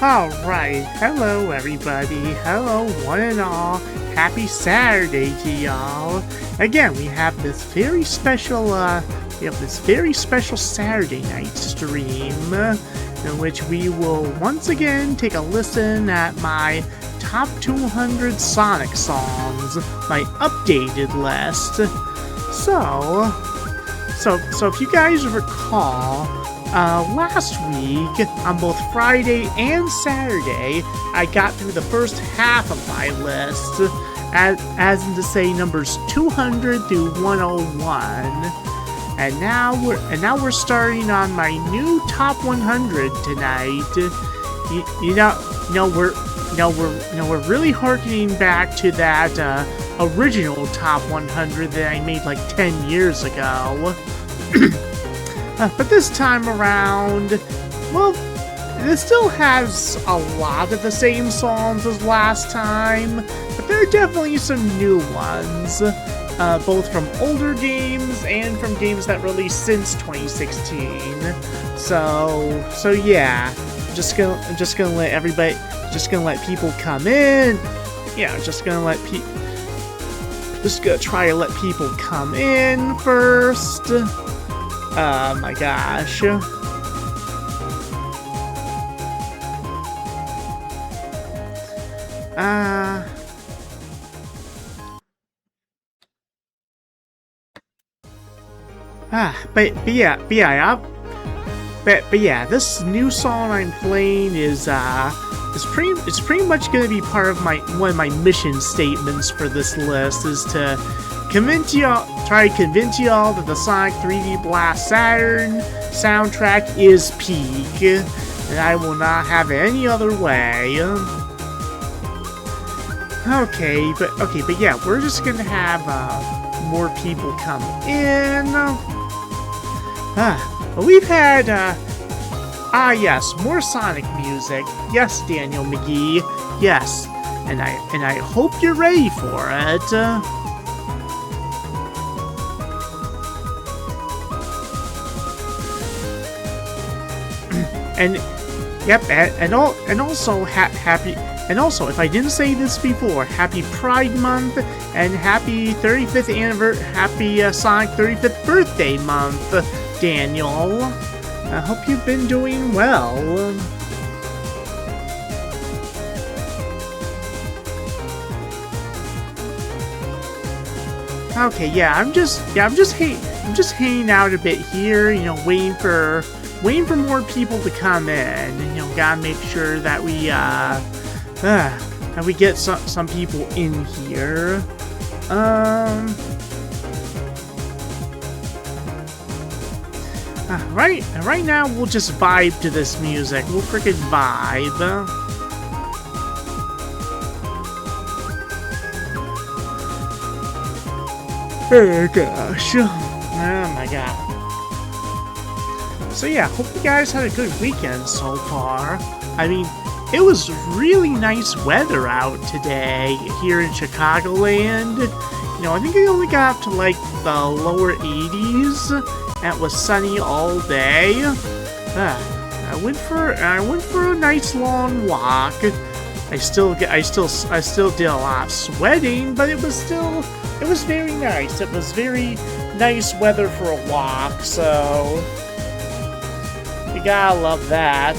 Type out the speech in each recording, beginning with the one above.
Alright, hello everybody, hello one and all, happy Saturday to y'all. Again, we have this very special, Saturday night stream, in which we will once again take a listen at my top 200 Sonic songs, my updated list. So if you guys recall, last week, on both Friday and Saturday, I got through the first half of my list, as in to say numbers 200 through 101, and now we're starting on my new top 100 tonight. We're really harkening back to that original top 100 that I made like 10 years ago. But this time around, well, it still has a lot of the same songs as last time, but there are definitely some new ones, both from older games and from games that released since 2016. So yeah, I'm just gonna let people come in. Yeah, just gonna try to let people come in first. Oh my gosh. But yeah, this new song I'm playing is pretty much gonna be part of one of my mission statements for this list, is to try to convince y'all that the Sonic 3D Blast Saturn soundtrack is peak, and I will not have it any other way. Okay, but yeah, we're just gonna have more people come in. We've had yes, more Sonic music. Yes, Daniel McGee. Yes, and I hope you're ready for it. And also, if I didn't say this before, happy Pride Month and happy 35th anniversary, happy Sonic 35th birthday month, Daniel. I hope you've been doing well. Okay, yeah, I'm just hanging out a bit here, waiting for more people to come in, and gotta make sure that we get some people in here. Right now we'll just vibe to this music. We'll freaking vibe. Oh gosh. Oh my god. So yeah, hope you guys had a good weekend so far. I mean, it was really nice weather out today here in Chicagoland. I think it only got up to like the lower 80s, and it was sunny all day. I went for a nice long walk. I still did a lot of sweating, but it was very nice. It was very nice weather for a walk, so you gotta love that.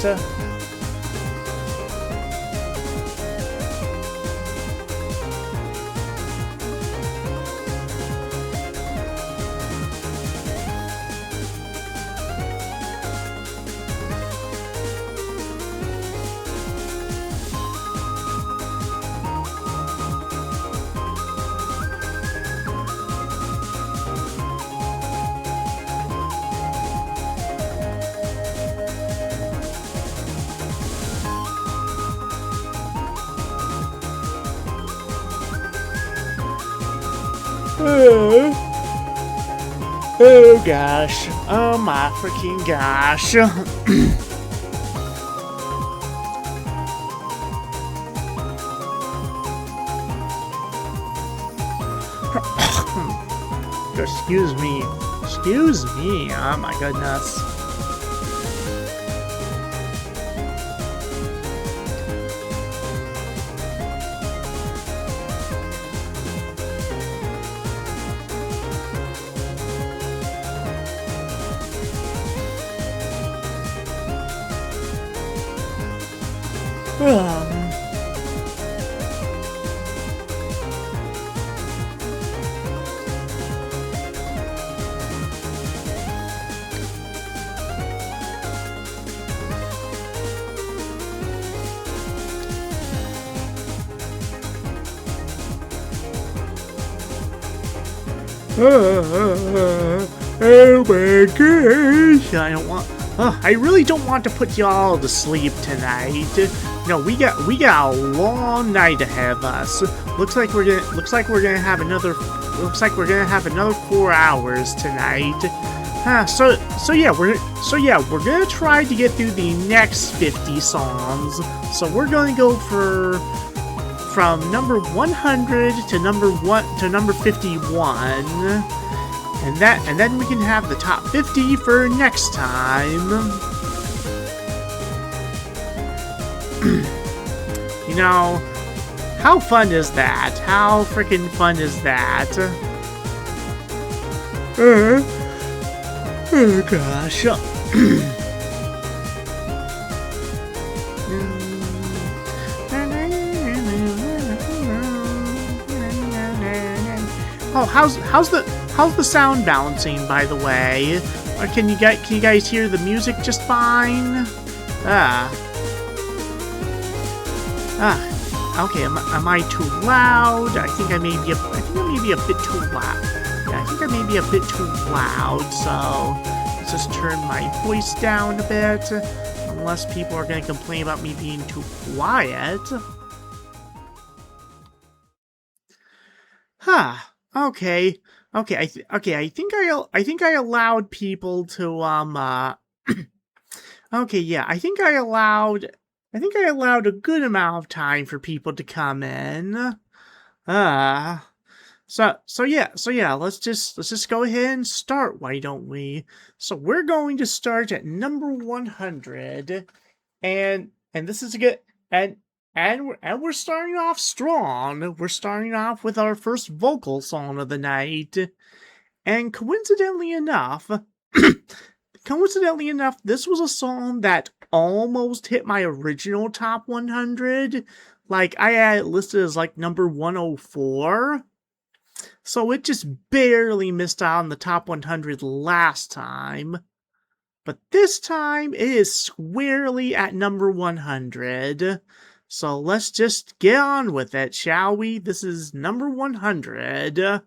Oh gosh. Oh my freaking gosh. Excuse me. Excuse me. Oh my goodness. Oh my gosh! I really don't want to put y'all to sleep tonight. No, we got a long night ahead of us. Looks like we're gonna have another 4 hours tonight. So yeah, we're gonna try to get through the next 50 songs. So we're gonna go from number 100 to number 51, and then we can have the top 50 for next time. You know, how fun is that? How freaking fun is that? Oh gosh. Oh, how's the sound balancing, by the way? Or can you guys hear the music just fine? Okay. Am I too loud? I think I may be a bit too loud. Yeah, I think I may be a bit too loud. So let's just turn my voice down a bit. Unless people are gonna complain about me being too quiet. Okay. I think I allowed people to okay, yeah. I think I allowed a good amount of time for people to come in. So yeah, let's just go ahead and start, why don't we? So we're going to start at number 100, and this is a good and we're starting off strong. We're starting off with our first vocal song of the night. And coincidentally enough, this was a song that almost hit my original top 100. Like, I had it listed as like number 104. So it just barely missed out on the top 100 last time. But this time, it is squarely at number 100. So let's just get on with it, shall we? This is number 100.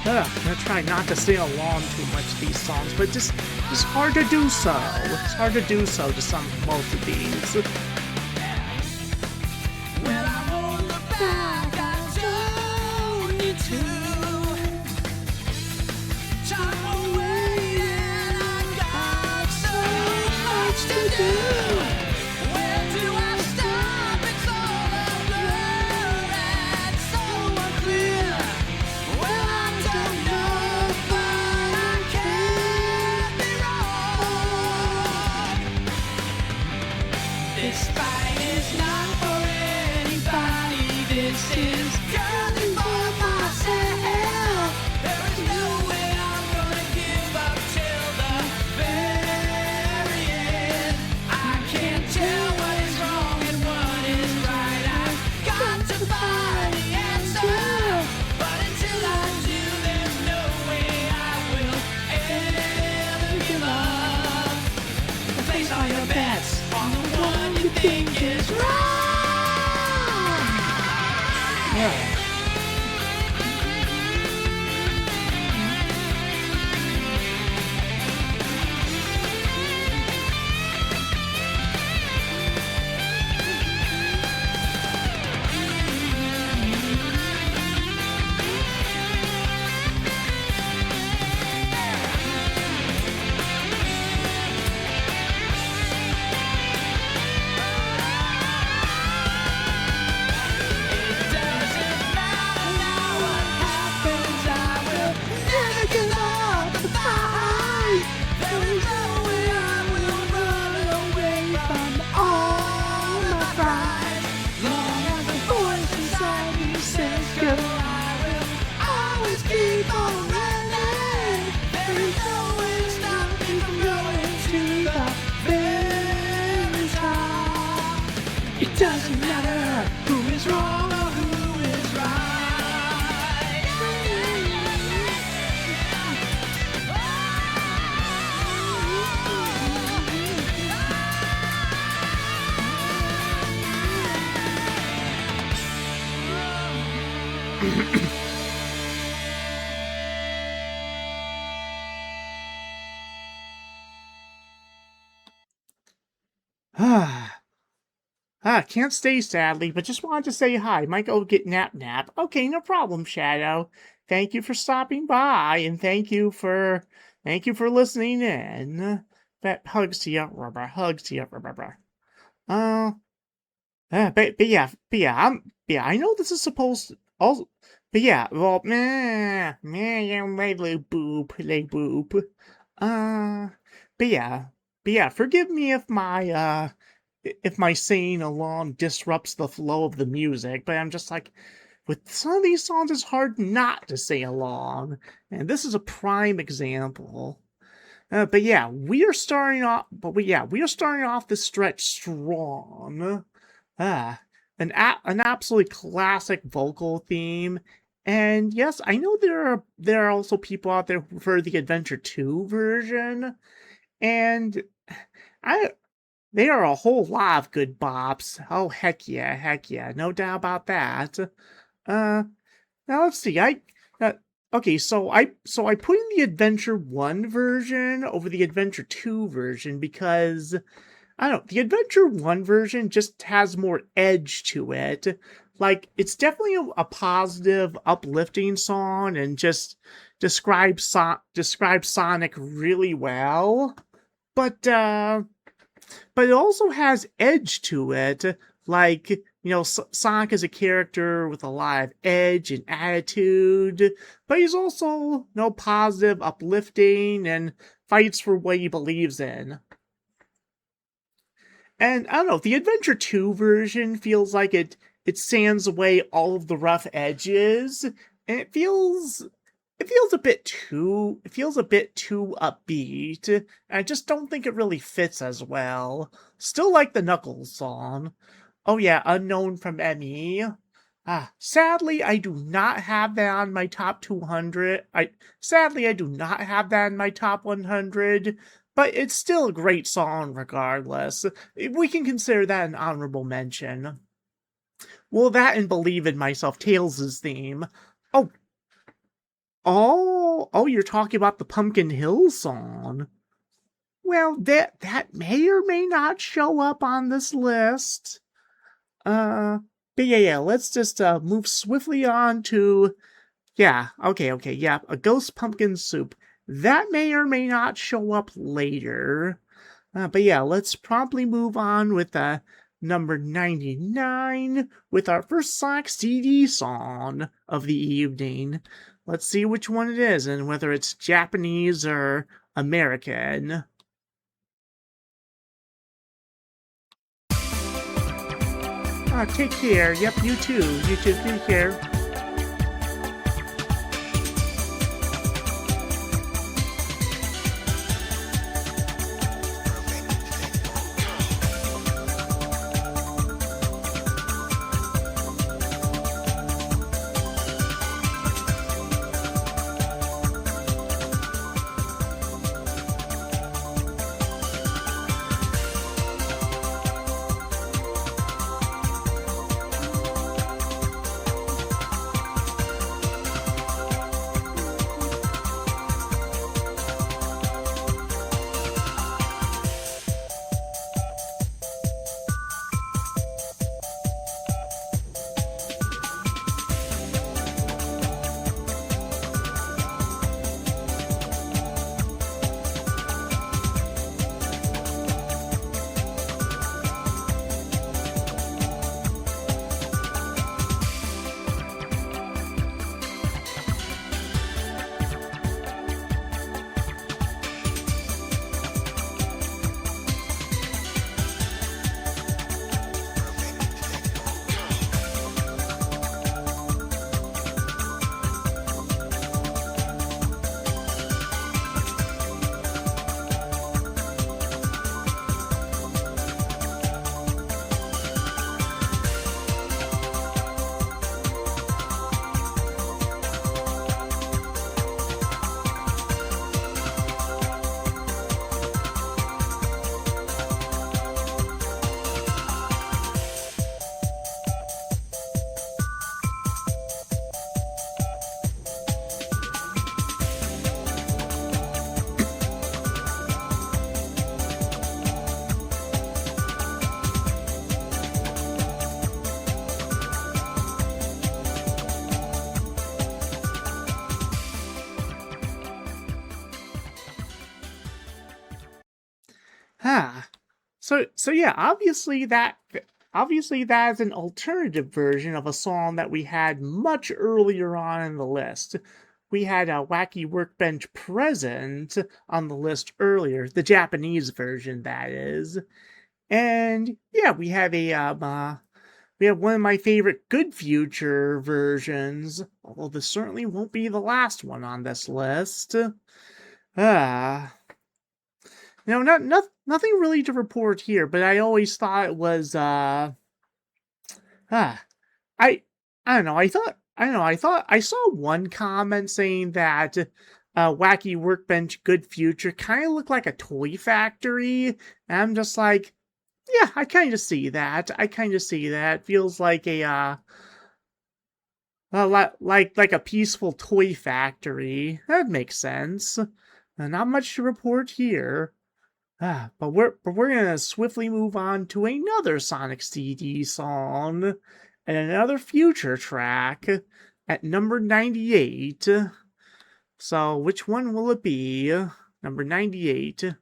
I'm gonna try not to sing along too much to these songs, but it's hard to do so. It's hard to do so to most of these. When I hold the back, I don't need to. Time away to do? Where do I stop? It's all a blur and so unclear. Well, I don't know, but I can't be wrong. This fight is not for anybody. This is purely for myself. There is no way I'm gonna give up till the very end. I can't tell what is wrong and what is right. I've got to find the answer. But until I do, there's no way I will ever give up. Place all your bets on the one you think is right. It doesn't matter who is wrong or who is right. Can't stay sadly, but just wanted to say hi. Might go get nap. Okay, no problem, Shadow. Thank you for stopping by, and thank you for listening in. Hugs to you, rubber. Hugs to you, rubber. I know this is supposed to also, but yeah, well, meh, boop. But yeah, forgive me if my singing along disrupts the flow of the music, but I'm just like, with some of these songs, it's hard not to sing along, and this is a prime example. But yeah, we are starting off. We are starting off this stretch strong. An absolutely classic vocal theme, and yes, I know there are also people out there who prefer the Adventure 2 version, and there are a whole lot of good bops. Oh heck yeah, no doubt about that. Now let's see. Okay, so I put in the Adventure 1 version over the Adventure 2 version because I don't know, the Adventure 1 version just has more edge to it. Like, it's definitely a positive, uplifting song and just describes Sonic really well. But it also has edge to it. Like, you know, Sonic is a character with a lot of edge and attitude, but he's also, positive, uplifting, and fights for what he believes in. And I don't know, the Adventure 2 version feels like it sands away all of the rough edges, and it feels a bit too upbeat. I just don't think it really fits as well. Still like the Knuckles song. Oh yeah, Unknown from ME. Sadly, I do not have that on my top 200. Sadly, I do not have that in my top 100, but it's still a great song regardless. We can consider that an honorable mention. Well, that and Believe in Myself, Tails' theme. Oh, you're talking about the Pumpkin Hill song. Well, that may or may not show up on this list. But yeah, let's just move swiftly on to, a Ghost Pumpkin Soup. That may or may not show up later. But yeah, let's promptly move on with number 99 with our first Sonic CD song of the evening. Let's see which one it is and whether it's Japanese or American. Take care. Yep, you too. You too. Take care. Huh. So yeah, obviously that's an alternative version of a song that we had much earlier on in the list. We had a Wacky Workbench Present on the list earlier, the Japanese version that is. And yeah, we have one of my favorite Good Future versions, although this certainly won't be the last one on this list. Ah. Nothing really to report here, but I always thought it was I I don't know. I saw one comment saying that Wacky Workbench Good Future kind of looked like a toy factory. And I'm just like, yeah, I kind of see that. Feels like like a peaceful toy factory. That makes sense. Not much to report here. But we're gonna swiftly move on to another Sonic CD song and another future track at number 98. So which one will it be? Number 98.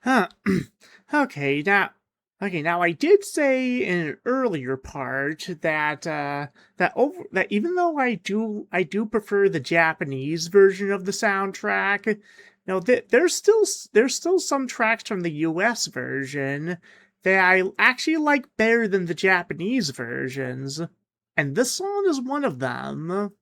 Huh. Okay, now I did say in an earlier part that that even though I do prefer the Japanese version of the soundtrack, there's still some tracks from the US version that I actually like better than the Japanese versions, and this song is one of them.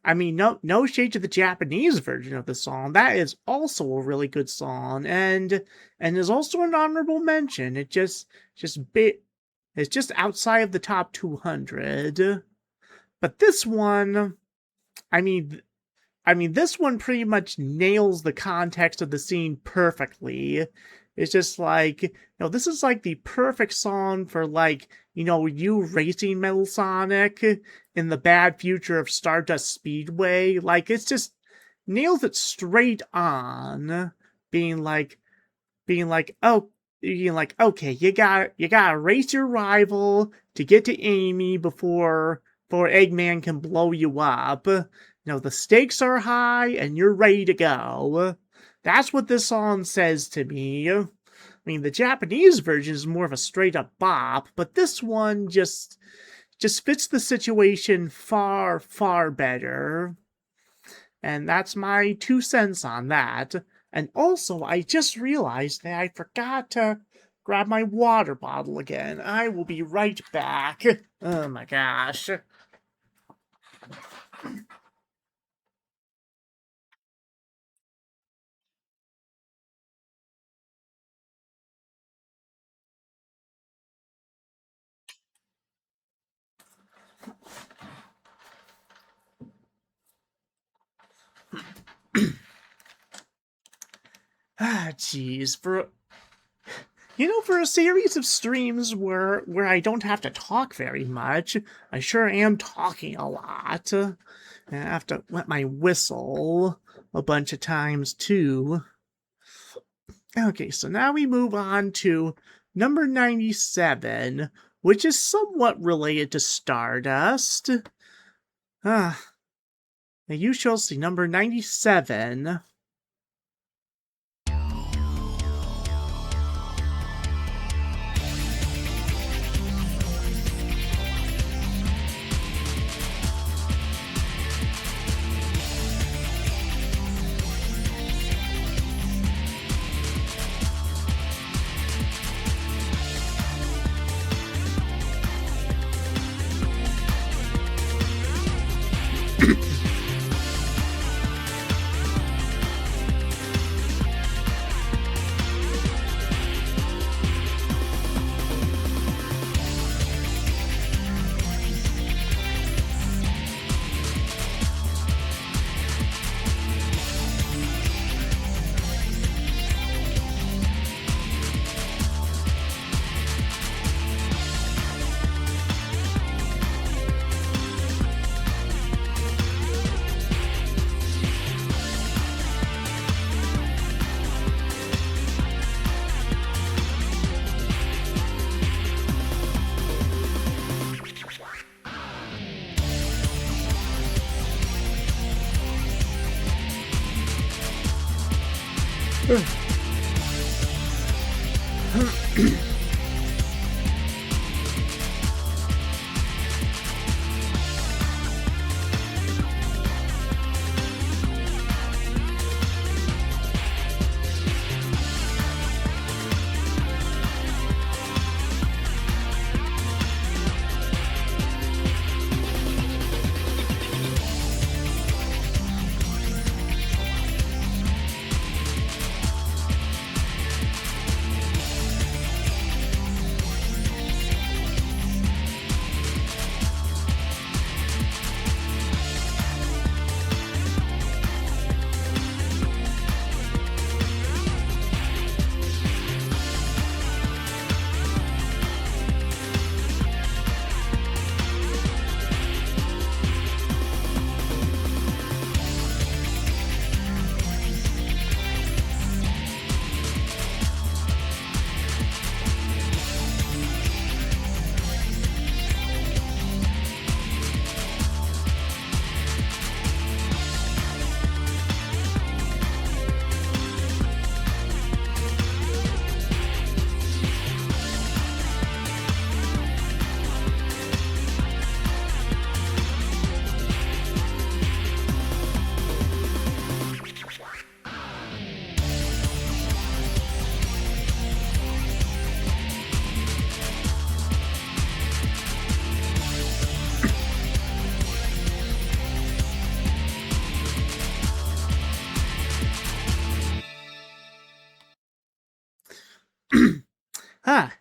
I mean, no shade to the Japanese version of the song. That is also a really good song, and is also an honorable mention. Just bit it's just outside of the top 200. But this one, I mean, this one pretty much nails the context of the scene perfectly. It's just like, this is like the perfect song for, like, you racing Metal Sonic in the bad future of Stardust Speedway. Like, it's just nails it straight on, being like, oh, okay, you gotta race your rival to get to Amy before Eggman can blow you up. The stakes are high and you're ready to go. That's what this song says to me. I mean, the Japanese version is more of a straight up bop, but this one just fits the situation far, far better. And that's my 2 cents on that. And also, I just realized that I forgot to grab my water bottle again. I will be right back. Oh my gosh. Jeez, for a series of streams where I don't have to talk very much, I sure am talking a lot. I have to let my whistle a bunch of times too. Okay, so now we move on to number 97, which is somewhat related to Stardust. Now you shall see number 97.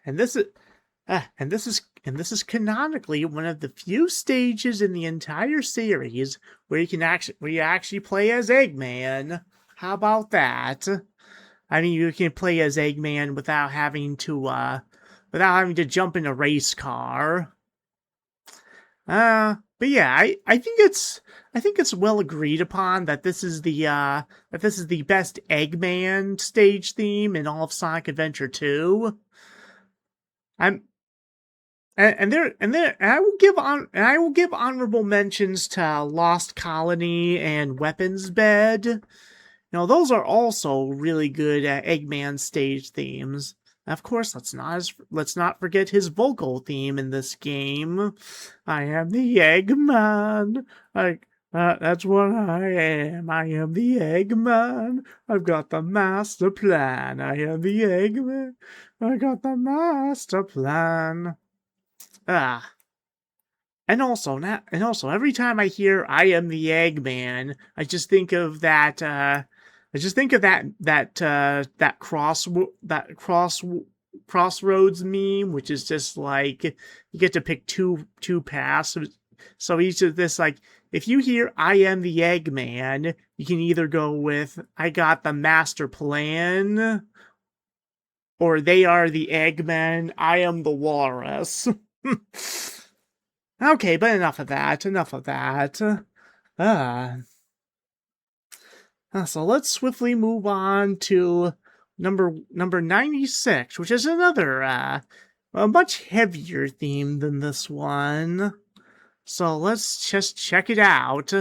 And this is canonically one of the few stages in the entire series where you actually play as Eggman. How about that? I mean, you can play as Eggman without having to jump in a race car. But yeah, I think it's well agreed upon that this is the best Eggman stage theme in all of Sonic Adventure 2. I'm and I will give honorable mentions to Lost Colony and Weapons Bed. Those are also really good Eggman stage themes. Of course, let's not forget his vocal theme in this game. I am the Eggman. That's what I am. I am the Eggman. I've got the master plan. I am the Eggman. I got the master plan. And also, every time I hear "I am the Eggman," I just think of that. Crossroads meme, which is just like you get to pick two paths. So each of this, like, if you hear "I am the Eggman," you can either go with "I got the master plan," or "They are the Eggman, I am the walrus." Okay, but enough of that. So let's swiftly move on to number 96, which is another a much heavier theme than this one. So let's just check it out.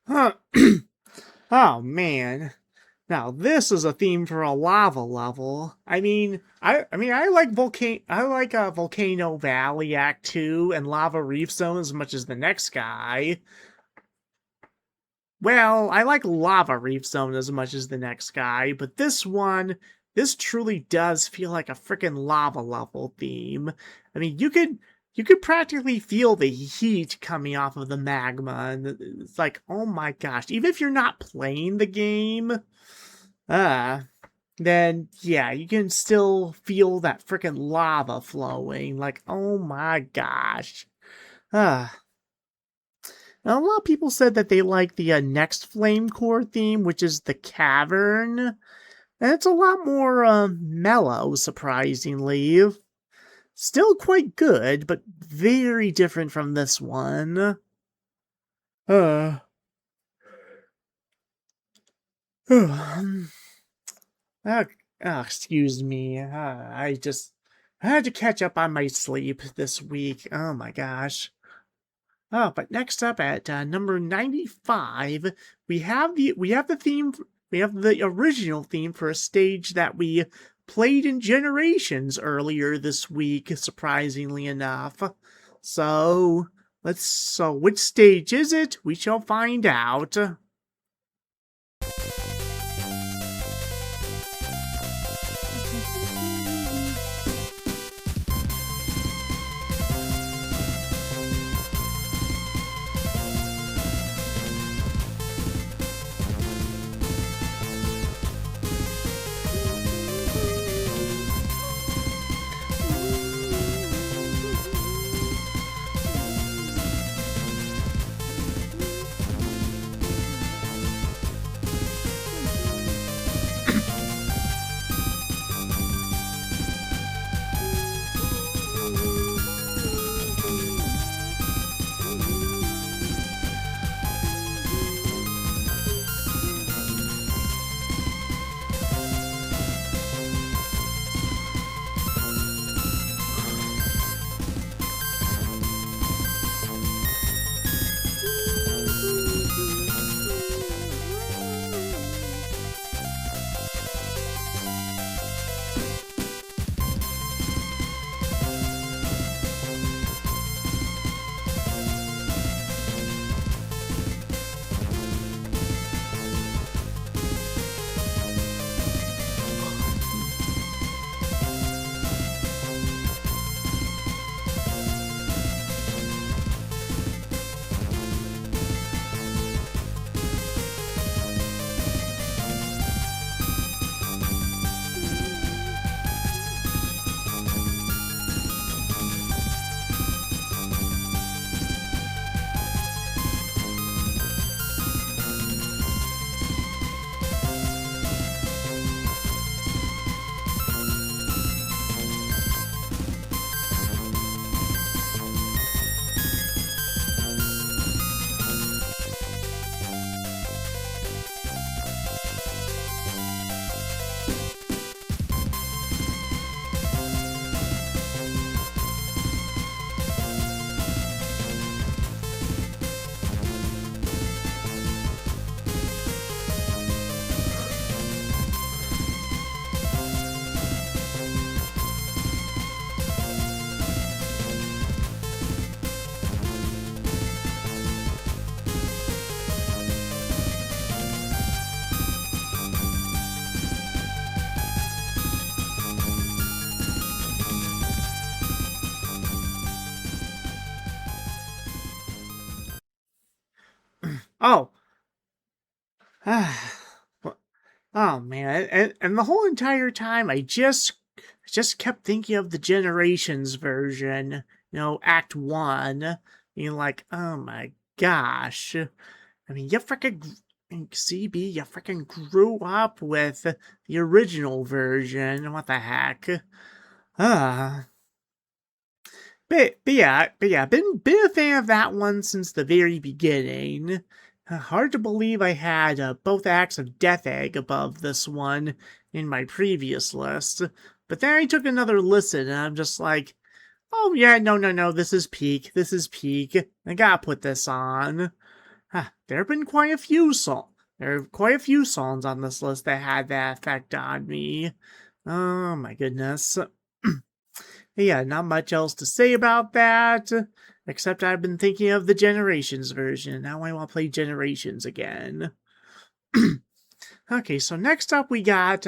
Huh. Oh man. Now this is a theme for a lava level. I like Volcano Valley Act 2 and Lava Reef Zone as much as the next guy. Well, I like Lava Reef Zone as much as the next guy, but this truly does feel like a freaking lava level theme. I mean, you could practically feel the heat coming off of the magma, and it's like, oh my gosh, even if you're not playing the game, uh, then yeah, you can still feel that freaking lava flowing. Like, oh my gosh. Uh, now, a lot of people said that they like the next Flame Core theme, which is the Cavern. And it's a lot more mellow, surprisingly. Still quite good, but very different from this one. Uh, uh, uh, excuse me. I had to catch up on my sleep this week. Oh my gosh. Oh, but next up at number 95, we have the original theme for a stage that we played in Generations earlier this week, surprisingly enough. So which stage is it? We shall find out. Oh, oh man, and the whole entire time I just kept thinking of the Generations version, Act 1, being like, oh my gosh. I mean, CB, you freaking grew up with the original version. What the heck? Ah. But yeah, been a fan of that one since the very beginning. Hard to believe I had both acts of Death Egg above this one in my previous list. But then I took another listen and I'm just like, oh yeah, no, this is peak. I gotta put this on. There have been quite a few There are quite a few songs on this list that had that effect on me. Oh my goodness. Yeah, not much else to say about that, except I've been thinking of the Generations version. Now I want to play Generations again. Okay, so next up we got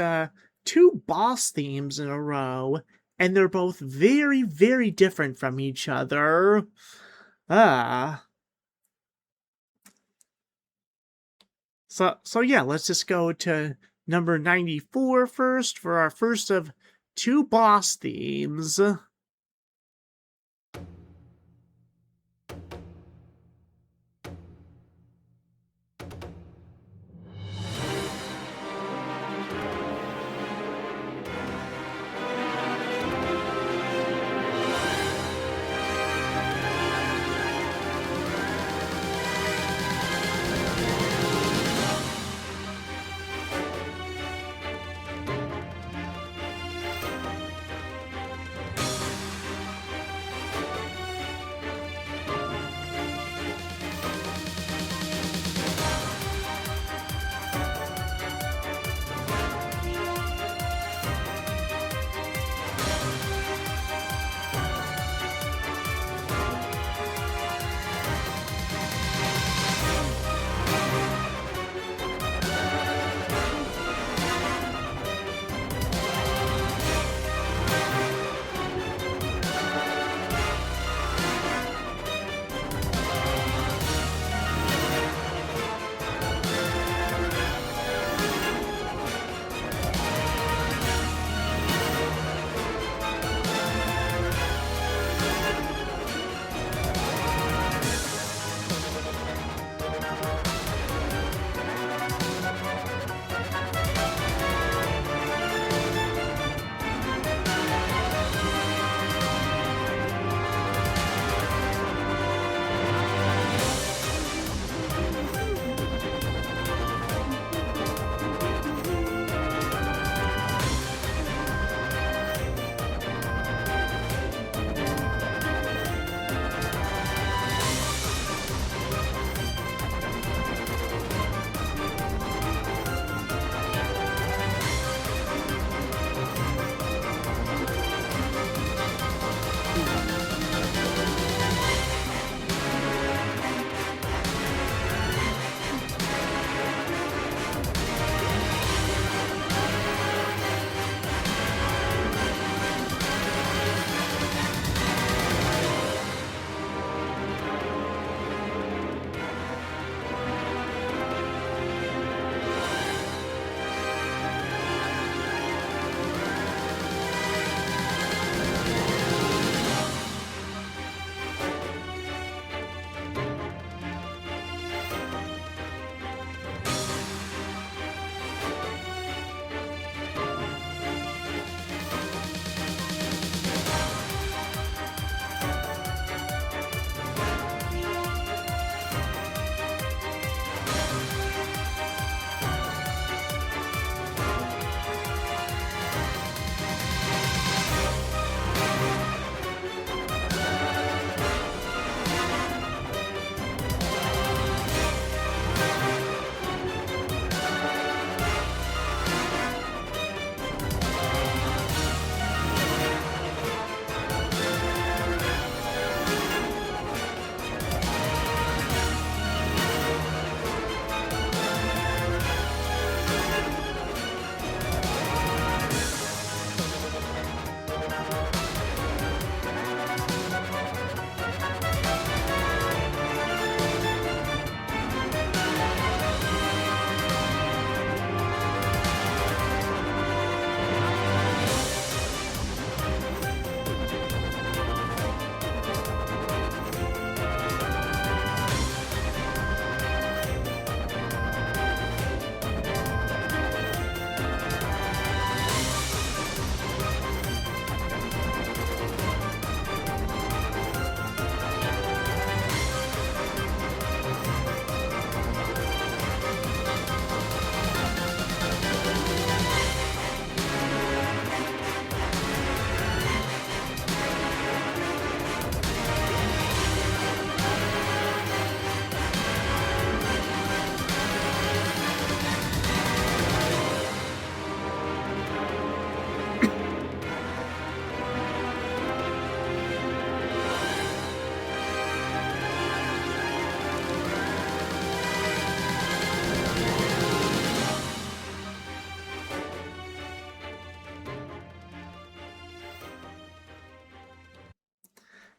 two boss themes in a row, and they're both very, very different from each other. So yeah, let's just go to number 94 first for our first of two boss themes.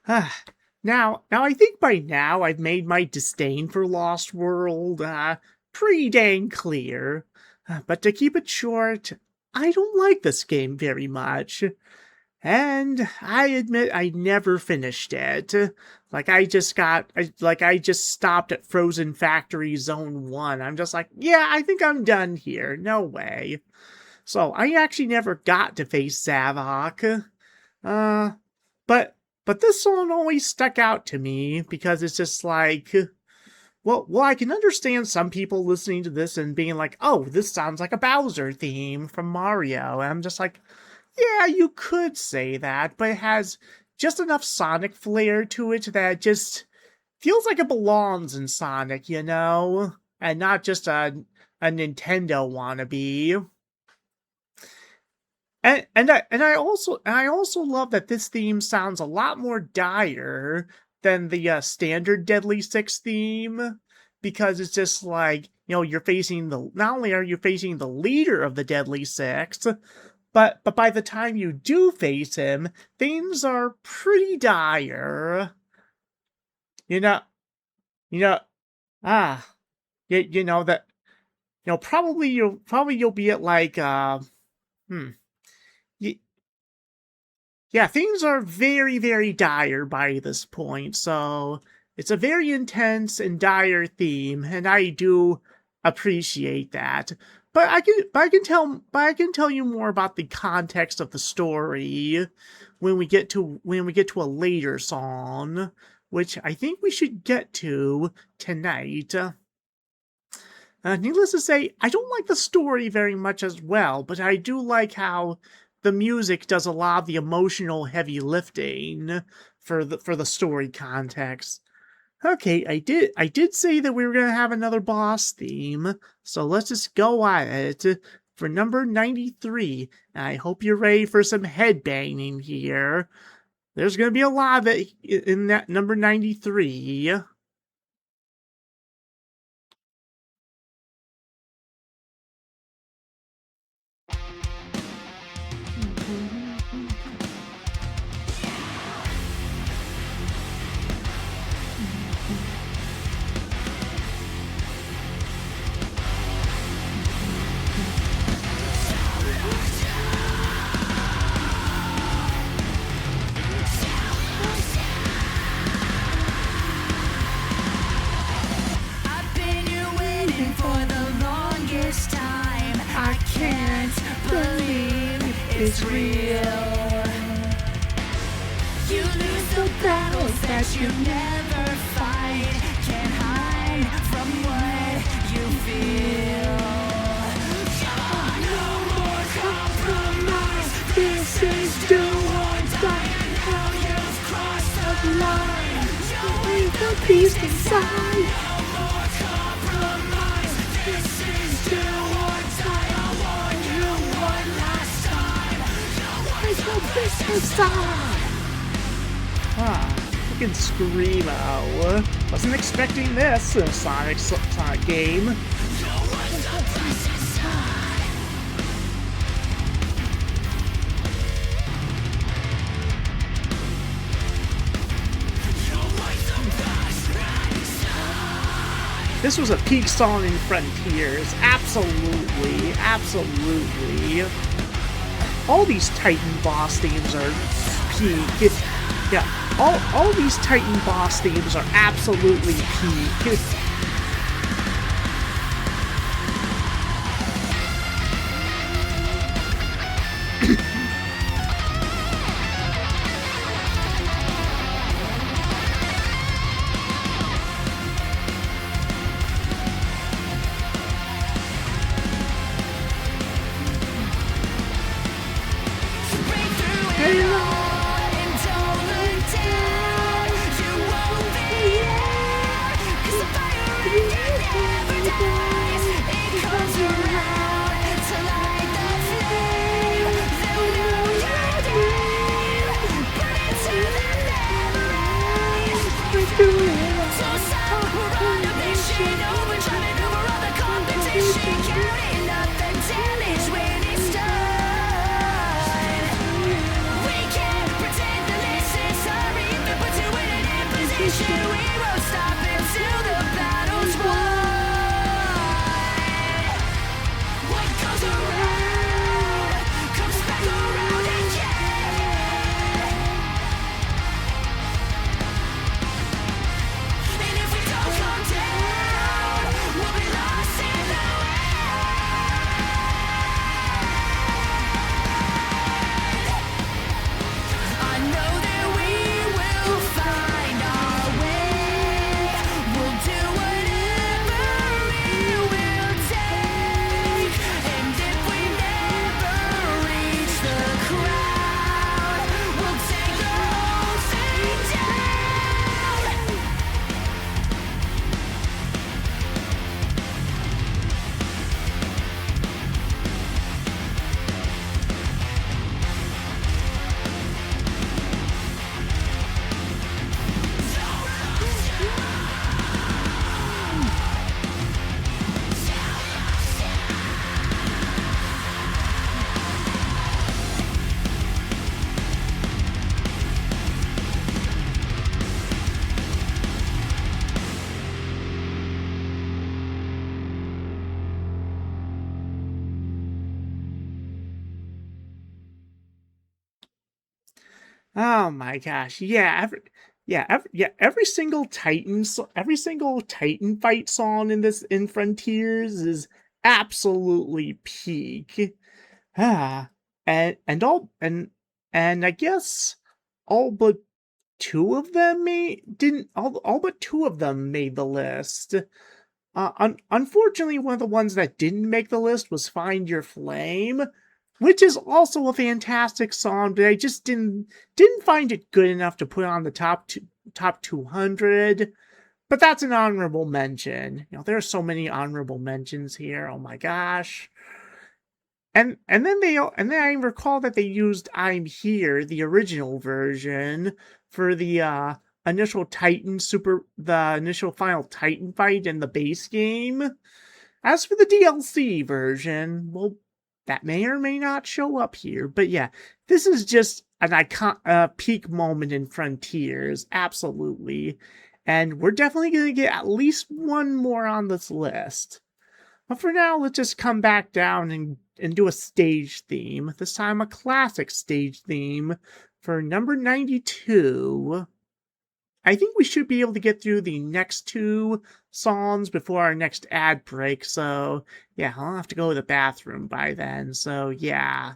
Now, I think by now I've made my disdain for Lost World pretty dang clear. But to keep it short, I don't like this game very much. And I admit I never finished it. I just stopped at Frozen Factory Zone 1. I'm just like, yeah, I think I'm done here. No way. So I actually never got to face Zavok. But this song always stuck out to me because it's just like, well, I can understand some people listening to this and being like, oh, this sounds like a Bowser theme from Mario. And I'm just like, yeah, you could say that, but it has just enough Sonic flair to it that it just feels like it belongs in Sonic, you know? And not just a Nintendo wannabe. And I also love that this theme sounds a lot more dire than the standard Deadly Six theme, because it's just like, you know, not only are you facing the leader of the Deadly Six, but by the time you do face him, things are pretty dire. You know, probably you'll be at like yeah, things are very, very dire by this point, so it's a very intense and dire theme, and I do appreciate that. But I can tell you more about the context of the story when we get to a later song, which I think we should get to tonight. Needless to say, I don't like the story very much as well, but I do like how the music does a lot of the emotional heavy lifting for the story context. Okay, I did say that we were gonna have another boss theme, so let's just go at it for number 93. And I hope you're ready for some headbanging here. There's gonna be a lot of it in that number 93. It's real. You lose the battles that you never fight. Can't hide from what you feel. No more compromise. This is do or die. Now you've crossed the line. You leave the beast inside. No more compromise. This is do or die. I warn you one last time. Fucking Screamo. Wasn't expecting this in a Sonic game. This was a peak song in Frontiers. Absolutely, absolutely. All these Titan boss themes are peak. Yeah, all these Titan boss themes are absolutely peak. Oh my gosh. Every single Titan fight song in Frontiers is absolutely peak. Ah, and I guess all but two of them all but two of them made the list. Unfortunately, one of the ones that didn't make the list was "Find Your Flame," which is also a fantastic song, but I just didn't find it good enough to put on the top 200. But that's an honorable mention. There are so many honorable mentions here. Oh my gosh. And then I recall that they used "I'm Here," the original version, for the initial final Titan fight in the base game. As for the DLC version, well, that may or may not show up here. But yeah, this is just an peak moment in Frontiers, absolutely. And we're definitely going to get at least one more on this list. But for now, let's just come back down and do a stage theme. This time a classic stage theme for number 92. I think we should be able to get through the next two songs before our next ad break, so yeah, I'll have to go to the bathroom by then, so yeah.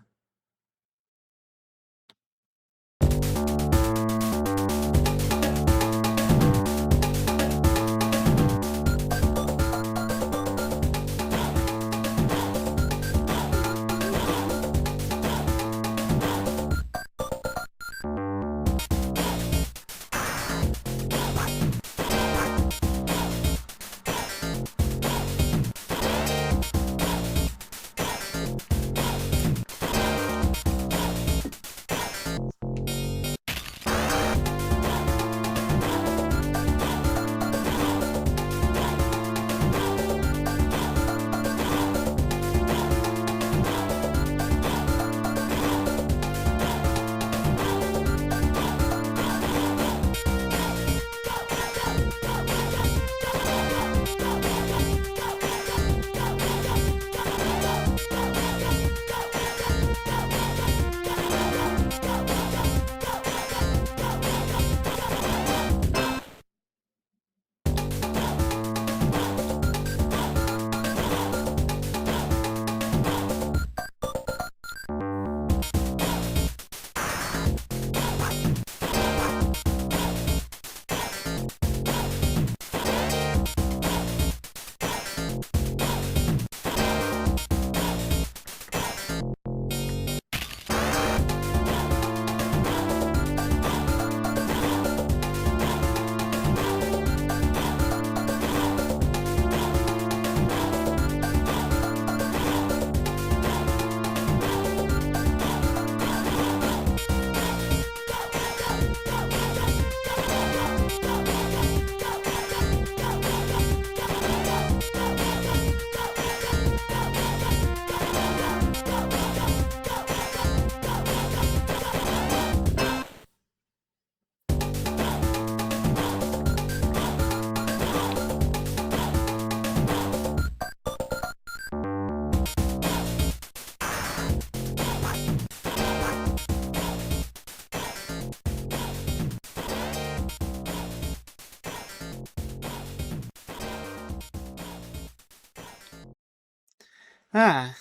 Ah,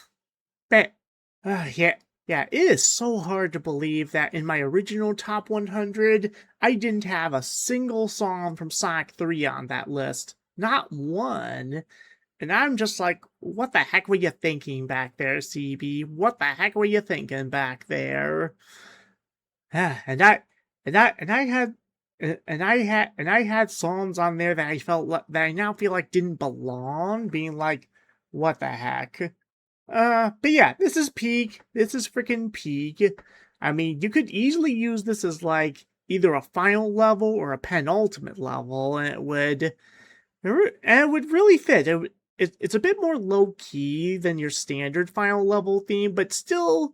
but, yeah, it is so hard to believe that in my original top 100, I didn't have a single song from Sonic 3 on that list. Not one. And I'm just like, what the heck were you thinking back there, CB? What the heck were you thinking back there? and I, and I had songs on there that that I now feel like didn't belong, being like, what the heck? But yeah, this is peak. This is freaking peak. I mean, you could easily use this as like either a final level or a penultimate level, and it would really fit. It's a bit more low key than your standard final level theme, but still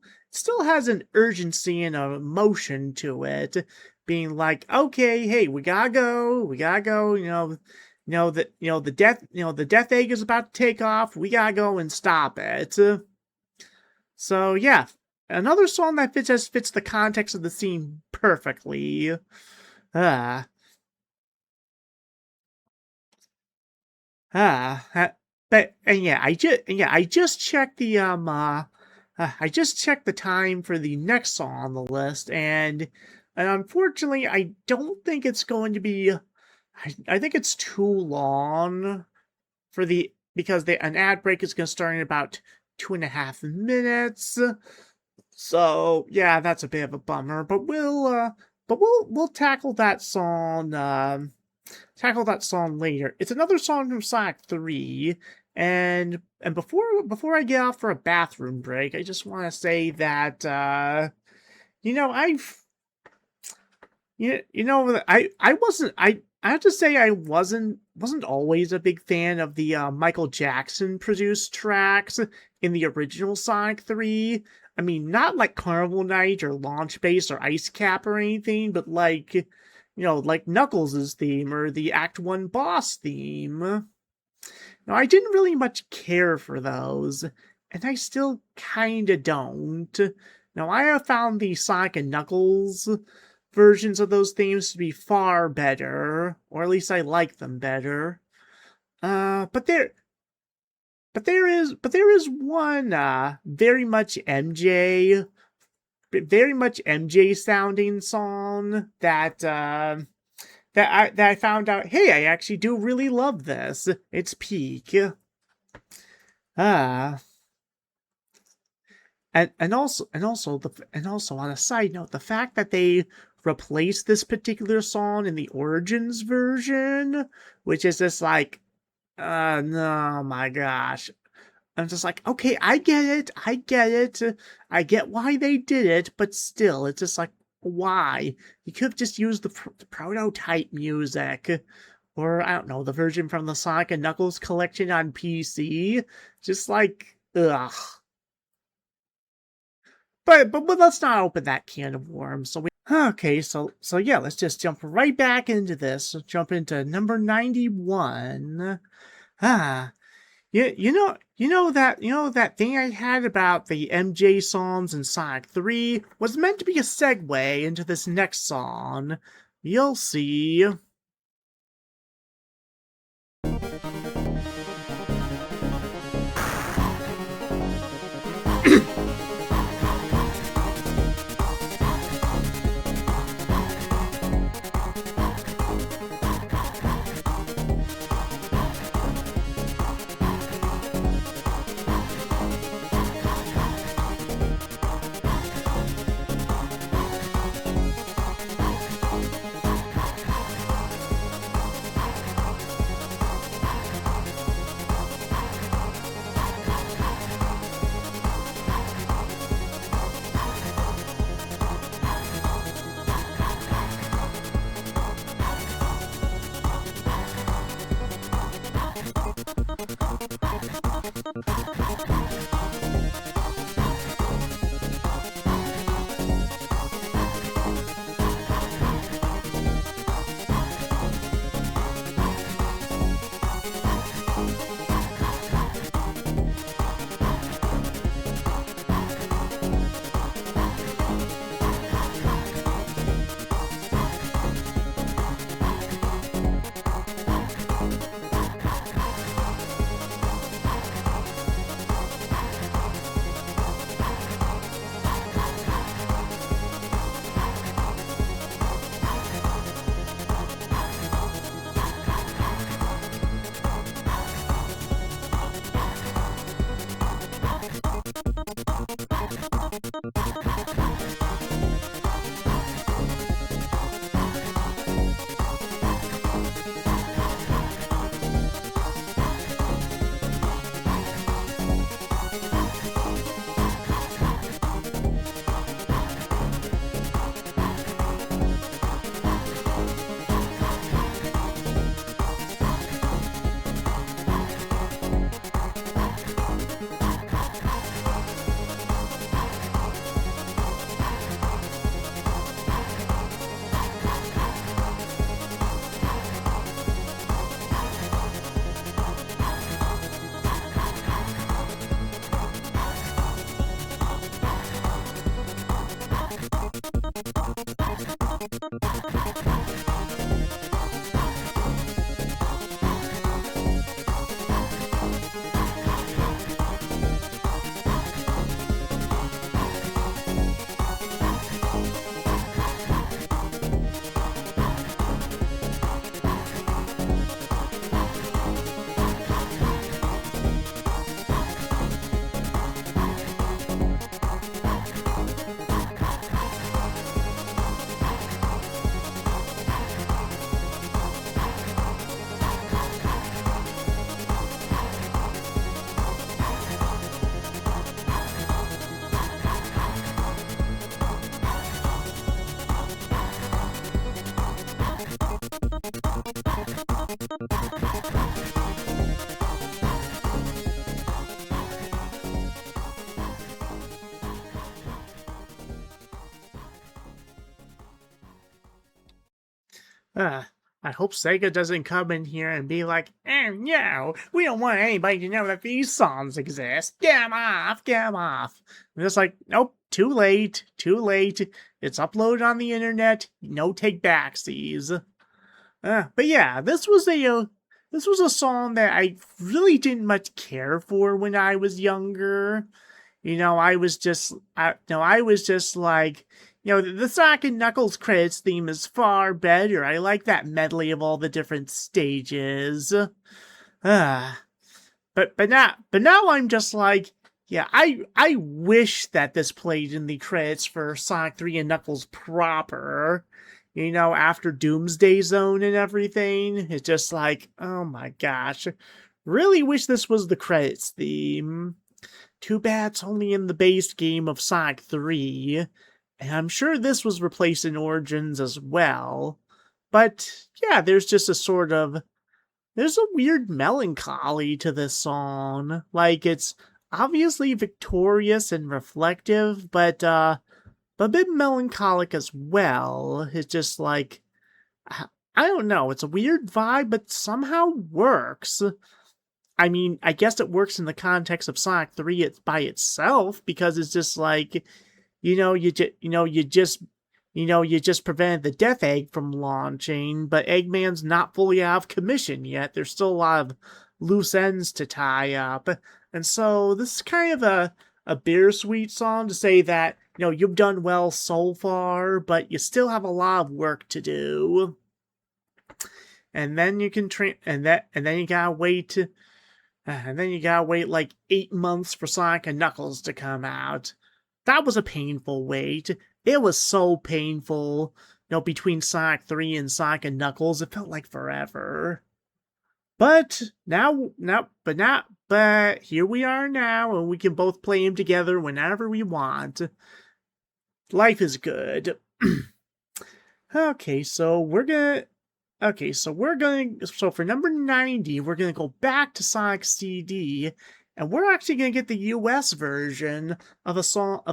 has an urgency and a emotion to it, being like, okay, hey, we gotta go. The death egg is about to take off. We gotta go and stop it. So yeah, another song that fits the context of the scene perfectly. Ah, but and yeah, I just checked the I just checked the time for the next song on the list, and unfortunately, I don't think it's going to be. I think it's too long for the because an ad break is going to start in about 2.5 minutes. So yeah, that's a bit of a bummer. But we'll tackle that song. Tackle that song later. It's another song from Sonic 3, and before I get off for a bathroom break, I just want to say that I've I have to say I wasn't always a big fan of the Michael Jackson produced tracks in the original Sonic 3. I mean, not like Carnival Night or Launch Base or Ice Cap or anything, but like Knuckles' theme or the Act 1 boss theme. Now, I didn't really much care for those, and I still kinda don't. Now, I have found the Sonic and Knuckles versions of those themes to be far better, or at least I like them better. But there is one very much MJ sounding song that I found out. Hey, I actually do really love this. It's Peak. Ah. And also on a side note, the fact that they replaced this particular song in the Origins version, which is just like, no, my gosh. I'm just like, okay, I get it, I get why they did it, but still, it's just like, why? You could have just used the prototype music, or I don't know, the version from the Sonic and Knuckles collection on PC. Just like, ugh. But let's not open that can of worms. So yeah, let's just jump right back into this. So jump into number 91. Ah, you know that thing I had about the MJ songs in Sonic 3 was meant to be a segue into this next song. You'll see. Uh, I hope Sega doesn't come in here and be like, "Oh no, we don't want anybody to know that these songs exist. Get 'em off, get 'em off." And it's like, nope, too late, too late. It's uploaded on the internet. No take backsies. But yeah, this was a song that I really didn't much care for when I was younger. I was just like, the Sonic and Knuckles credits theme is far better. I like that medley of all the different stages. Ah, but now I'm just like, yeah, I wish that this played in the credits for Sonic 3 and Knuckles proper. After Doomsday Zone and everything. It's just like, oh my gosh. Really wish this was the credits theme. Too bad it's only in the base game of Sonic 3. And I'm sure this was replaced in Origins as well. But yeah, there's a weird melancholy to this song. Like, it's obviously victorious and reflective, but a bit melancholic as well. It's just like, I don't know, it's a weird vibe, but somehow works. I mean, I guess it works in the context of Sonic 3 by itself, because it's just like, you just prevented the Death Egg from launching, but Eggman's not fully out of commission yet. There's still a lot of loose ends to tie up. And so this is kind of a bittersweet song to say that, you've done well so far, but you still have a lot of work to do. And then you can and then you gotta wait like 8 months for Sonic and Knuckles to come out. That was a painful wait. It was so painful. Between Sonic 3 and Sonic and Knuckles, it felt like forever. But here we are now, and we can both play them together whenever we want. Life is good. So for number 90, we're gonna go back to Sonic CD, and we're actually gonna get the US version of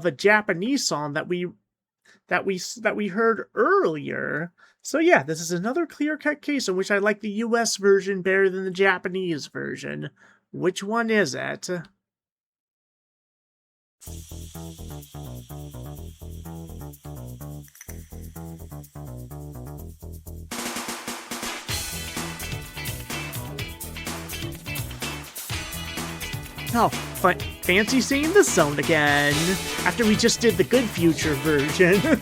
a Japanese song that we heard earlier. So yeah, this is another clear-cut case in which I like the US version better than the Japanese version. Which one is it? Oh, fancy seeing the zone again, after we just did the Good Future version.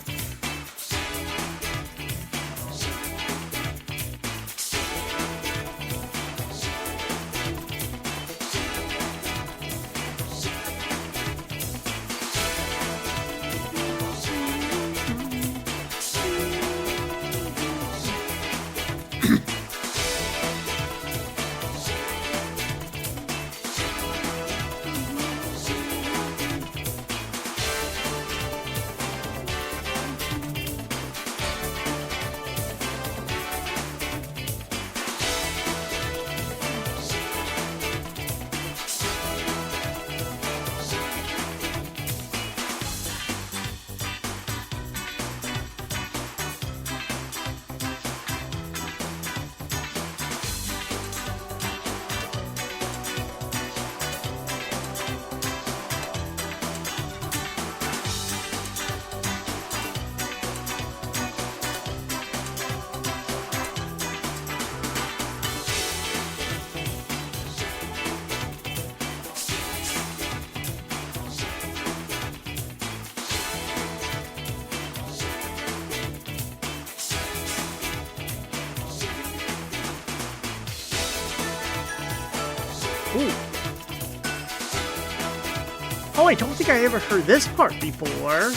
Ooh. Oh, I don't think I ever heard this part before.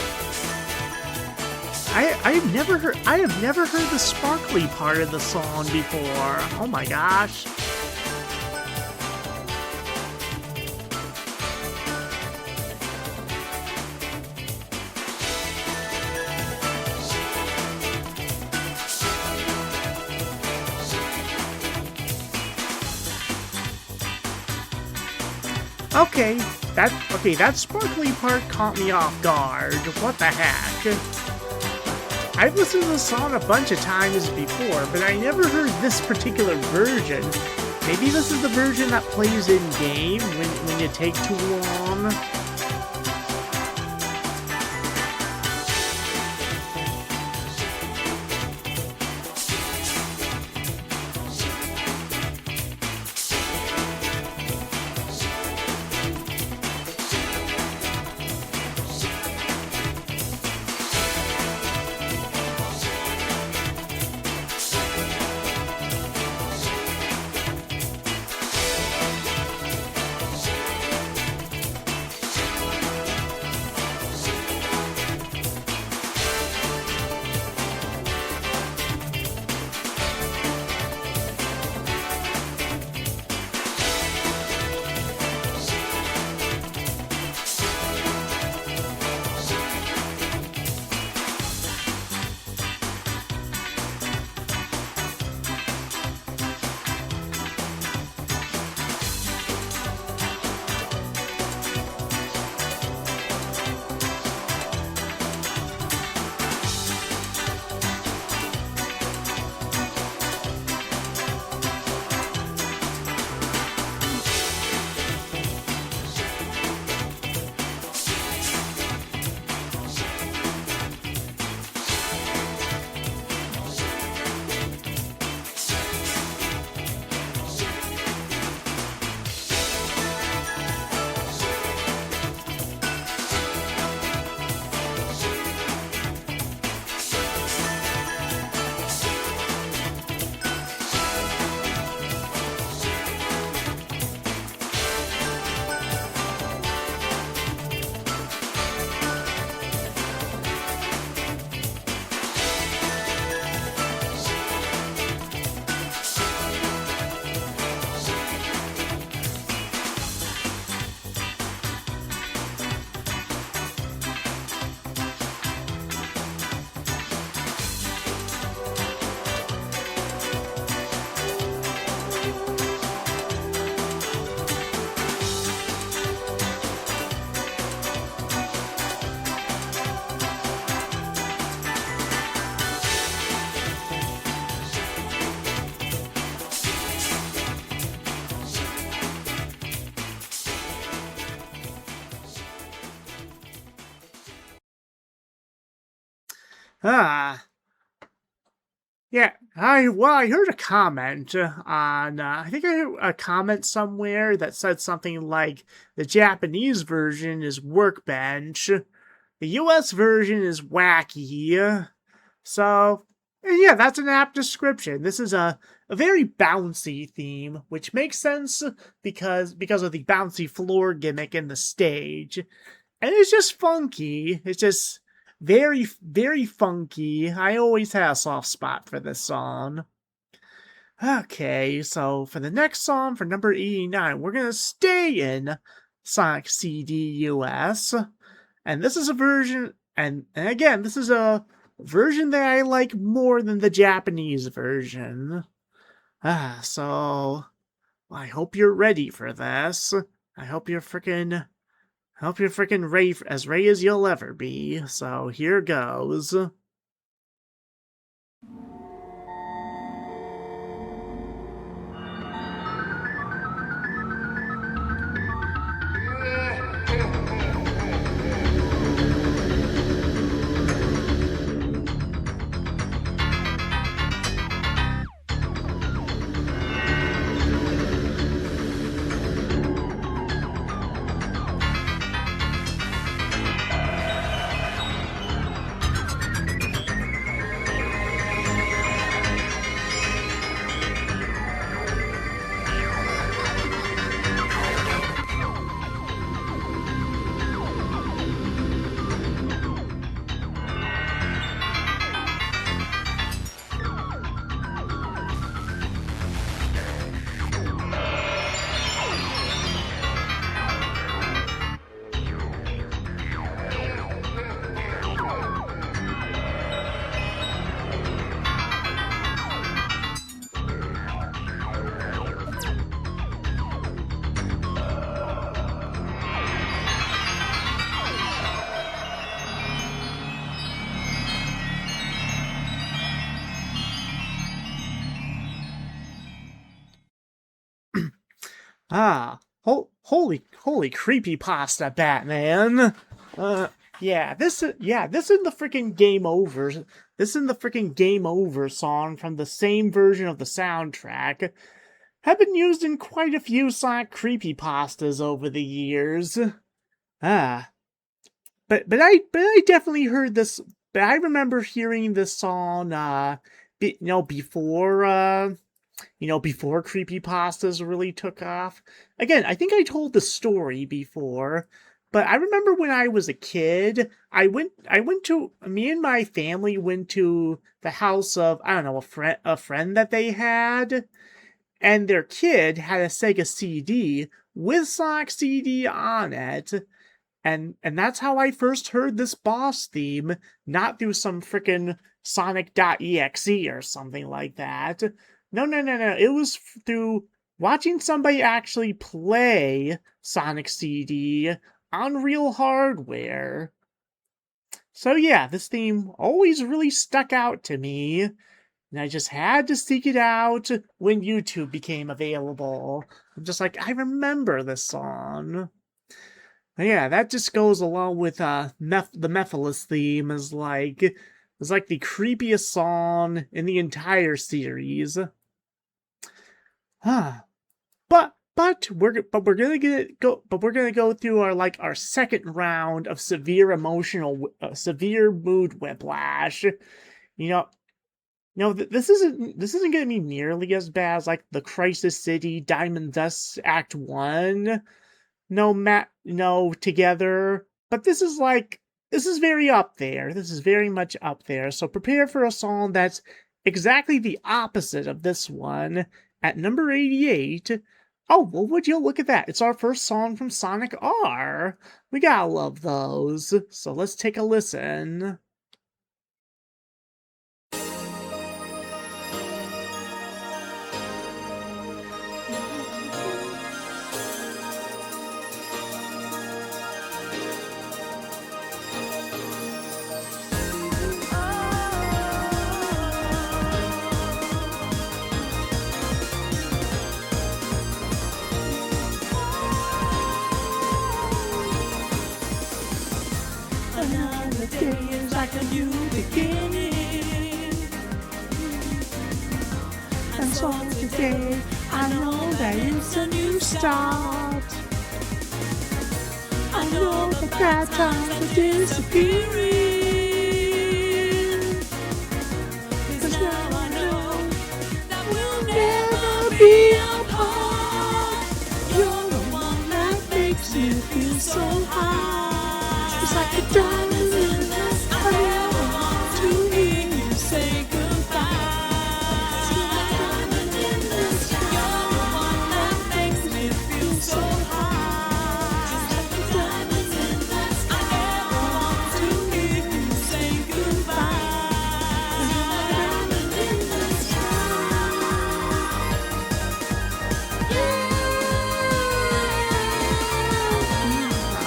I have never heard the sparkly part of the song before. Oh my gosh. Okay, that sparkly part caught me off guard. What the heck? I've listened to the song a bunch of times before, but I never heard this particular version. Maybe this is the version that plays in-game when you take too long. Ah, yeah. I heard a comment on. I think I heard a comment somewhere that said something like the Japanese version is workbench, the U.S. version is wacky. So, yeah, that's an apt description. This is a very bouncy theme, which makes sense because of the bouncy floor gimmick in the stage. And it's just funky. It's just very, very funky. I always had a soft spot for this song. Okay, so for the next song, for number 89, we're going to stay in Sonic CD US. And this is a version, and again, this is a version that I like more than the Japanese version. So I hope you're ready for this. I hope you're freaking ready, as ready as you'll ever be. So here goes. Holy creepypasta, Batman. This is the freaking Game Over. This is the freaking Game Over song from the same version of the soundtrack. Have been used in quite a few Sonic creepypastas over the years. Ah, but I definitely heard this. But I remember hearing this song, before creepypastas really took off. Again, I think I told the story before, but I remember when I was a kid, me and my family went to the house of, I don't know, a friend that they had, and their kid had a Sega CD with Sonic CD on it. And that's how I first heard this boss theme, not through some frickin' Sonic.exe or something like that. No. It was through watching somebody actually play Sonic CD on real hardware. So yeah, this theme always really stuck out to me, and I just had to seek it out when YouTube became available. I'm just like, I remember this song. Yeah, that just goes along with the Mephiles theme is like the creepiest song in the entire series. Huh. We're gonna go through our second round of severe mood whiplash. This isn't gonna be nearly as bad as like the Crisis City Diamond Dust Act 1. Together. But this is very up there. This is very much up there. So prepare for a song that's exactly the opposite of this one. At number 88. Oh, well, would you look at that? It's our first song from Sonic R. We gotta love those. So let's take a listen. Another day is like a new beginning. And so today, I know that it's a new start. I know the bad times are disappearing. 'Cause now I know that we'll never be apart. You're the one that makes me feel so high. It's like a diamond in the sky. I never want to hear you say goodbye. It's like a diamond in the sky. You're the one that makes me feel so high. It's like a diamond in the sky. I never want to hear you say goodbye. It's like a diamond in the sky.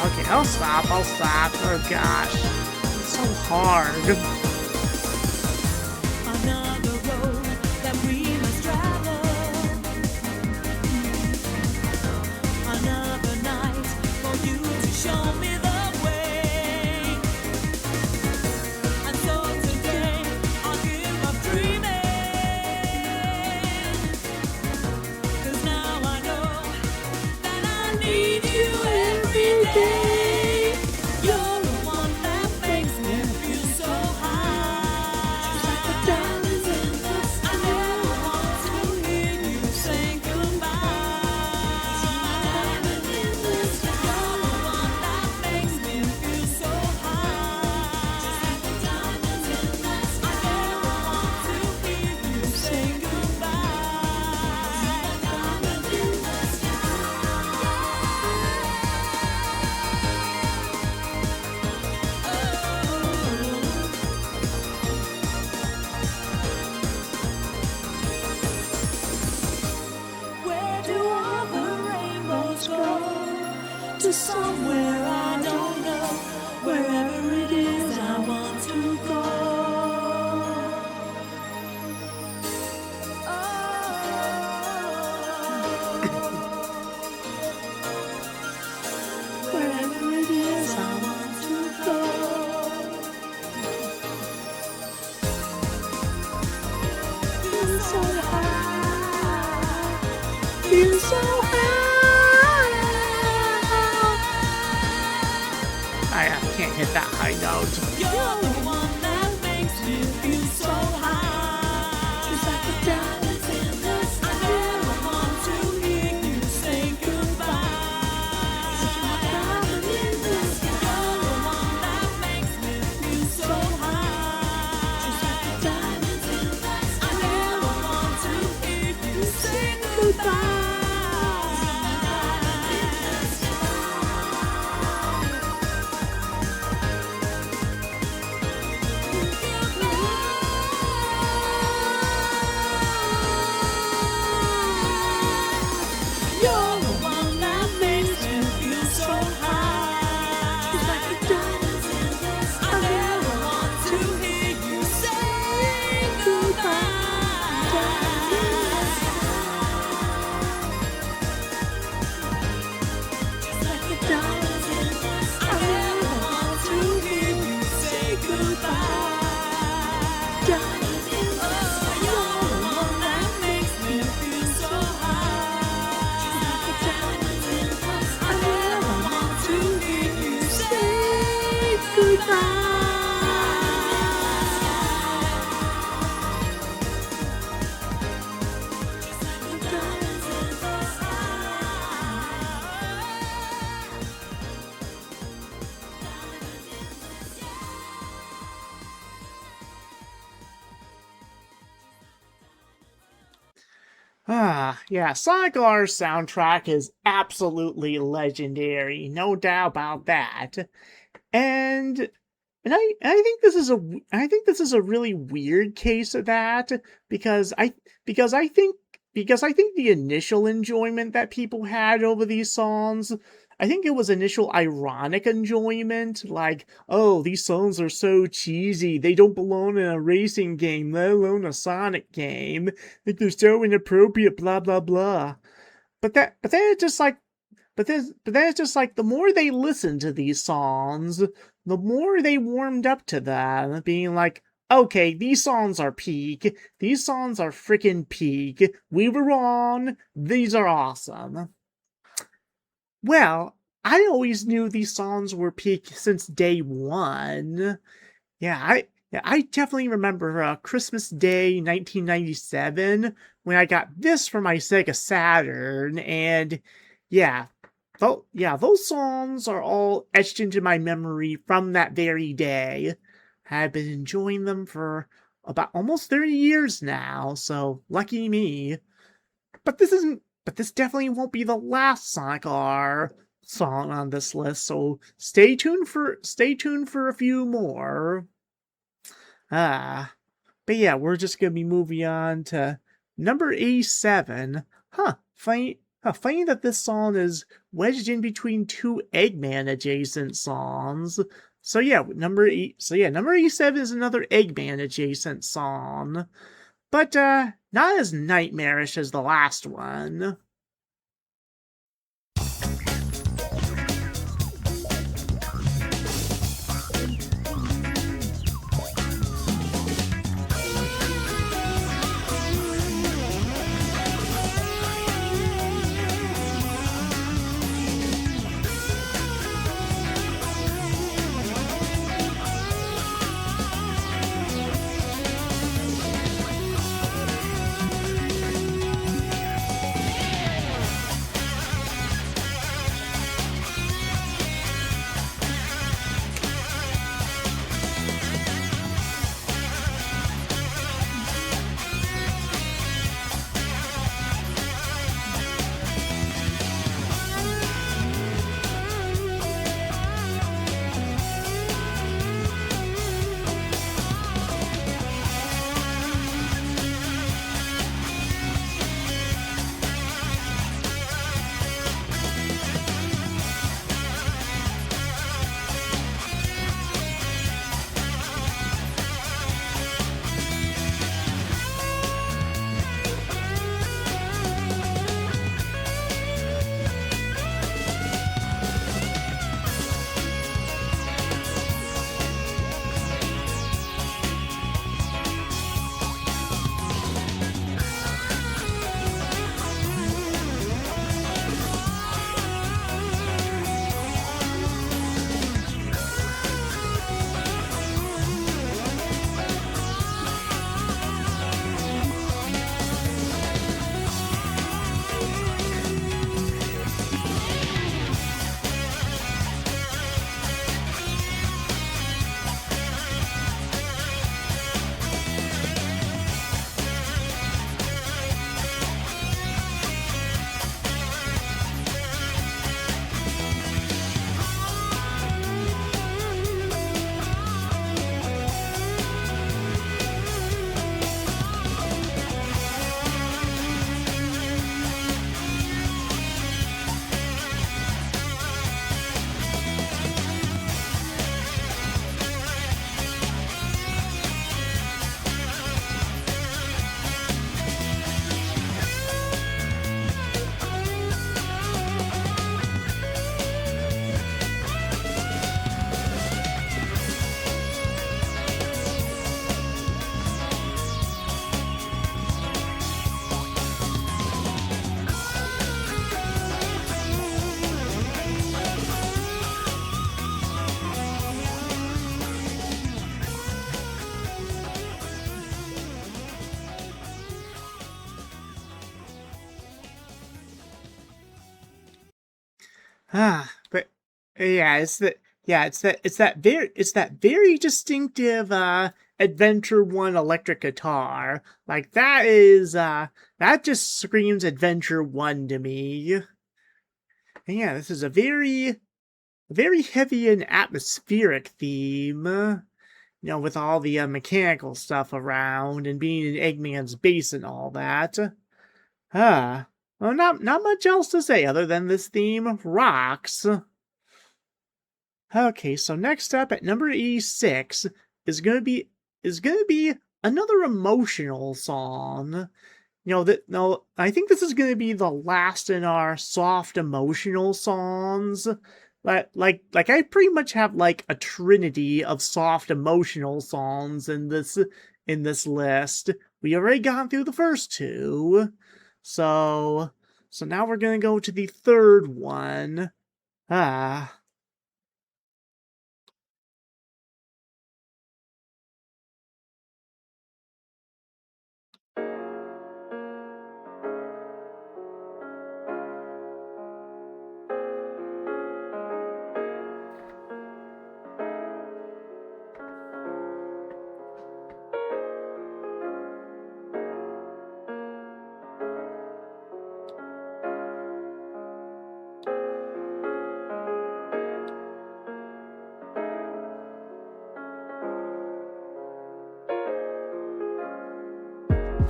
Okay, I'll stop. Oh gosh. It's so hard. Another road that we must travel. Another night for you to show me the way. And so today I'll give up dreaming. 'Cause now I know that I need you every day. You're the one that makes me feel so high. Just like the diamonds in the sky. I never want to hear you say goodbye. Just like the diamonds in the sky. You're the one that makes me feel so high. Just like the diamonds in the sky. I never want to hear you say goodbye. Just like the diamonds in the sky. Where do all the rainbows go? To somewhere I don't know. Wherever it is, I want to go. that high note. You're the one that makes me feel so high. Just like the diamonds in the sky. I never want to hear you say goodbye. Such a diamond in the sky. You're the one that makes me feel so high. Just like the diamonds in the sky. I never want to hear you say goodbye. You're the one that makes me feel so high. Just like the diamonds in the sky. I never want to hear you say goodbye. Just like the diamonds in the sky. I never want to hear you say goodbye. Diamonds in the sky. You're the one that makes me feel so high. Just like the diamonds in the sky. I never want to hear you say goodbye. Just like the diamonds in the Yeah, Sonic R's soundtrack is absolutely legendary, no doubt about that. And I think this is a really weird case of that because I think the initial enjoyment that people had over these songs, I think it was initial ironic enjoyment, like, oh, these songs are so cheesy, they don't belong in a racing game, let alone a Sonic game. Like they're so inappropriate, blah blah blah. But then it's just like but then it's just like the more they listened to these songs, the more they warmed up to them, being like, okay, these songs are peak. These songs are freaking peak. We were wrong. These are awesome. Well, I always knew these songs were peak since day one. I definitely remember Christmas Day 1997 when I got this for my Sega Saturn, and yeah, those songs are all etched into my memory from that very day. I've been enjoying them for about almost 30 years now, so lucky me. But this definitely won't be the last Sonic R song on this list, so stay tuned for a few more. But yeah, we're just gonna be moving on to number 87. Funny that this song is wedged in between two Eggman adjacent songs. So yeah, number 87 is another Eggman adjacent song. But not as nightmarish as the last one. But yeah, it's that very distinctive Adventure One electric guitar. Like that just screams Adventure One to me. And yeah, this is a very heavy and atmospheric theme. With all the mechanical stuff around and being in Eggman's base and all that. Well, not much else to say other than this theme rocks. Okay, so next up at number 86 is gonna be another emotional song. No, I think this is gonna be the last in our soft emotional songs. Like I pretty much have like a trinity of soft emotional songs in this list. We already gone through the first two. So now we're gonna go to the third one. Ah.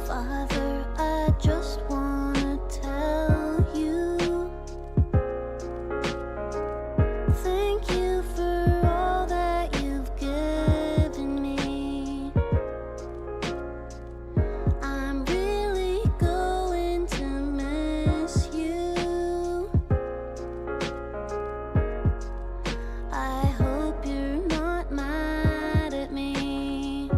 Father, I just wanna tell you, thank you for all that you've given me. I'm really going to miss you. I hope you're not mad at me.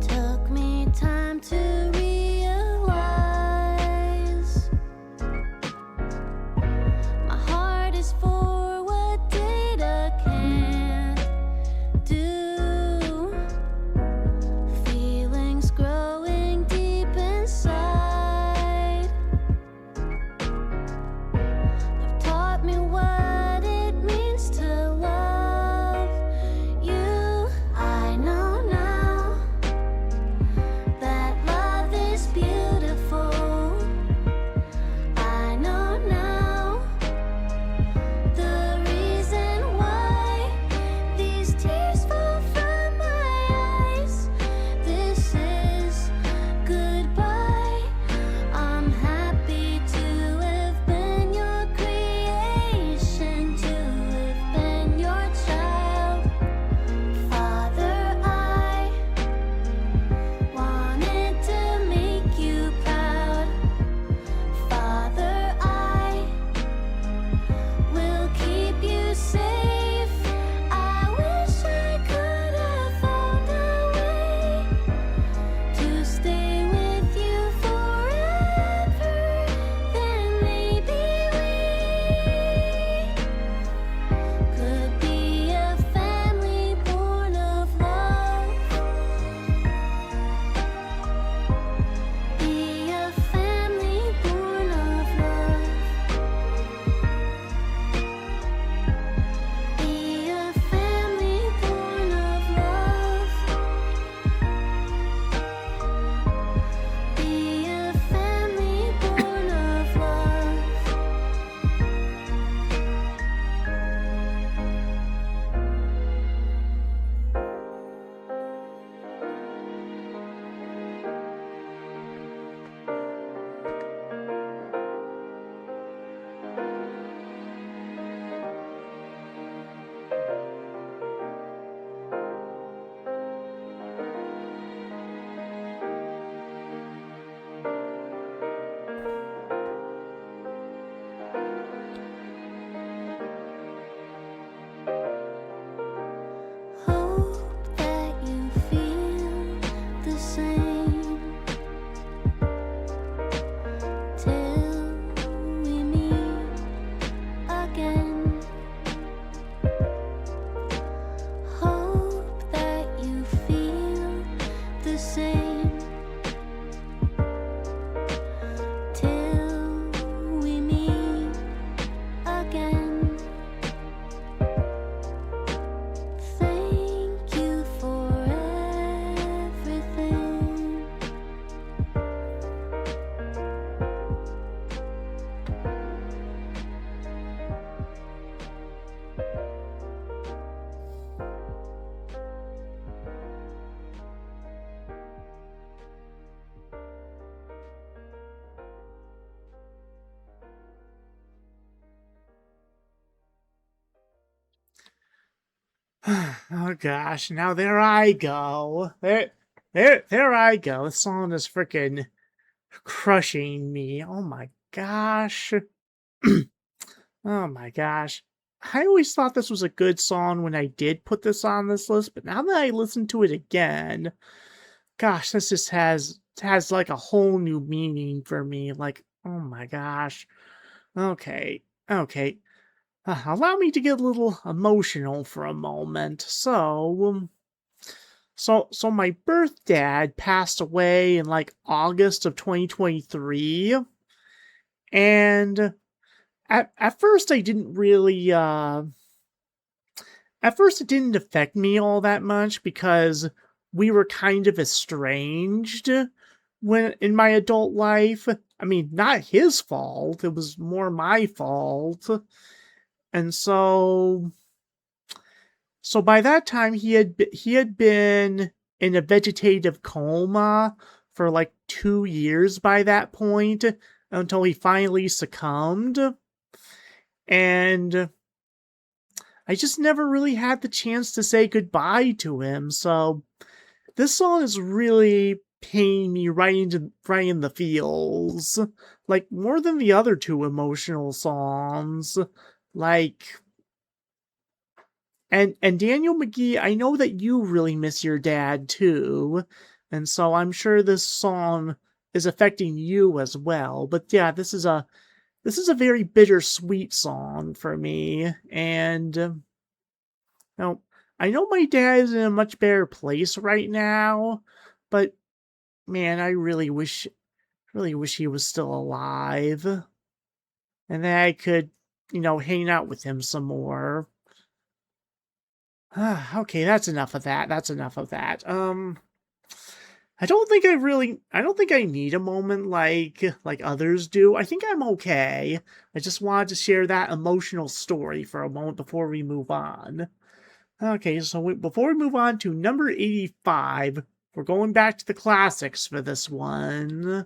Took me time to realize my heart is for what data can't do. Feelings growing deep inside have taught me what it means to love you. I know now that love is beautiful. I know now the reason why these tears fall from my eyes. This is goodbye. I'm happy to have been your creation, to have been your child. Father, I wanted to make you proud. Father, I will keep you safe. I wish I could have found a way to stay with you forever. Then maybe we could be a family born of love. Be a family born of love. Be a family born of love. Be a family born of love. Hope that you feel the same till we meet again. Hope that you feel the same till we meet Oh gosh, now there I go. There I go. This song is freaking crushing me. Oh my gosh. Oh my gosh. I always thought this was a good song when I did put this on this list, but now that I listen to it again, gosh, this just has like a whole new meaning for me. Like, oh my gosh. Okay. Okay. Allow me to get a little emotional for a moment. So my birth dad passed away in like August of 2023, and at first I didn't really at first it didn't affect me all that much because we were kind of estranged when in my adult life. I mean, not his fault, it was more my fault. And so by that time he had been in a vegetative coma for like 2 years by that point until he finally succumbed. And I just never really had the chance to say goodbye to him. So this song is really paying me right in the feels, like more than the other two emotional songs. Like, and Daniel McGee, I know that you really miss your dad too, and so I'm sure this song is affecting you as well. But yeah, this is a very bittersweet song for me, and now I know my dad is in a much better place right now, but man, I really wish he was still alive, and that I could, hang out with him some more. Okay, that's enough of that. That's enough of that. I don't think I need a moment like others do. I think I'm okay. I just wanted to share that emotional story for a moment before we move on. Okay, so before we move on to number 85, we're going back to the classics for this one.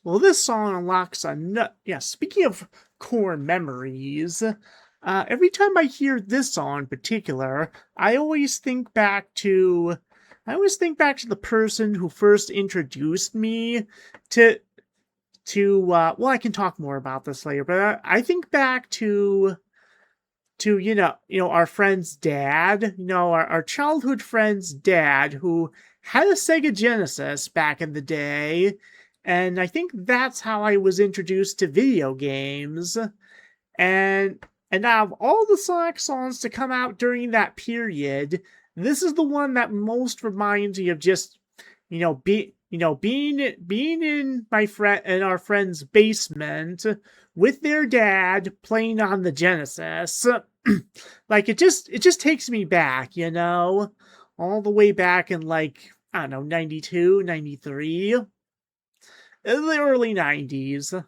Well, this song unlocks yeah, speaking of core memories, every time I hear this song in particular, I always think back to the person who first introduced me to, well, I can talk more about this later, but I think back to our friend's dad, our childhood friend's dad who had a Sega Genesis back in the day, and I think that's how I was introduced to video games. And out of all the Sonic songs to come out during that period, this is the one that most reminds me of just, being in our friend's basement with their dad playing on the Genesis, like it just takes me back, all the way back in like I don't know 92, 93, the early 90s.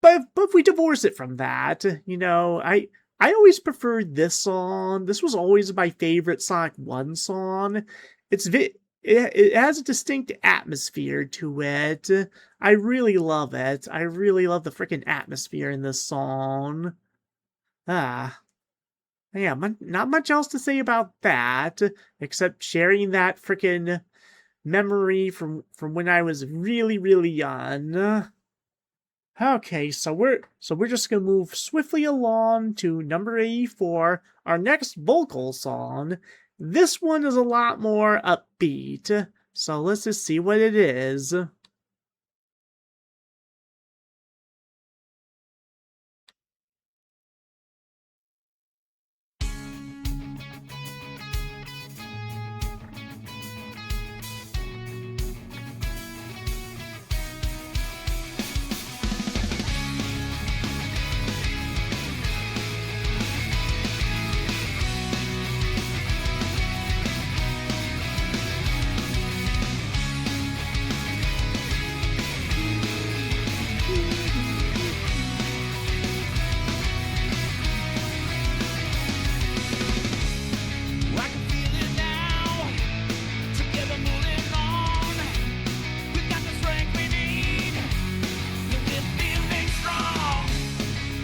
But if we divorce it from that, I always preferred this song. This was always my favorite Sonic 1 song. It has a distinct atmosphere to it. I really love it. I really love the freaking atmosphere in this song. Ah. Yeah, not much else to say about that, except sharing that freaking memory from when I was really, really young. Okay, so we're just gonna move swiftly along to number 84, our next vocal song. This one is a lot more upbeat, so let's just see what it is. I can feel it now. Together moving on. We've got the strength we need. And we're feeling strong.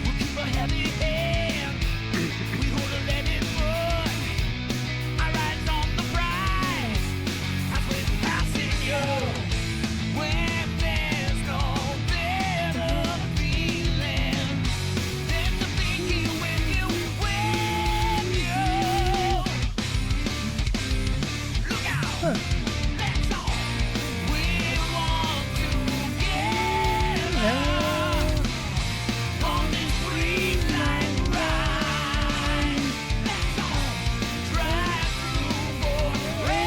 We'll keep a heavy hand. We hold a leaded foot. Our eyes on the prize. As we're passing you. When there's no better feeling than to be here with you. Look out! That's all we want together on this green light ride. That's all. Drive through forever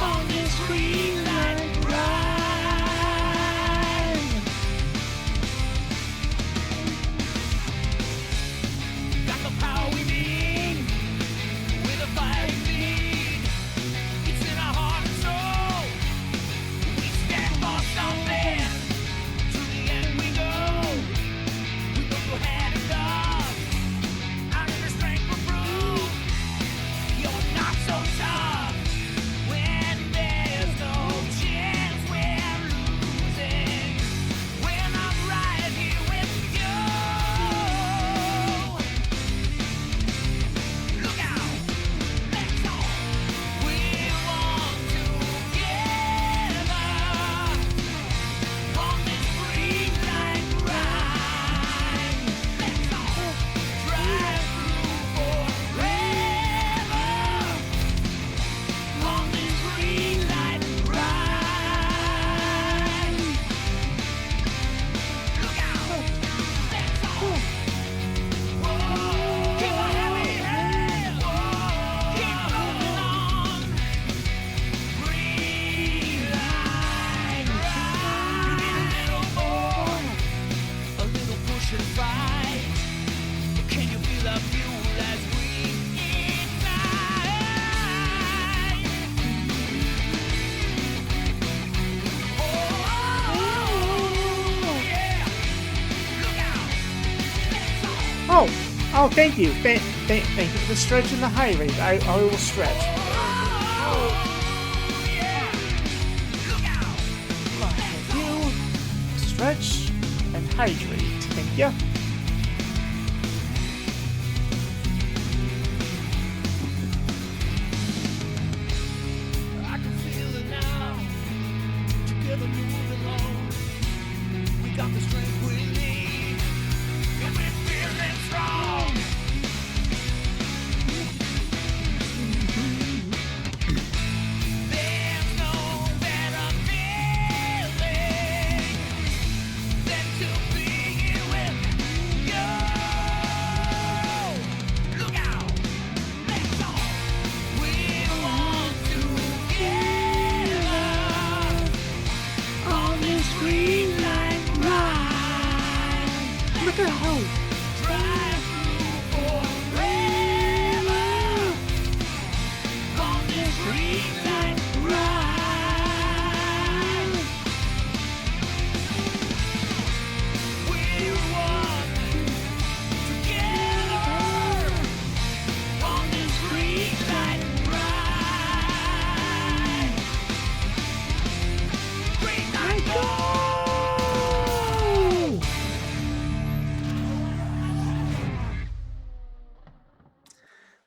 on this green light ride. Got the power we need. With a fire we feed. It's in our heart and soul. We stand for something. To the end we go. We go hand in glove. Out of the strength we prove. You're not so tough. When there's no chance we're losing. When I'm right here with you. Look out! That's all we want together on this green light ride. That's all. Drive through forever on this green light ride. Look out! That's all. Whoa! Keep a heavy hand. Keep moving on. Green light ride. You need a little more, a little push and fight. Can you feel the fuel as we ignite? Oh, yeah. Look out. That's all. Oh, thank you. Thank you for the stretch and the hydrate. I will stretch. Oh, yeah. Look out. Thank you. Stretch and hydrate. Thank you. I can feel it now. Together moving on. We got the strength we need. And we're feeling strong. There's no better feeling than to be here with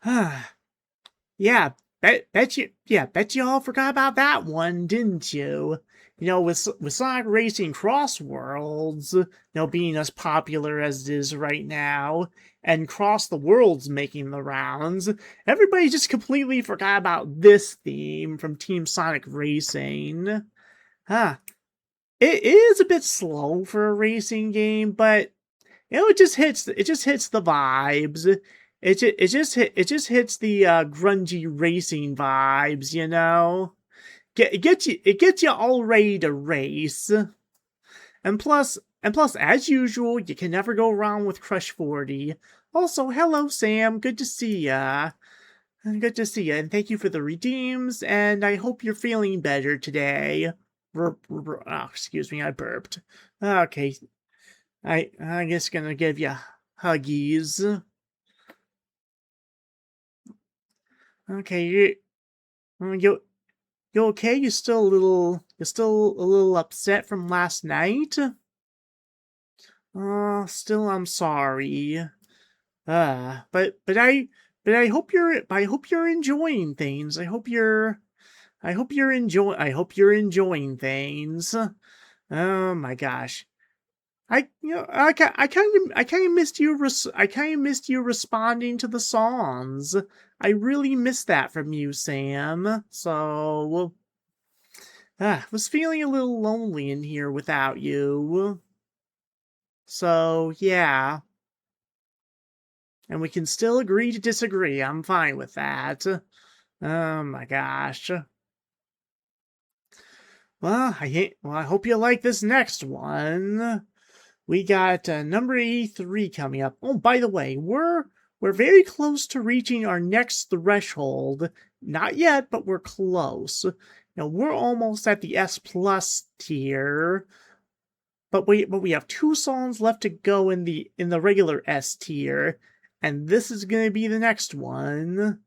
Yeah, bet you all forgot about that one, didn't you? With Sonic Racing Cross Worlds, being as popular as it is right now, and Cross the Worlds making the rounds, everybody just completely forgot about this theme from Team Sonic Racing. Huh. It is a bit slow for a racing game, but it just hits the vibes. It just hits the grungy racing vibes, It gets you all ready to race. And plus, as usual, you can never go wrong with Crush 40. Also, hello Sam, good to see ya. Good to see ya, and thank you for the redeems, and I hope you're feeling better today. Oh, excuse me, I burped. Okay, I'm just gonna give you huggies. Okay, you okay? You're still a little upset from last night? Still I'm sorry. But I hope you're enjoying things. I hope you're enjoying things. Oh my gosh. I kind of missed you. I kind of missed you responding to the songs. I really missed that from you, Sam. So, was feeling a little lonely in here without you. So, yeah. And we can still agree to disagree. I'm fine with that. Oh my gosh. Well, I hope you like this next one. We got number 83 coming up. Oh, by the way, we're very close to reaching our next threshold. Not yet, but we're close. We're almost at the S plus tier, but we have 2 songs left to go in the regular S tier, and this is gonna be the next one.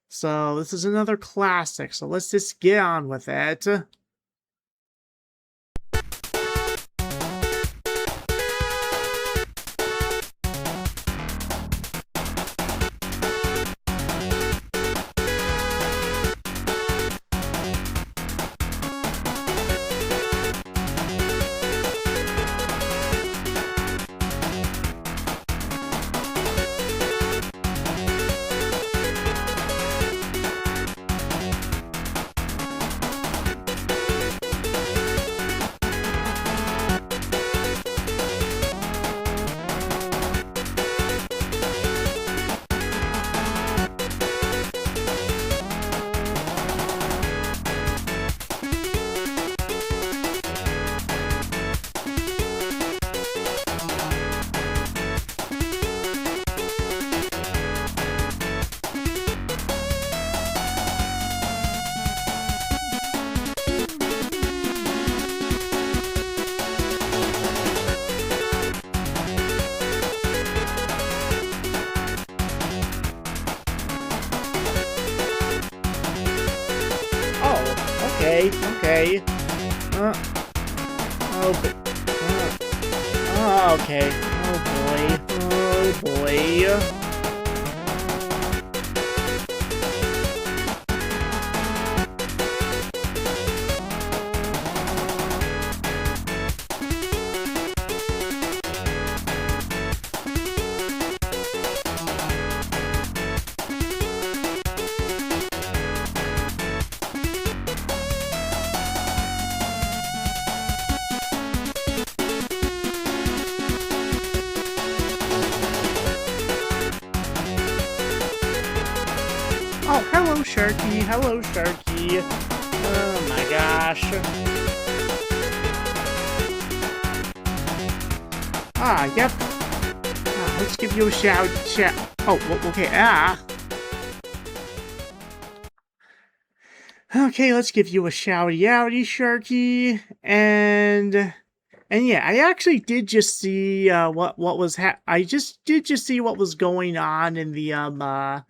So this is another classic. So let's just get on with it. Okay. Uh, okay. Oh boy. Oh, hello, Sharky. Hello, Sharky. Oh my gosh. Yep. Let's give you a shout. Oh, okay. Okay, let's give you a shouty outy, Sharky. And yeah, I actually did just see what was I did just see what was going on in the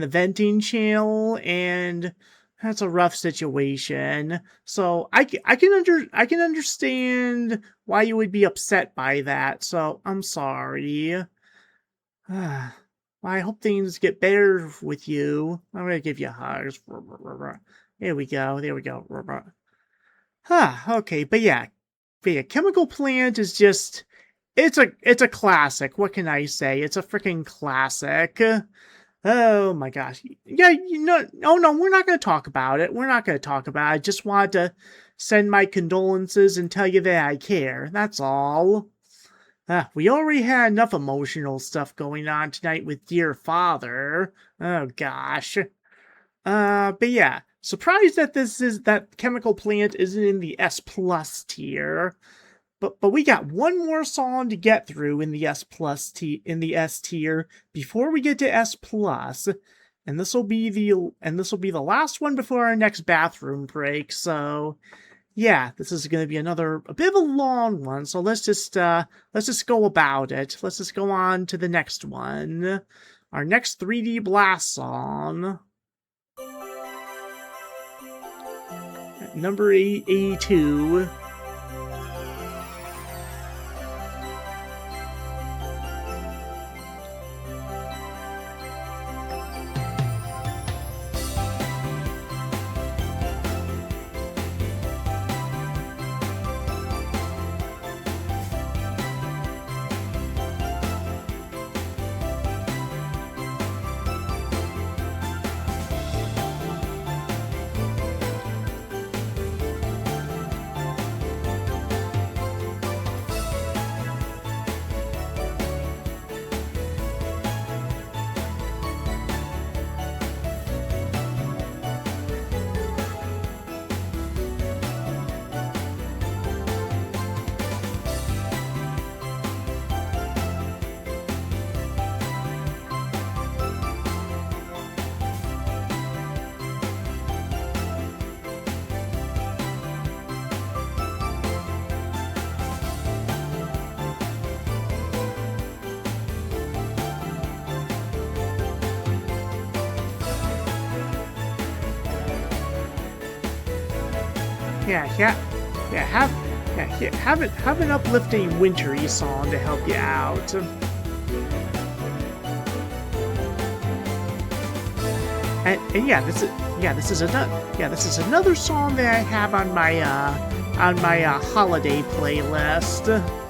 venting channel, and that's a rough situation. So I can understand why you would be upset by that. So I'm sorry. I hope things get better with you. I'm gonna give you hugs. There we go. There we go. Okay, but yeah, Chemical Plant is just it's a classic. What can I say? It's a freaking classic. Oh my gosh. Yeah, oh no, we're not going to talk about it. We're not going to talk about it. I just wanted to send my condolences and tell you that I care. That's all. We already had enough emotional stuff going on tonight with Dear Father. Oh gosh. But yeah, surprised that that Chemical Plant isn't in the S plus tier. But we got one more song to get through in the S tier before we get to S plus, and this will be the last one before our next bathroom break. So yeah, this is going to be a bit of a long one. So let's just go about it. Let's just go on to the next one. Our next 3D Blast song. Number 82. Have an uplifting wintry song to help you out. And this is another song that I have on my holiday playlist.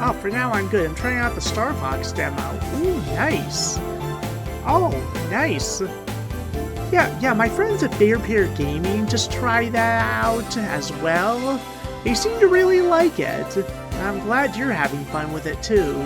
Oh, for now I'm good. I'm trying out the Star Fox demo. Ooh, nice. Oh, nice. Yeah, my friends at Bear Pair Gaming just tried that out as well. They seem to really like it. I'm glad you're having fun with it too.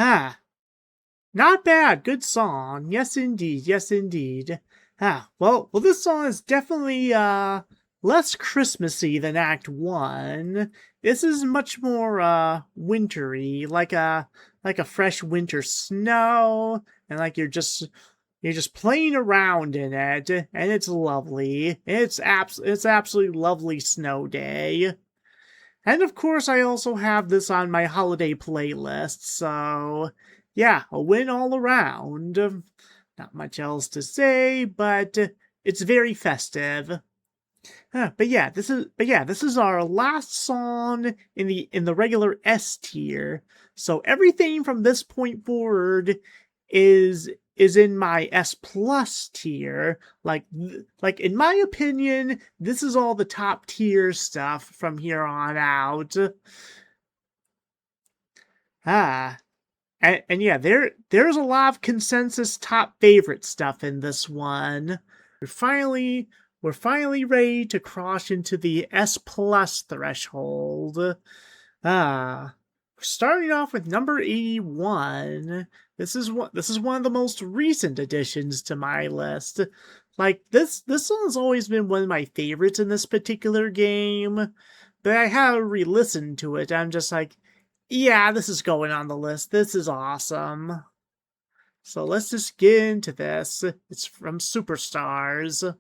Ah, not bad. Good song. Yes, indeed. Yes, indeed. Well, this song is definitely, less Christmassy than Act 1. This is much more, wintry, like a fresh winter snow, and like you're just playing around in it, and it's lovely. It's absolutely lovely snow day. And of course, I also have this on my holiday playlist, so yeah, a win all around. Not much else to say, but it's very festive. This is our last song in the regular S tier. So everything from this point forward is in my S plus tier. Like in my opinion, this is all the top tier stuff from here on out. Ah, and yeah, there's a lot of consensus top favorite stuff in this one. We're finally we're finally ready to cross into the S plus threshold. Ah, we're starting off with number 81. This is one of the most recent additions to my list. Like this one has always been one of my favorites in this particular game, but I have re-listened to it. I'm just like, yeah, this is going on the list. This is awesome. So let's just get into this. It's from Superstars.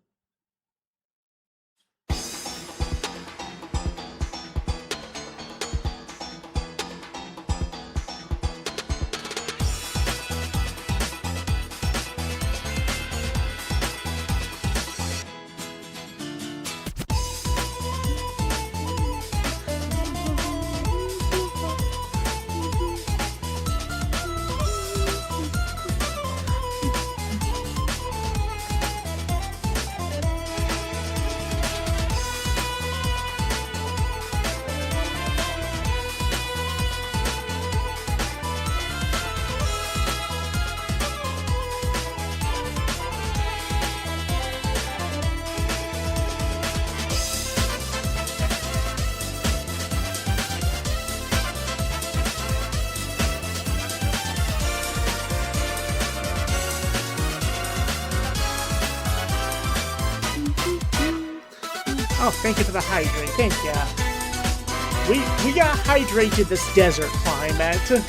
Oh, thank you for the hydrate. Thank you. We got hydrated this desert climate.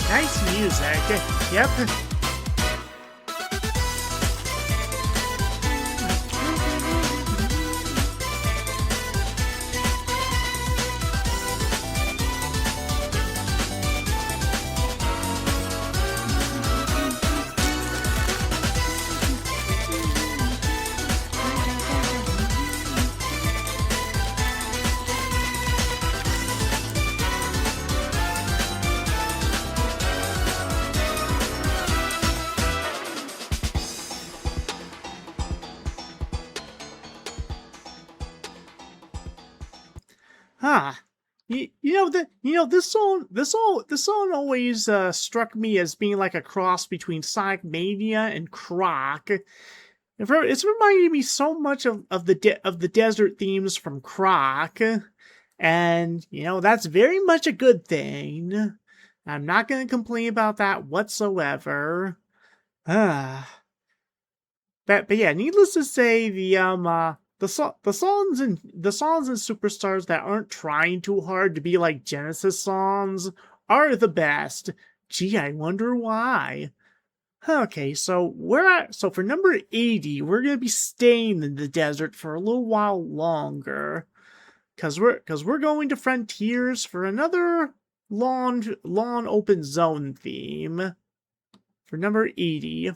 Nice music. Yep. Huh. This song always struck me as being like a cross between Sonic Mania and Croc. It's reminding me so much of the desert themes from Croc. And, that's very much a good thing. I'm not going to complain about that whatsoever. Ah. But yeah, needless to say, the songs and superstars that aren't trying too hard to be like Genesis songs are the best. Gee, I wonder why. Okay, so for number 80, we're gonna be staying in the desert for a little while longer. Cause we're going to Frontiers for another lawn open zone theme. For number 80.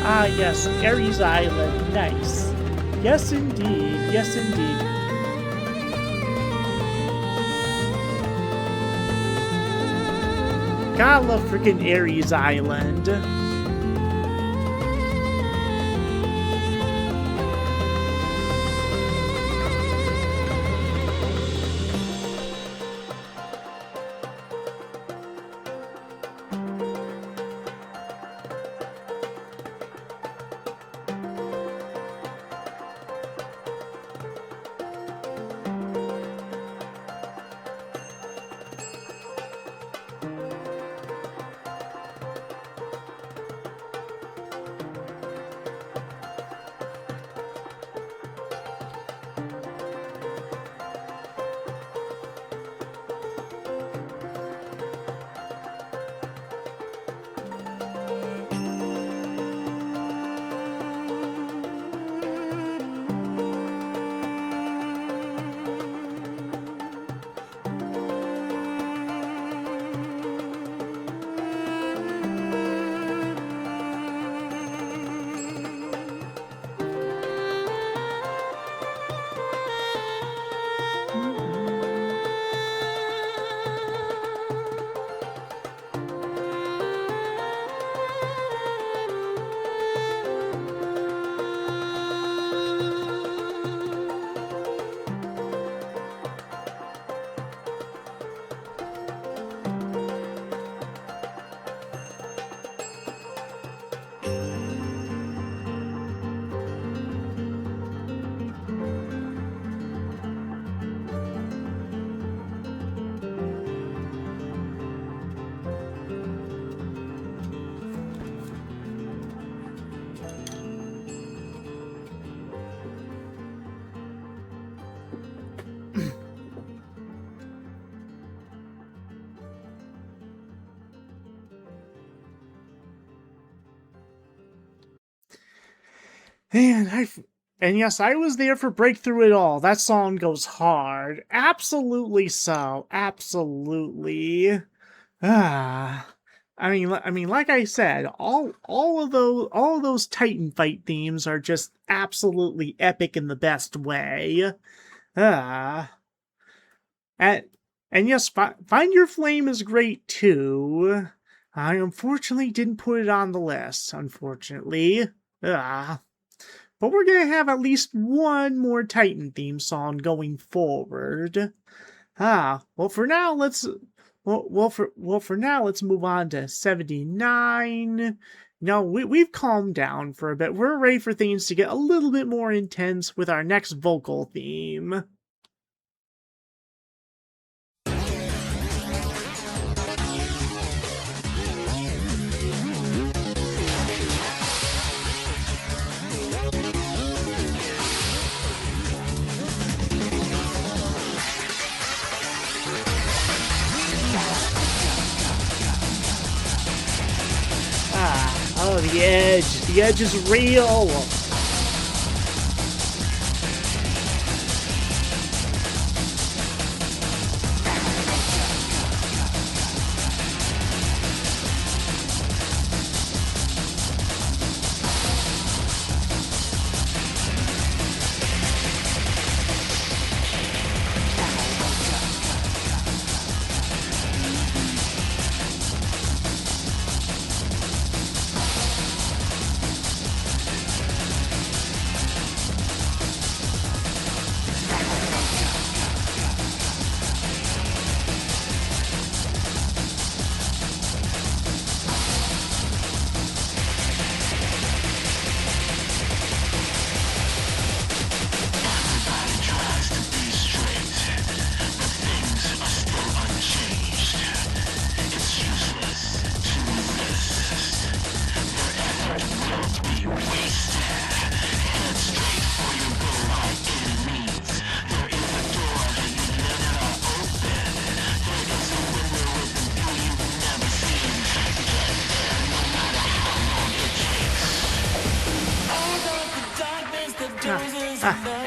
Ah, yes, Ares Island. Nice. Yes, indeed. Yes, indeed. Gotta love freaking Ares Island. Man, and yes, I was there for Breakthrough It All. That song goes hard. Absolutely so. Absolutely. Ah. I mean, like I said, all of those Titan fight themes are just absolutely epic in the best way. Ah. And, and yes, Find Your Flame is great too. I unfortunately didn't put it on the list, unfortunately. Ah. But we're gonna have at least one more Titan theme song going forward. Well for now let's move on to 79. No, we've calmed down for a bit. We're ready for things to get a little bit more intense with our next vocal theme. Oh, the edge. The edge is real.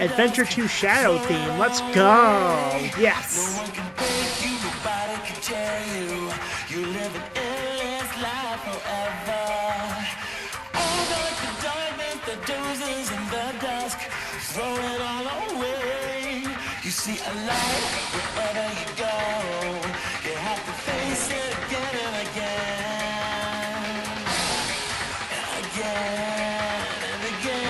Adventure 2 Shadow theme. Let's go. Yes. No one can break you, nobody can tear you. You live an endless life forever. All the darkness, the dozens in the dusk, throw it all away. You see a light wherever you go. You have to face it again and again. And again and again.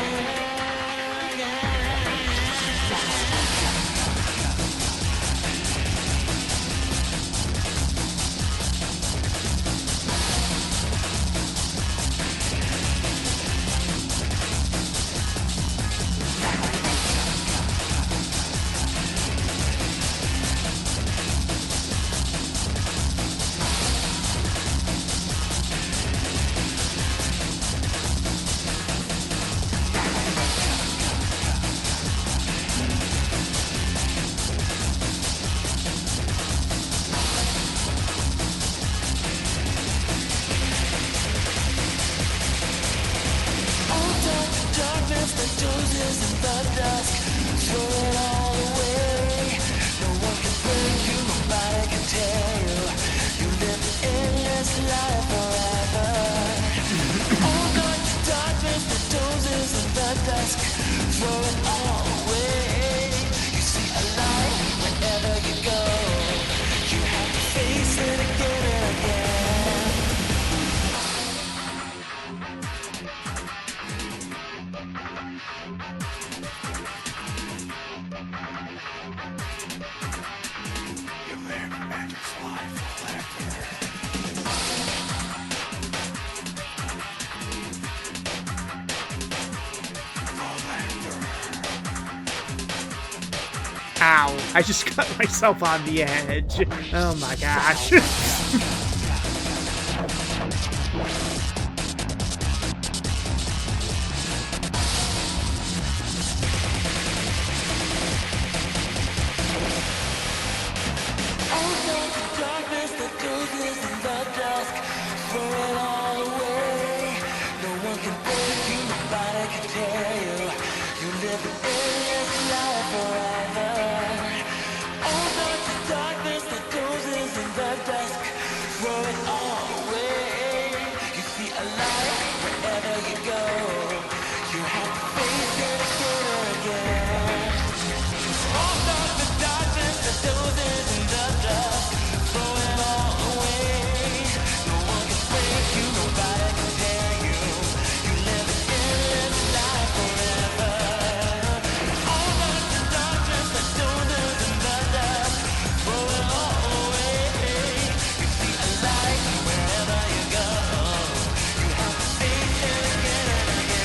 Ow, I just cut myself on the edge. Oh my gosh. Throw it all away. No one can break you, nobody can tear you. You live an endless life forever. All thoughts of darkness that dozes in the dusk. Throw it all away. You see a light wherever you go. You have to face it again and again. All thoughts of darkness that dozes in the dusk. Throw it all away. No one can break you, nobody can tear you. You live an endless life forever. All thoughts of darkness that dozes in the dusk. Throw it all away. You see a light wherever you go. You have to face it again and again.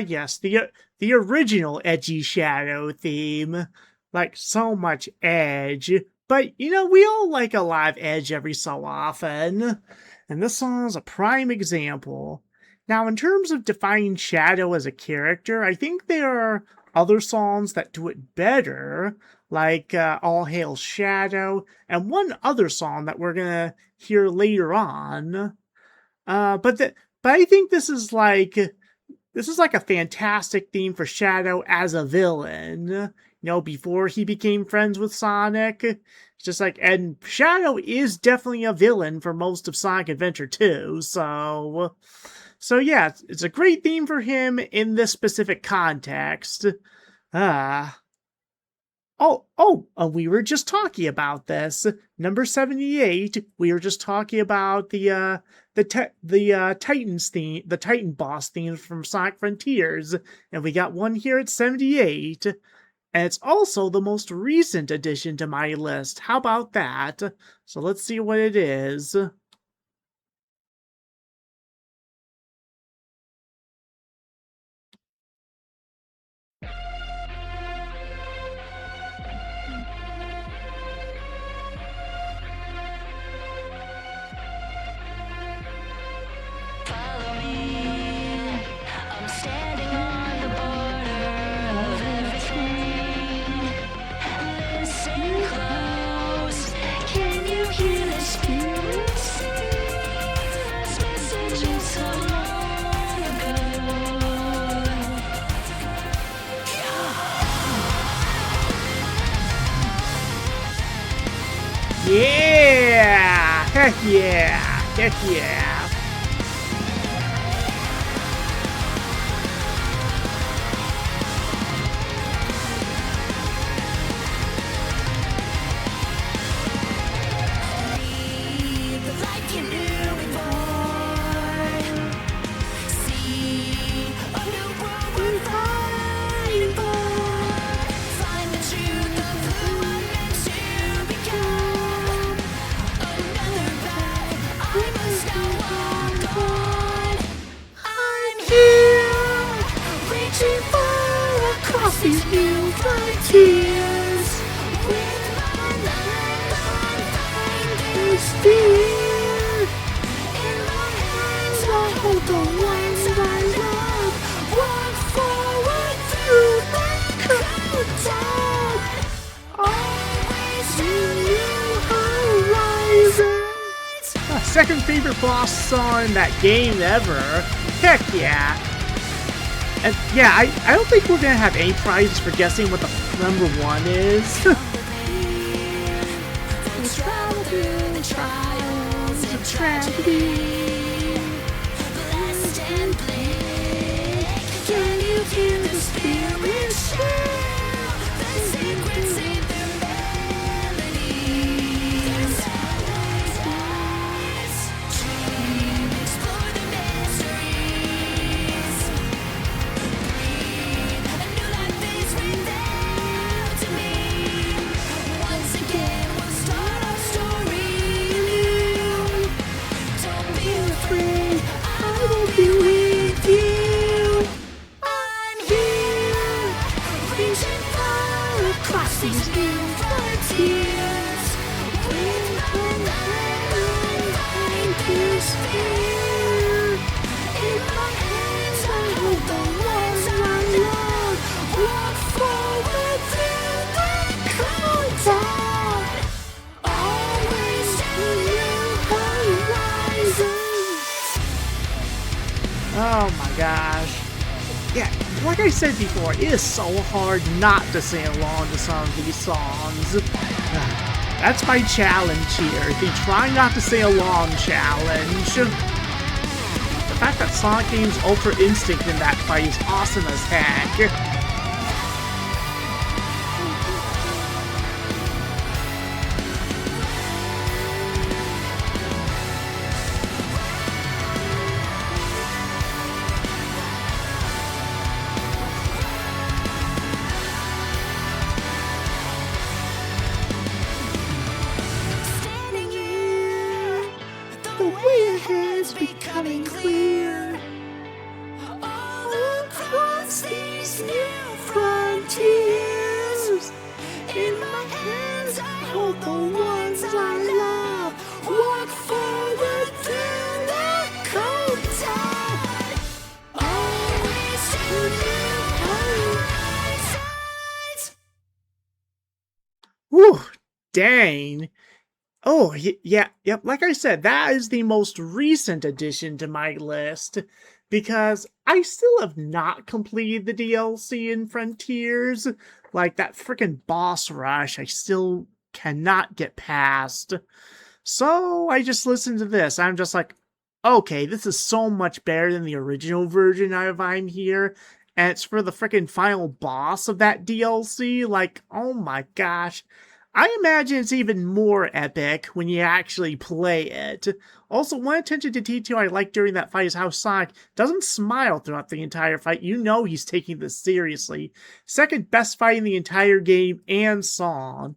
Yes, the original Edgy Shadow theme. Like, so much edge. But, we all like a lot of edge every so often. And this song is a prime example. Now, in terms of defining Shadow as a character, I think there are other songs that do it better, like All Hail Shadow, and one other song that we're gonna hear later on. But I think this is like a fantastic theme for Shadow as a villain. Before he became friends with Sonic. It's just like, and Shadow is definitely a villain for most of Sonic Adventure 2, so yeah, it's a great theme for him in this specific context. We were just talking about this. Number 78, we were just talking about the Titans theme, the Titan boss theme from Sonic Frontiers, and we got one here at 78, and it's also the most recent addition to my list. How about that? So let's see what it is. Follow me. I'm standing on the border of everything. Listen close. Can you hear the spirit sing? This message is so long ago. Yeah! Heck yeah! Heck yeah! Breathe like you knew before. See a new world we're fighting for. Find the truth of who I'm meant to become. Another path I must now walk on. I'm here, reaching far across these new frontiers. With my life, I'm finding fear. In my hands, I hold the ones I love. Walk forward through the countdown. Always to new horizons. Second favorite boss song in that game ever. Heck yeah! And yeah, I don't think we're gonna have any prizes for guessing what the number one is. We travel through the trials and tragedy. Blessed and bleak. Can you hear the spirit share? The secrets in their melodies. Dream, explore the mysteries. Breathe, a new life is without me. Once again, we'll start our story anew. Don't be Oh my gosh. Yeah, like I said before, it is so hard not to sing along to some of these songs. That's my challenge here, the try not to sing along challenge. The fact that Sonic gains Ultra Instinct in that fight is awesome as heck. Standing here, the way ahead's becoming clear. All across these new frontiers. In my hands, I hold the ones I love. Walk forward through the cold tide. Always to new horizons. Whew, dang. Oh, yeah, yep, like I said, that is the most recent addition to my list, because I still have not completed the DLC in Frontiers. Like, that frickin' boss rush, I still cannot get past. So, I just listened to this, I'm just like, okay, this is so much better than the original version of I'm Here, and it's for the frickin' final boss of that DLC, like, oh my gosh. I imagine it's even more epic when you actually play it. Also, one attention to detail I like during that fight is how Sonic doesn't smile throughout the entire fight. You know he's taking this seriously. Second best fight in the entire game and song.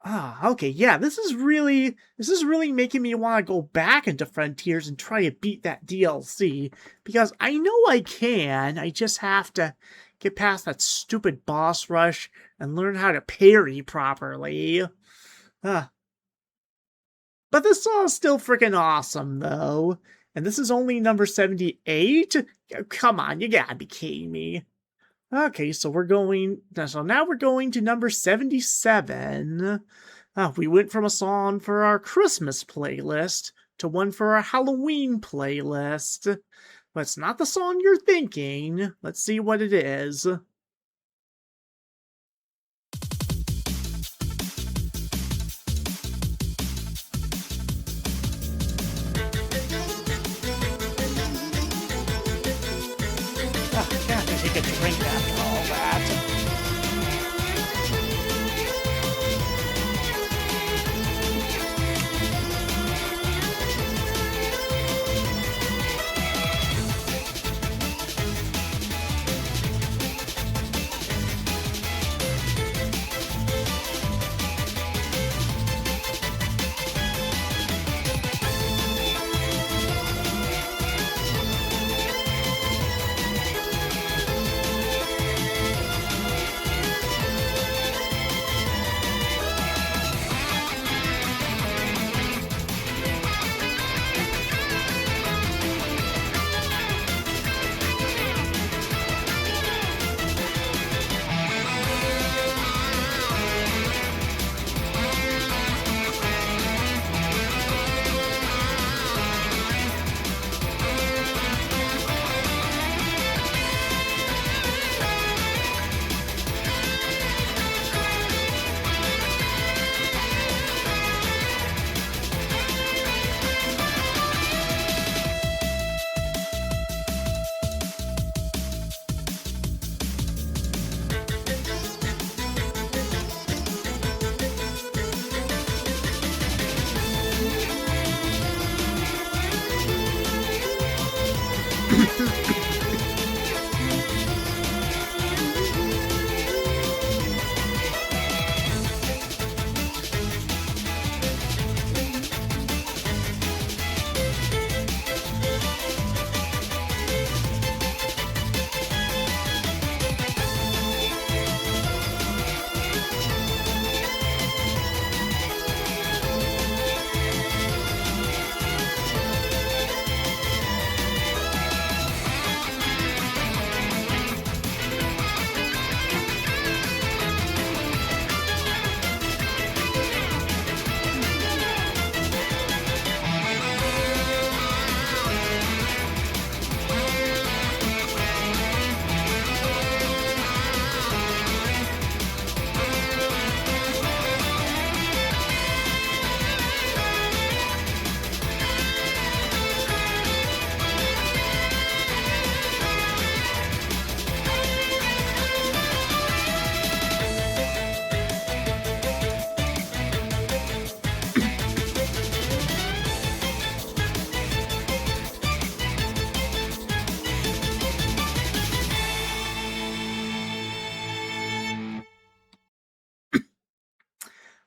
Ah, okay, yeah, this is really making me want to go back into Frontiers and try to beat that DLC, because I know I can, I just have to get past that stupid boss rush and learn how to parry properly. But this song is still freaking awesome, though. And this is only number 78? Come on, you gotta be kidding me. Okay, so now we're going to number 77. We went from a song for our Christmas playlist to one for our Halloween playlist. But it's not the song you're thinking. Let's see what it is. Oh, yeah, I take a drink after all that.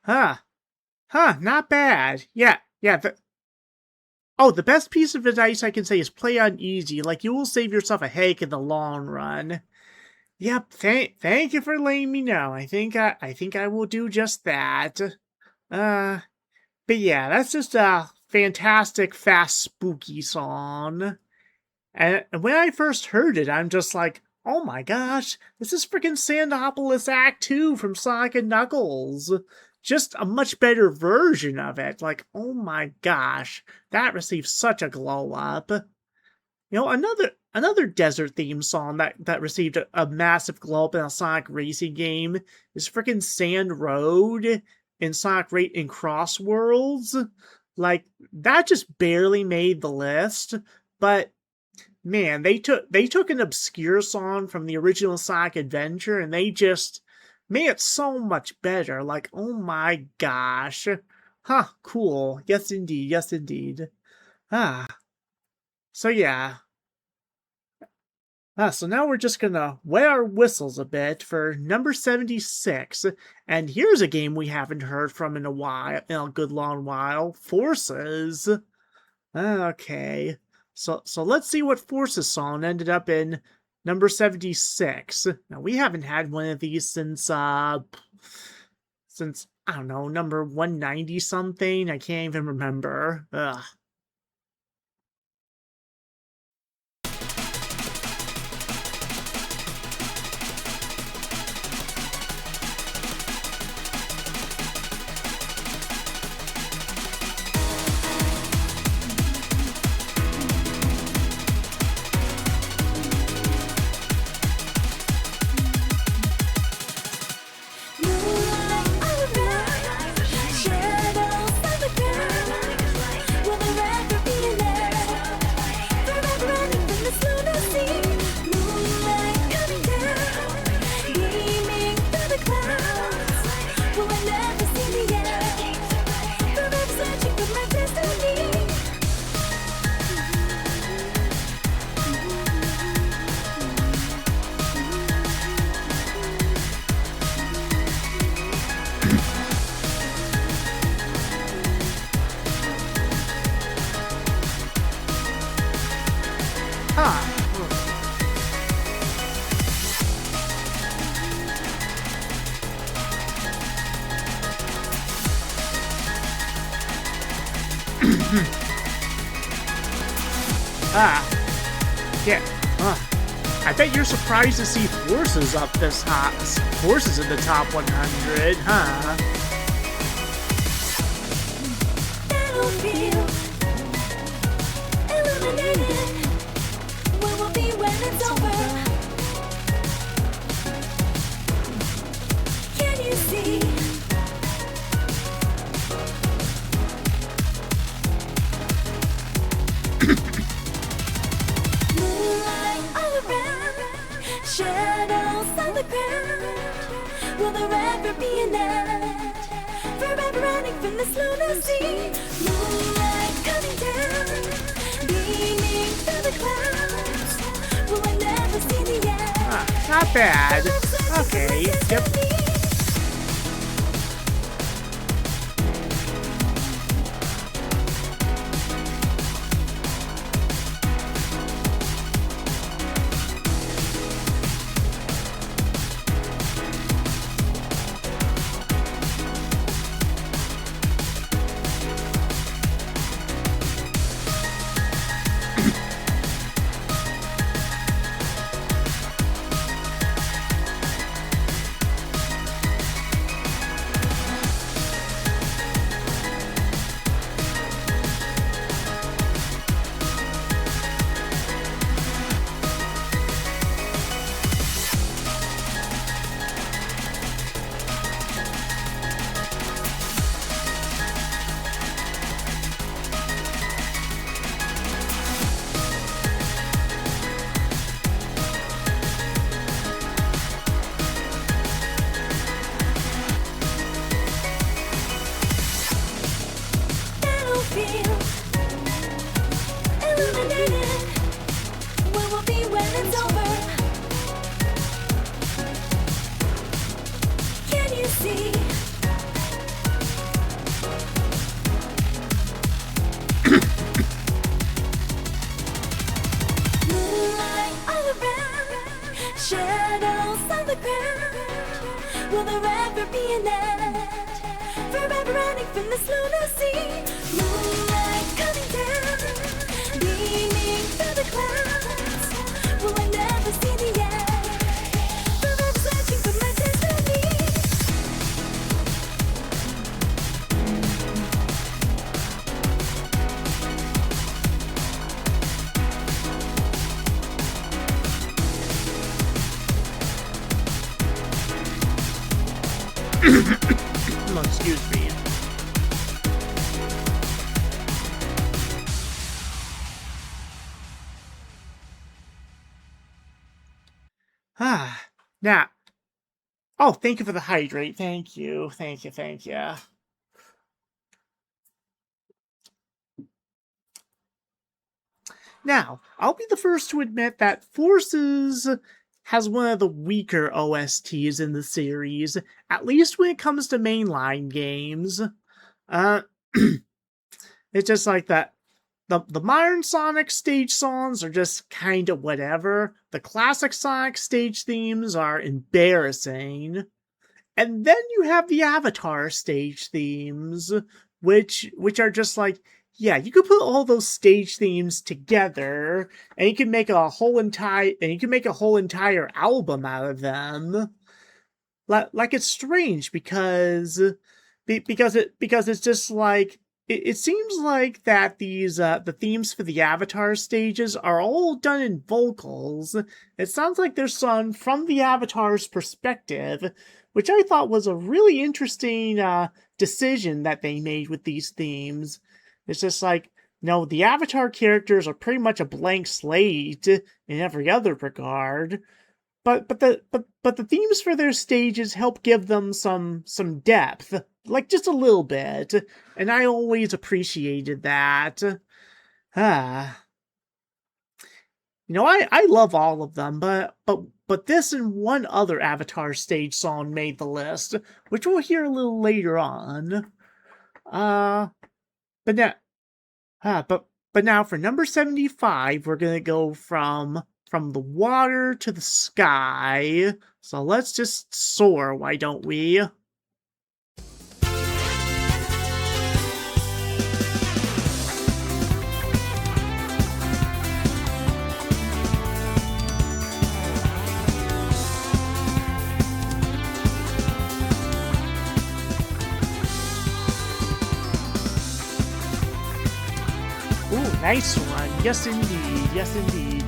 Huh. Huh, not bad. Yeah. Oh, the best piece of advice I can say is play on easy. Like, you will save yourself a headache in the long run. Yep, thank you for letting me know. I think I will do just that. Uh, but yeah, that's just a fantastic, fast, spooky song. And when I first heard it, I'm just like, oh my gosh, this is freaking Sandopolis Act 2 from Sonic and Knuckles. Just a much better version of it. Like, oh my gosh, that received such a glow up. You know, another desert theme song that received a massive glow up in a Sonic racing game is freaking Sand Road in Sonic Rate and Cross Worlds. Like, that just barely made the list, but man, they took an obscure song from the original Sonic Adventure and they just made it so much better. Like, oh my gosh. Huh, cool. Yes indeed, yes indeed. Ah. So yeah. So now we're just gonna wet our whistles a bit for number 76. And here's a game we haven't heard from in a good long while. Forces. Okay. So let's see what Forces song ended up in number 76. Now we haven't had one of these since I don't know, number 190 something. I can't even remember. Ugh. Yeah. I bet you're surprised to see Forces up this hot. Forces in the top 100, huh? Shadows on the ground. Will there ever be an end? Forever running from this lunacy. Moonlight coming down, beaming through the clouds. Will I never see the end? Not bad. Okay. Yep. Shadows on the ground. Will there ever be an end? Forever running from this lunacy. Moonlight coming down, beaming through the clouds. Will I never see the end? Forever searching for my destiny. Oh, excuse me. Now. Oh, thank you for the hydrate. Thank you. Thank you. Thank you. Now, I'll be the first to admit that Forces has one of the weaker OSTs in the series, at least when it comes to mainline games. It's just like that. The modern Sonic stage songs are just kind of whatever. The classic Sonic stage themes are embarrassing. And then you have the Avatar stage themes, which are just like, yeah, you could put all those stage themes together, and you can make a whole entire album out of them. Like it's strange because it's just like it seems like that these the themes for the Avatar stages are all done in vocals. It sounds like they're sung from the Avatar's perspective, which I thought was a really interesting decision that they made with these themes. It's just like, no, the Avatar characters are pretty much a blank slate in every other regard. But the themes for their stages help give them some depth, like just a little bit, and I always appreciated that. I love all of them, but this and one other Avatar stage song made the list, which we'll hear a little later on. But now for number 75, we're gonna go from the water to the sky. So let's just soar, why don't we? Ooh, nice one. Yes, indeed. Yes, indeed.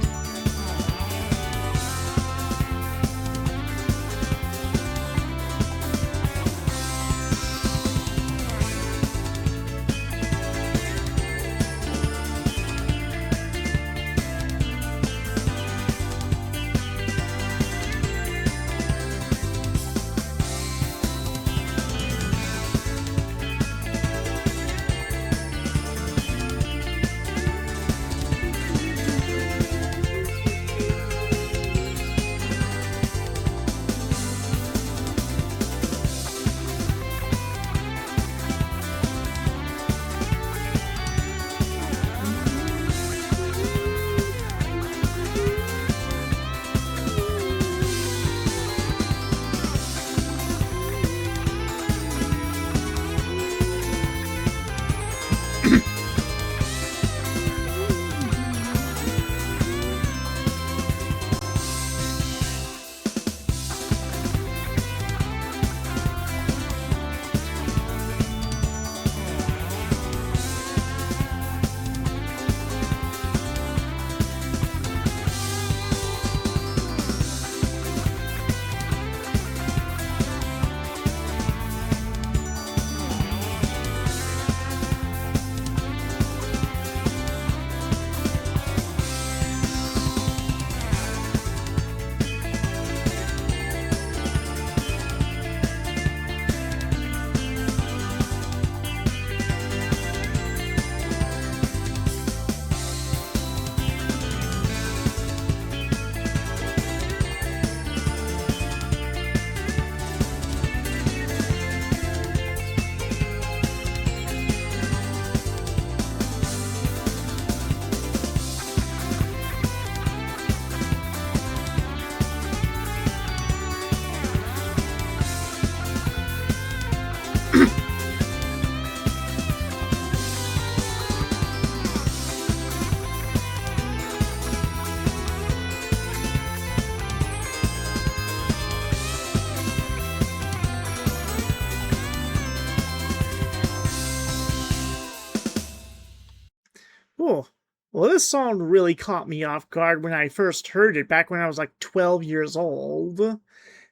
Well, this song really caught me off guard when I first heard it back when I was like 12 years old.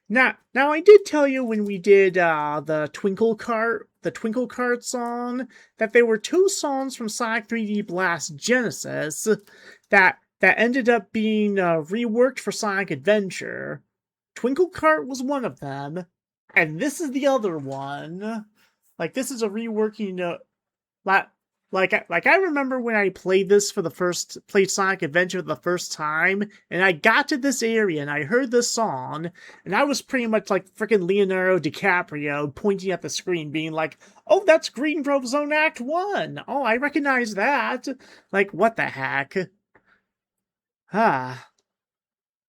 Now I did tell you when we did the Twinkle Cart song that there were two songs from Sonic 3D Blast Genesis that ended up being reworked for Sonic Adventure. Twinkle Cart was one of them, and this is the other one. Like this is a reworking. Like I remember when I played Sonic Adventure the first time, and I got to this area and I heard this song, and I was pretty much like freaking Leonardo DiCaprio pointing at the screen, being like, "Oh, that's Green Grove Zone Act 1! Oh, I recognize that!" Like, what the heck? Ah.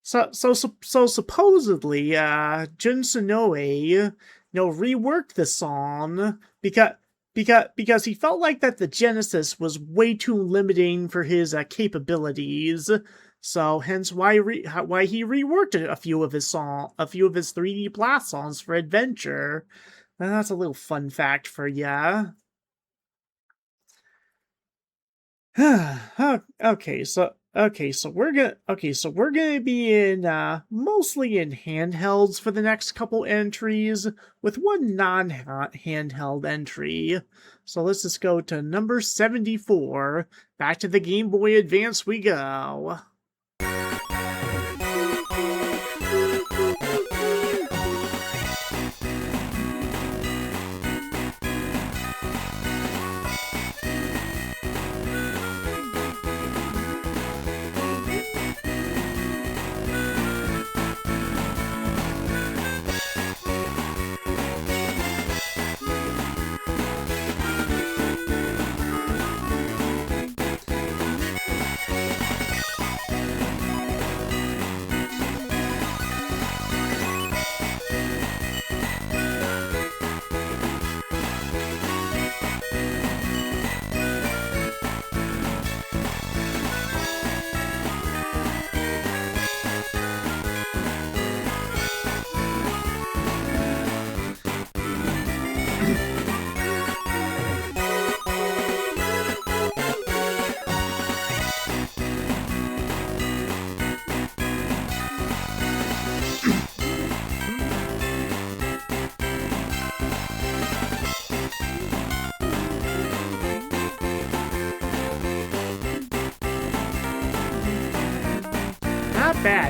So supposedly, Jun Sonoe, reworked the song because he felt like that the Genesis was way too limiting for his capabilities. So hence why he reworked a few of his 3D Blast songs for Adventure. That's a little fun fact for ya. So we're gonna be in mostly in handhelds for the next couple entries, with one non-handheld entry. So let's just go to number 74. Back to the Game Boy Advance we go.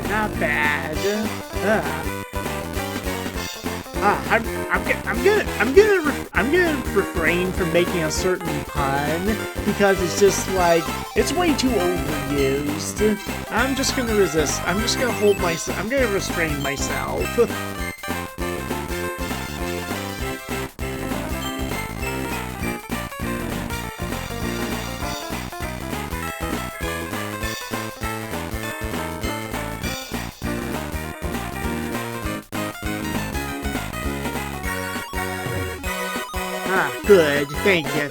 Not bad. I'm gonna refrain from making a certain pun because it's just like it's way too overused. I'm just gonna resist. I'm just gonna hold myself. I'm gonna restrain myself. Good. Thank you.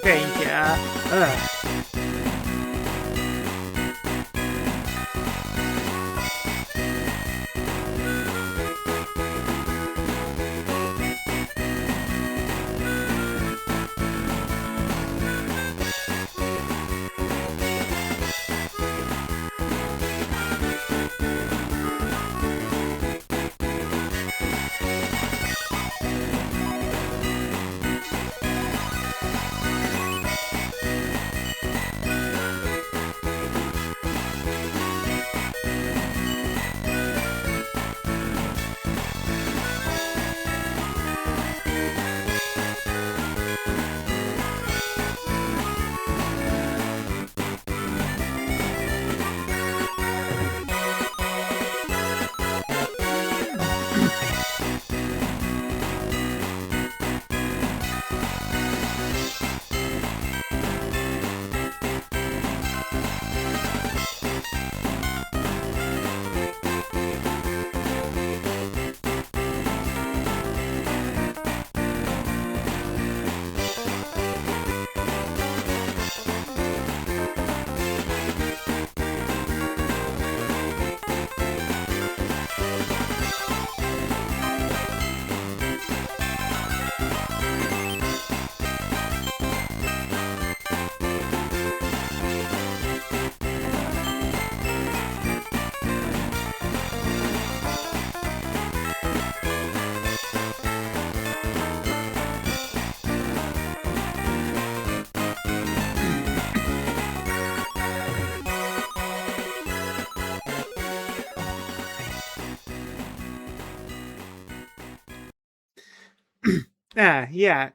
Yeah.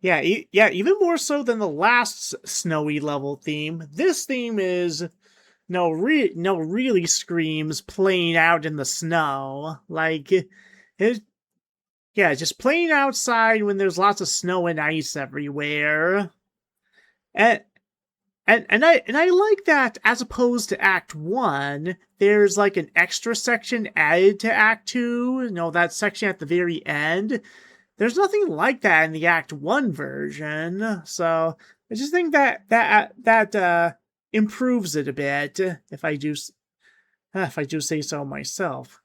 Yeah, even more so than the last snowy level theme. This theme is really screams playing out in the snow. Like it, yeah, just playing outside when there's lots of snow and ice everywhere. And and I like that as opposed to Act 1, there's like an extra section added to Act 2, that section at the very end. There's nothing like that in the Act 1 version, so I just think that improves it a bit, if I do say so myself.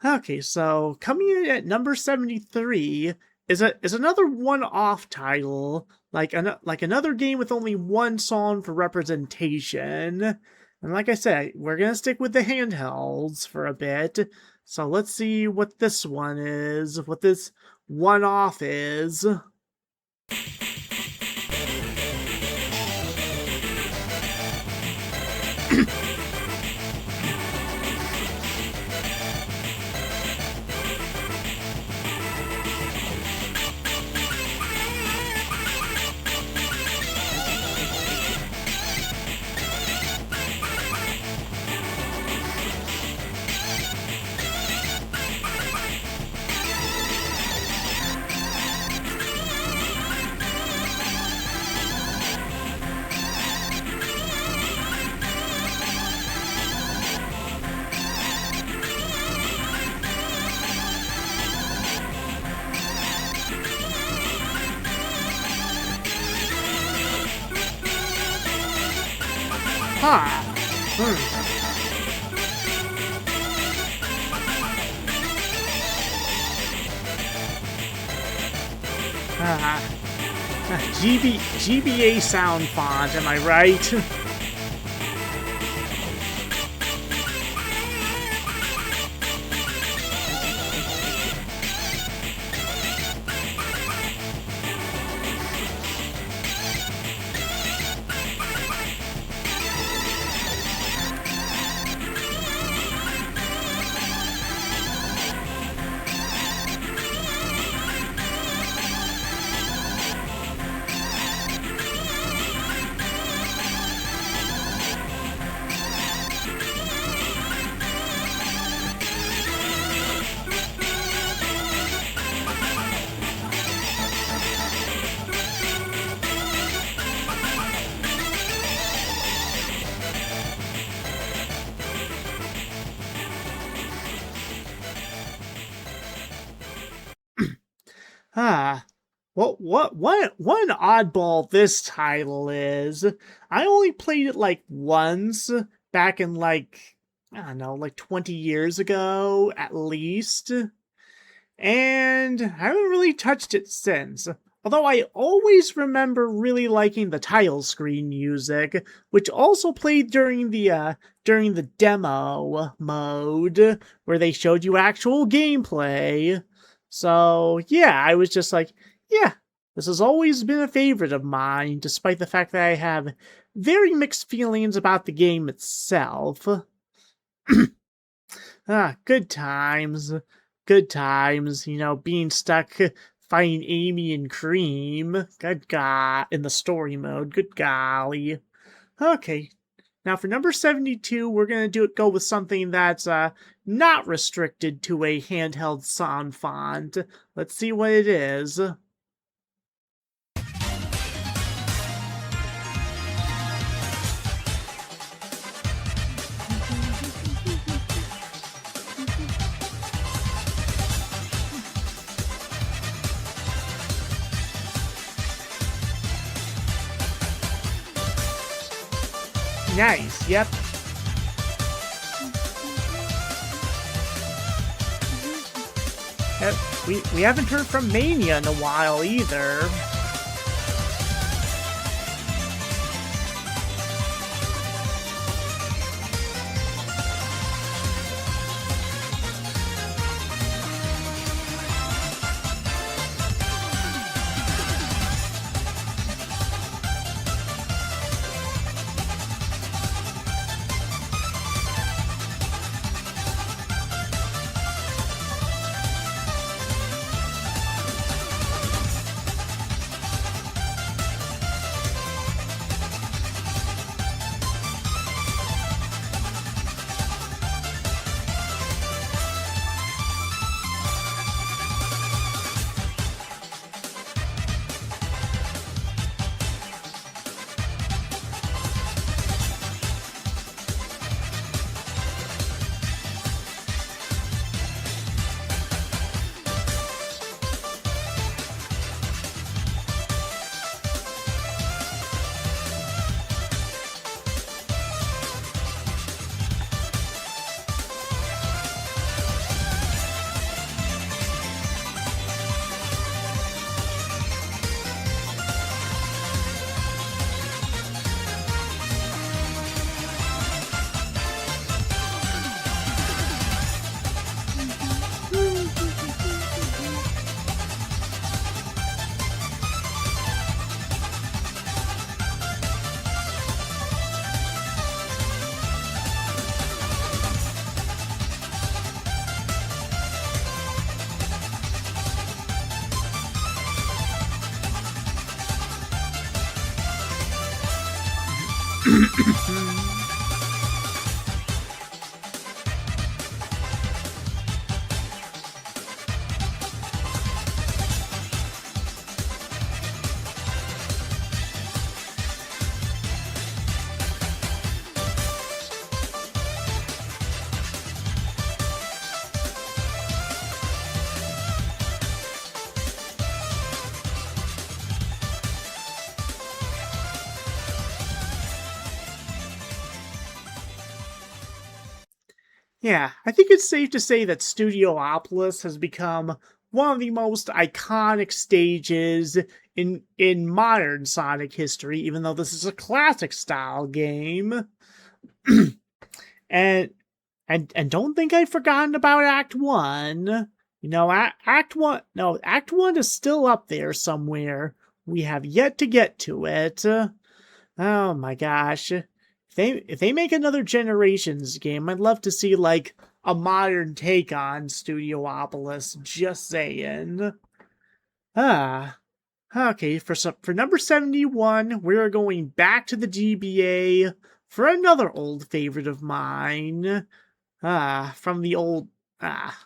Okay, so coming in at number 73 is another one-off title, like another game with only one song for representation. And like I said, we're gonna stick with the handhelds for a bit. So let's see what this one is, what this one-off is. Huh. GBA sound font, am I right? Ah, one oddball this title is. I only played it like once back in like, I don't know, like 20 years ago at least, and I haven't really touched it since. Although I always remember really liking the title screen music, which also played during the demo mode where they showed you actual gameplay. So, yeah, I was just like, yeah, this has always been a favorite of mine, despite the fact that I have very mixed feelings about the game itself. Good times. Good times, being stuck fighting Amy and Cream. Good God, in the story mode. Good golly. Okay, now for number 72, we're going to go with something that's not restricted to a handheld sound font. Let's see what it is. Nice, yep. We haven't heard from Mania in a while either. Yeah, I think it's safe to say that Studiopolis has become one of the most iconic stages in modern Sonic history, even though this is a classic style game. and and don't think I've forgotten about Act 1. You know, Act 1, no, Act 1 is still up there somewhere. We have yet to get to it. Oh my gosh. If they make another Generations game, I'd love to see like a modern take on Studiopolis. Just saying. Ah. Okay, for number 71, we're going back to the GBA for another old favorite of mine. From the old ah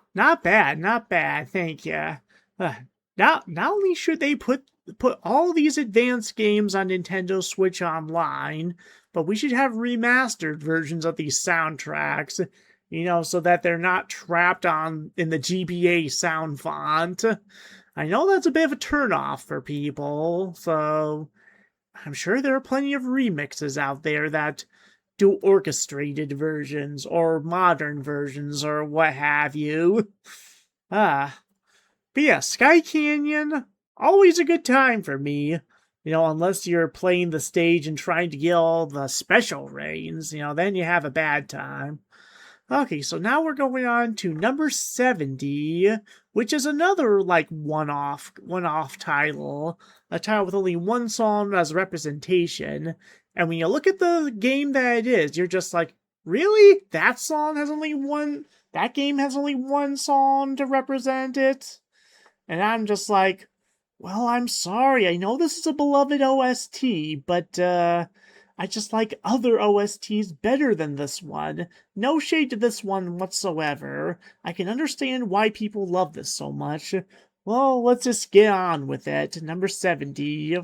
not bad, not bad. Thank you. Not only should they put all these advanced games on Nintendo Switch Online, but we should have remastered versions of these soundtracks, so that they're not trapped on in the GBA sound font. I know that's a bit of a turnoff for people, so I'm sure there are plenty of remixes out there that do orchestrated versions or modern versions or what have you. Ah, but yeah, Sky Canyon, always a good time for me. Unless you're playing the stage and trying to get all the special rains, then you have a bad time. Okay, so now we're going on to number 70, which is another like one-off title, a title with only one song as representation. And when you look at the game that it is, you're just like, really? That game has only one song to represent it? And I'm just like, well, I'm sorry. I know this is a beloved OST, but I just like other OSTs better than this one. No shade to this one whatsoever. I can understand why people love this so much. Well, let's just get on with it. Number 70.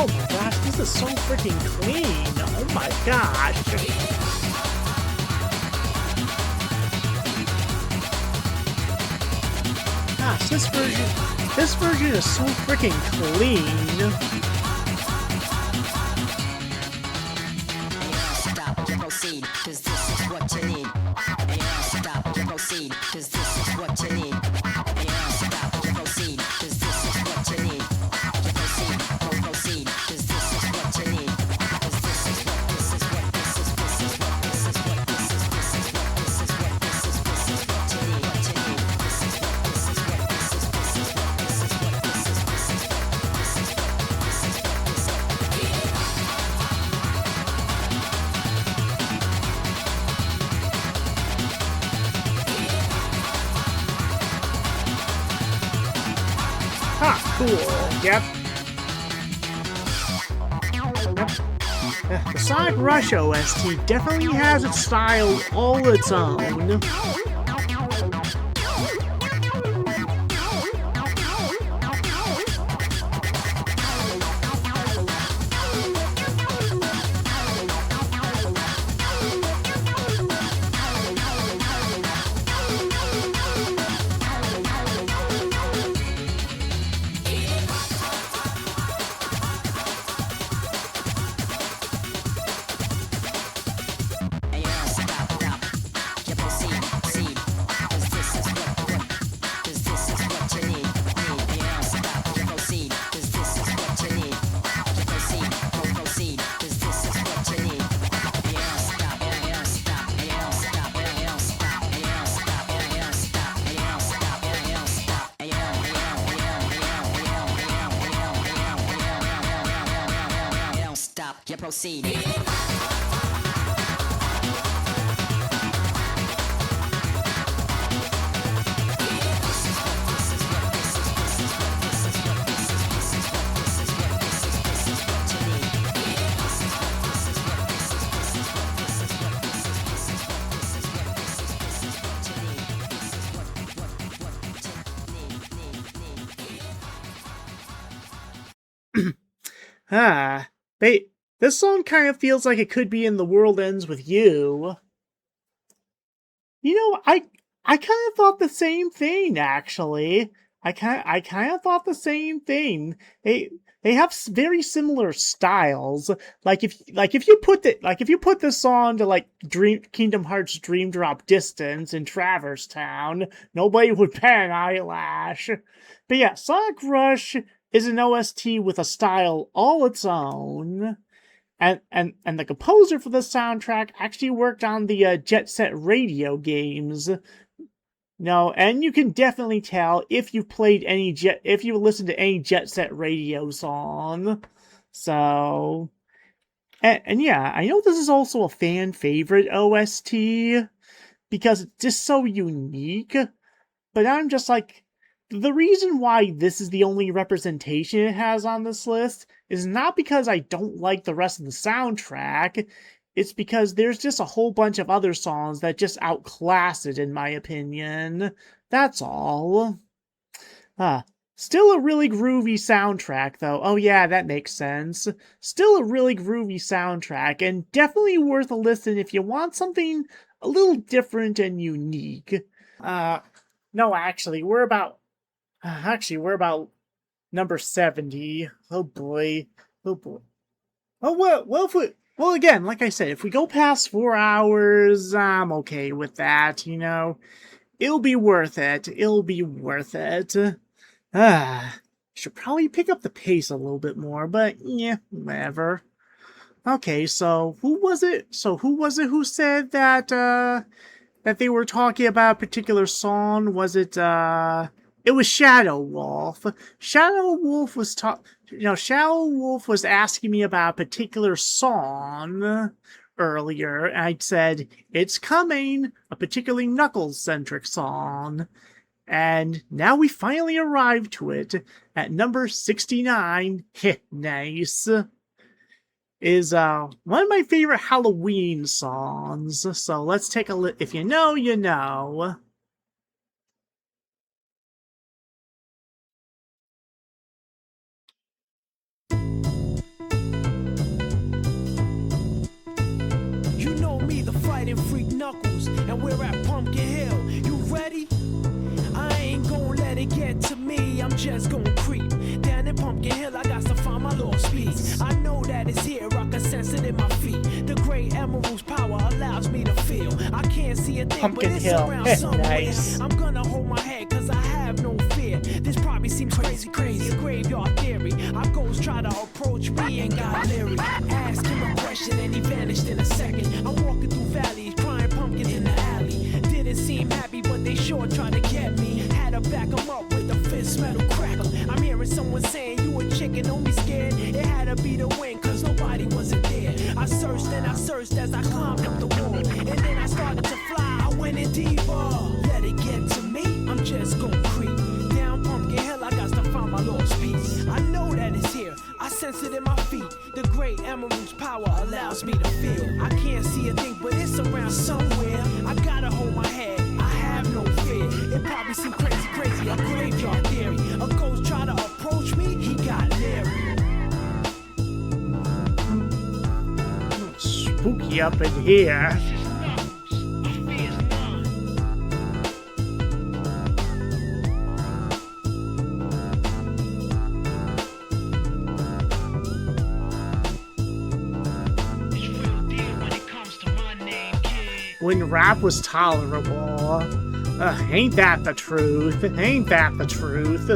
Oh my gosh, this is so freaking clean. Oh my gosh. Gosh, this version is so freaking clean. Stop, proceed, cause this is what you need. Stop, proceed, cause this is what you need. Stop, proceed, cause this is what you need. Proceed, cause this is what you need. Cause this is what, this is what, this is, this is what, this is what, this is, this is what, this is what, this is, this is what you need, what you need. This is what, this is what, this is, this is what, this is what, this is, this is what, this is what, this is what, this is. Ah, cool. Yep. The Sonic Rush OST definitely has its style all its own. You proceed. Ah, this song kind of feels like it could be in The World Ends With You. You know, I kind of thought the same thing, actually. I kind of thought the same thing. They have very similar styles. Like if you put this song to like Kingdom Hearts Dream Drop Distance in Traverse Town, nobody would bat an eyelash. But yeah, Sonic Rush is an OST with a style all its own. And the composer for the soundtrack actually worked on the Jet Set Radio games. No, and you can definitely tell if you've if you listened to any Jet Set Radio song. So, and yeah, I know this is also a fan favorite OST because it's just so unique. But I'm just like, the reason why this is the only representation it has on this list is not because I don't like the rest of the soundtrack. It's because there's just a whole bunch of other songs that just outclass it, in my opinion. That's all. Still a really groovy soundtrack, though. Oh yeah, that makes sense. Still a really groovy soundtrack, and definitely worth a listen if you want something a little different and unique. No, actually, we're about number 70. Oh boy. Oh boy. Oh, well, again, like I said, if we go past 4 hours, I'm okay with that, you know. It'll be worth it. It'll be worth it. Should probably pick up the pace a little bit more, but yeah, whatever. Okay, so who was it who said that, that they were talking about a particular song? Was it, it was Shadow Wolf. Shadow Wolf was asking me about a particular song earlier, and I said, it's coming, a particularly Knuckles-centric song. And now we finally arrived to it at number 69. Nice. Is one of my favorite Halloween songs. So let's take a look. If you know, you know. fighting Freak Knuckles, and we're at Pumpkin Hill. You ready? I ain't gon' let it get to me, I'm just gon' creep. Down in Pumpkin Hill, I got to find my lost piece. I know that it's here, I can sense it in my feet. The great emerald's power allows me to feel. I can't see a thing, Pumpkin but it's Hill. around somewhere. Nice. I'm gonna hold my head, cause I have no fear. This probably seems crazy, a graveyard theory. Our ghosts try to approach me and got leery. Ask him a question and he vanished in a second. I'm walking through valleys, crying pumpkins in the alley. Didn't seem happy, but they sure tried to get me. Had to back them up with a fist metal crackle. I'm hearing someone saying, you a chicken, don't be scared. It had to be the wind, cause nobody wasn't there. I searched and I searched as I climbed up the wall. And then I started to fly, I went in deeper. Let it get to me, I'm just gon' creep. Down Pumpkin Hill, I got to find my lost piece. I know that it's here, I sense it in my feet. The great emerald's power allows me to feel. I can't see a thing, but it's around somewhere. I gotta hold my head, I have no fear. It probably seems crazy, a graveyard theory. A ghost try to approach me, he got leery. Spooky up in here. When rap was tolerable. Ain't that the truth? Ain't that the truth?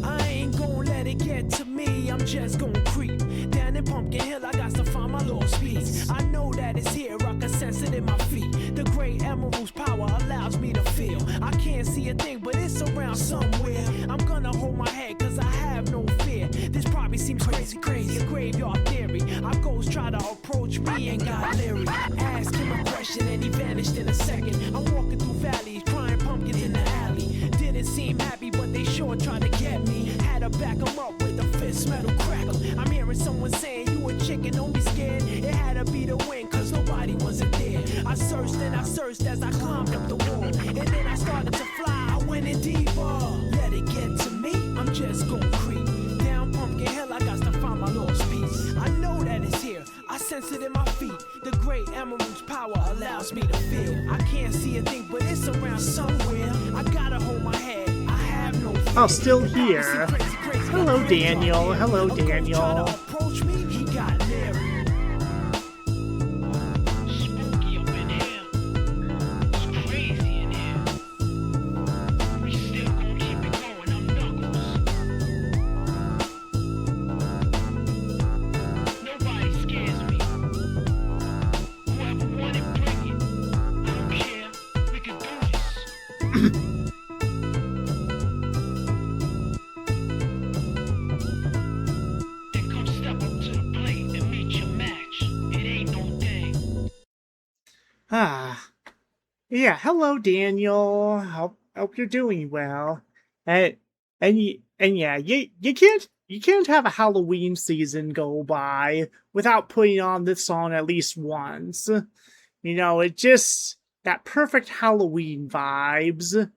I ain't gon' let it get to me, I'm just gon' creep. Down in Pumpkin Hill, I got to find my lost piece. I know that it's here, I can sense it in my feet. The great emerald's power allows me to feel. I can't see a thing, but it's around somewhere. I'm gonna hold my head, cause I have no fear. This probably seems crazy, a graveyard theory. Our ghosts try to approach me and got leery. Ask him a question and he vanished in a second. I'm walking through valleys, crying pumpkins in the alley. Didn't seem happy, but they sure tried to get me. Had to back them up with a fist metal crackle. I'm hearing someone saying, you a chicken, don't be scared. It had to be the wind, cause nobody wasn't there. I searched and I searched as I climbed up the wall. And then I started to fly, I went in deeper. Let it get to me, I'm just gon' creep. Down Pumpkin Hill, I got to find my lost piece. I know that it's here, I sense it in my feet. The great emerald's power allows me to feel. I can't see a thing, but it's around somewhere. I gotta hold my head, I have no fear. Oh, still here. Hello, Daniel. Hello, Daniel. Try to approach me, he got leery. Spooky up in here. It's crazy in here. We still gon' keep it going, I'm Knuckles. Nobody scares me. Whoever wanted, bring it. I don't care, we can do this. Then come step up to the plate and meet your match. It ain't no thing. Yeah, hello, Daniel. Hope you're doing well. And yeah, you can't have a Halloween season go by without putting on this song at least once. You know, it just that perfect Halloween vibes.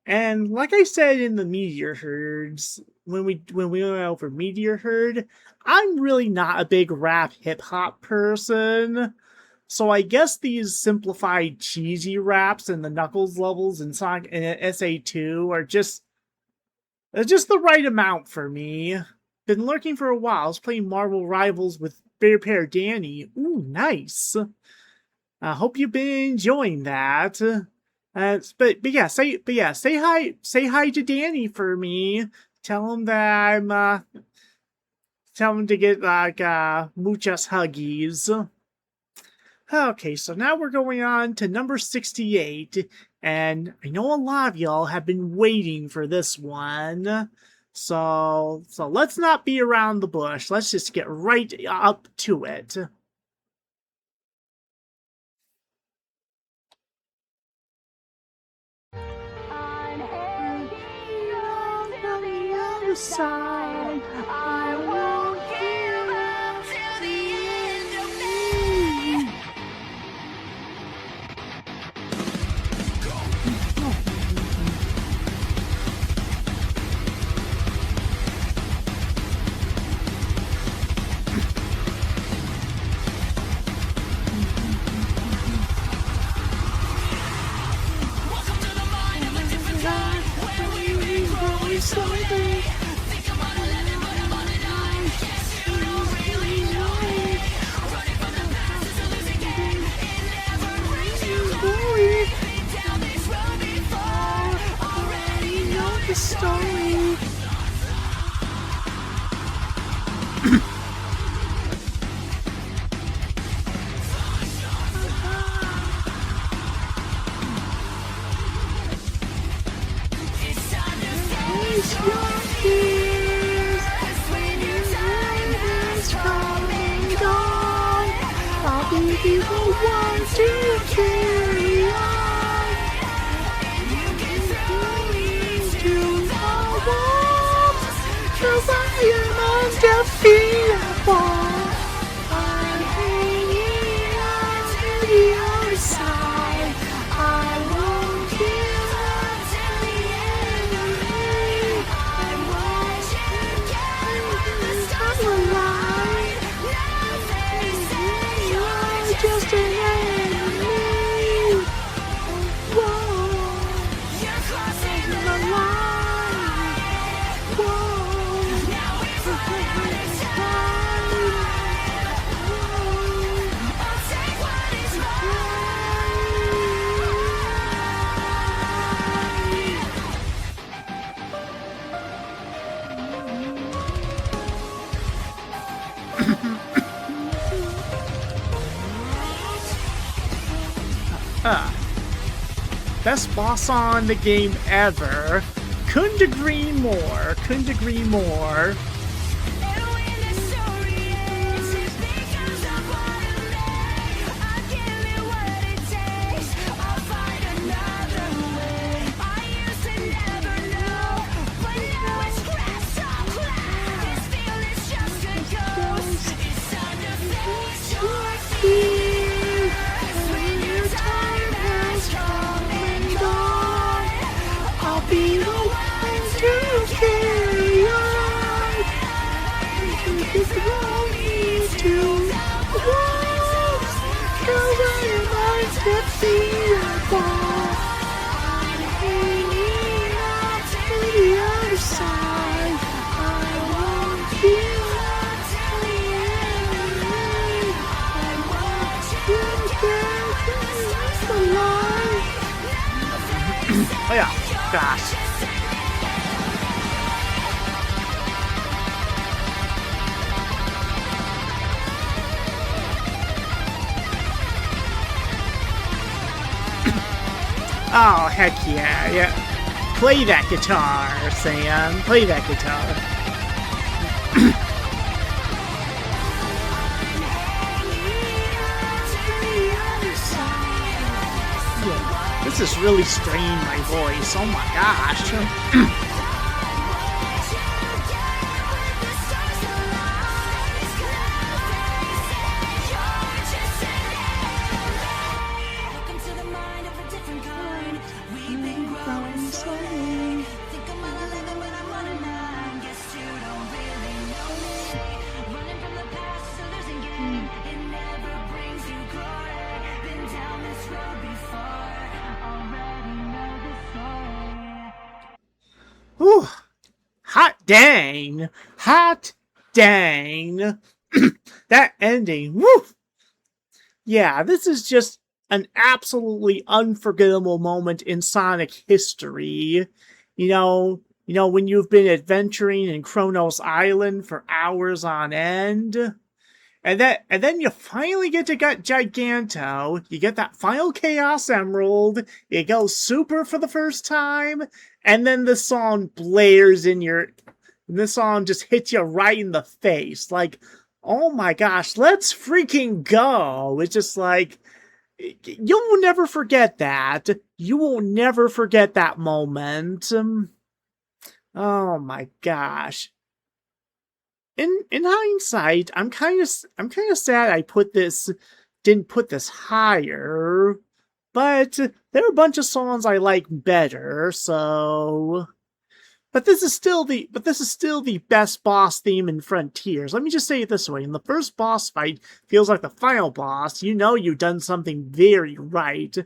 And like I said in the Meteor Herds, when we went over Meteor Herd, I'm really not a big rap hip hop person. So I guess these simplified cheesy raps and the Knuckles levels in Sonic and SA2 are just the right amount for me. Been lurking for a while. I was playing Marvel Rivals with Bear Pair Danny. Ooh, nice. I hope you've been enjoying that. But yeah, say hi to Danny for me. Tell him that tell him to get like muchas huggies. Okay, so now we're going on to number 68, and I know a lot of y'all have been waiting for this one. So let's not be around the bush. Let's just get right up to it. I'm heading on to the other side. I won't give up till the end of me. Face your fears when your time has come and gone. I'll be the one to carry on. You can throw me to the walls, 'cause I am undefeatable. I'm hanging on to the other side. I won't give up till the end. I want you get when the stars align. Now they say you're just an enemy. Whoa, you're crossing the line. Whoa, now we've run out of time. I'll take what is mine. Best boss on the game ever. Couldn't agree more. Couldn't agree more. And when the story ends, it's because of what I made. I'll give it what it takes. I'll find another way. I used to never know, but now it's crystal clear. This feeling's just a ghost. It's time to face your fears. When your time has come and gone, I'll be the one to carry on. You can throw me to the walls, 'cause I am undefeatable. I'm hanging on to the other side. I won't give up till the end. I want you to get the line. Oh yeah, gosh. Oh, heck yeah, yeah. Play that guitar, Sam. Play that guitar. Yeah, this is really straining my voice. Oh my gosh. Welcome to the mind of a different kind. We've been growing slowly. Think I'm on 11 when I'm on a 9. Guess you don't really know me. Running from the past is a losing game. It never brings you glory. Been down this road before. Already know the story. Whew. Hot dang. Hot dang. That ending. Woo. Yeah, this is just an absolutely unforgettable moment in Sonic history. You know, when you've been adventuring in Kronos Island for hours on end, and then you finally get to get Giganto. You get that final Chaos Emerald. It goes super for the first time, and then the song blares in your. This song just hits you right in the face, like, oh my gosh, let's freaking go! It's just like. You will never forget that. You will never forget that moment. Oh my gosh. In hindsight, I'm kind of sad I didn't put this higher, but there are a bunch of songs I like better, so. But this is still the best boss theme in Frontiers. Let me just say it this way. In the first boss fight feels like the final boss. You know you've done something very right.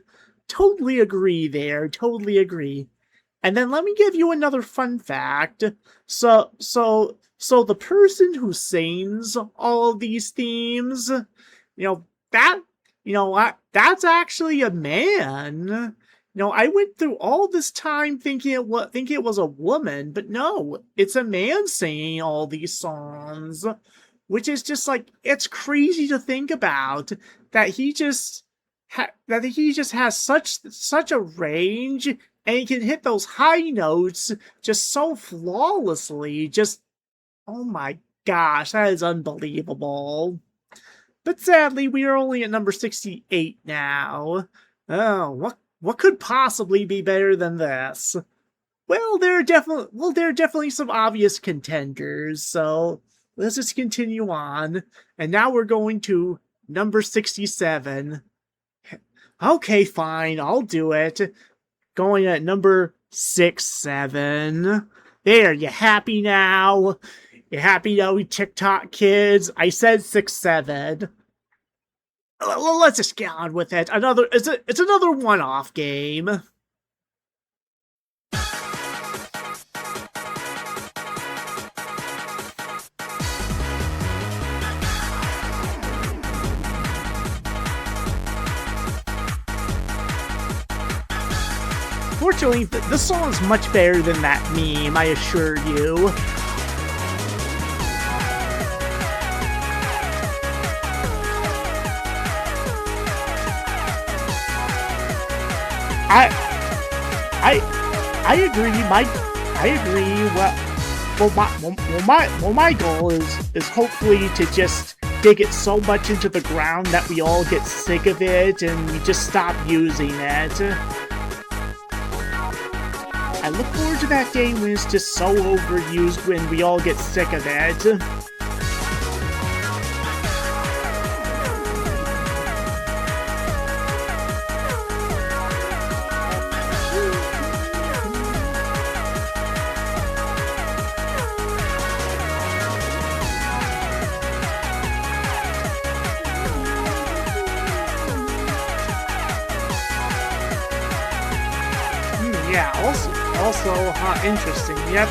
Totally agree there. Totally agree. And then let me give you another fun fact. So the person who sings all of these themes, that's actually a man. I went through all this time thinking it was a woman, but no, it's a man singing all these songs. which is just like, it's crazy to think about that he just has such a range, and he can hit those high notes just so flawlessly. Just, oh my gosh, that is unbelievable. But sadly, we are only at number 68 now. Oh, what could possibly be better than this? Well, there are definitely some obvious contenders, so let's just continue on. And now we're going to number 67. Okay, fine, I'll do it. Going at number 67. There, you happy now? You happy now, you TikTok kids? I said 6-7. Let's just get on with it. It's another one-off game. Fortunately, this song is much better than that meme, I assure you. I agree. I agree. My goal is hopefully to just dig it so much into the ground that we all get sick of it and we just stop using it. I look forward to that day when it's just so overused when we all get sick of it. Yeah, also, interesting, yep.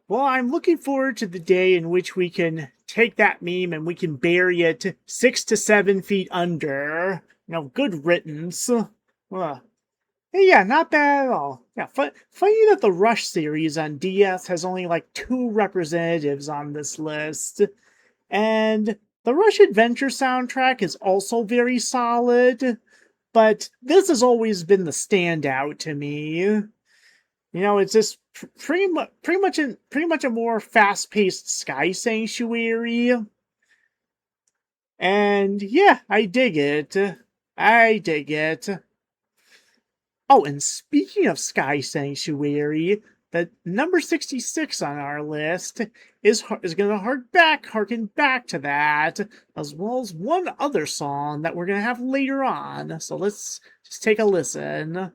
Well, I'm looking forward to the day in which we can take that meme and we can bury it 6 to 7 feet under. Good riddance. Yeah, not bad at all. Yeah, funny that the Rush series on DS has only like 2 representatives on this list. And the Rush Adventure soundtrack is also very solid, but this has always been the standout to me. It's just pretty much a more fast-paced Sky Sanctuary. And yeah, I dig it. I dig it. Oh, and speaking of Sky Sanctuary, the number 66 on our list is going to harken back to that, as well as one other song that we're going to have later on. So let's just take a listen.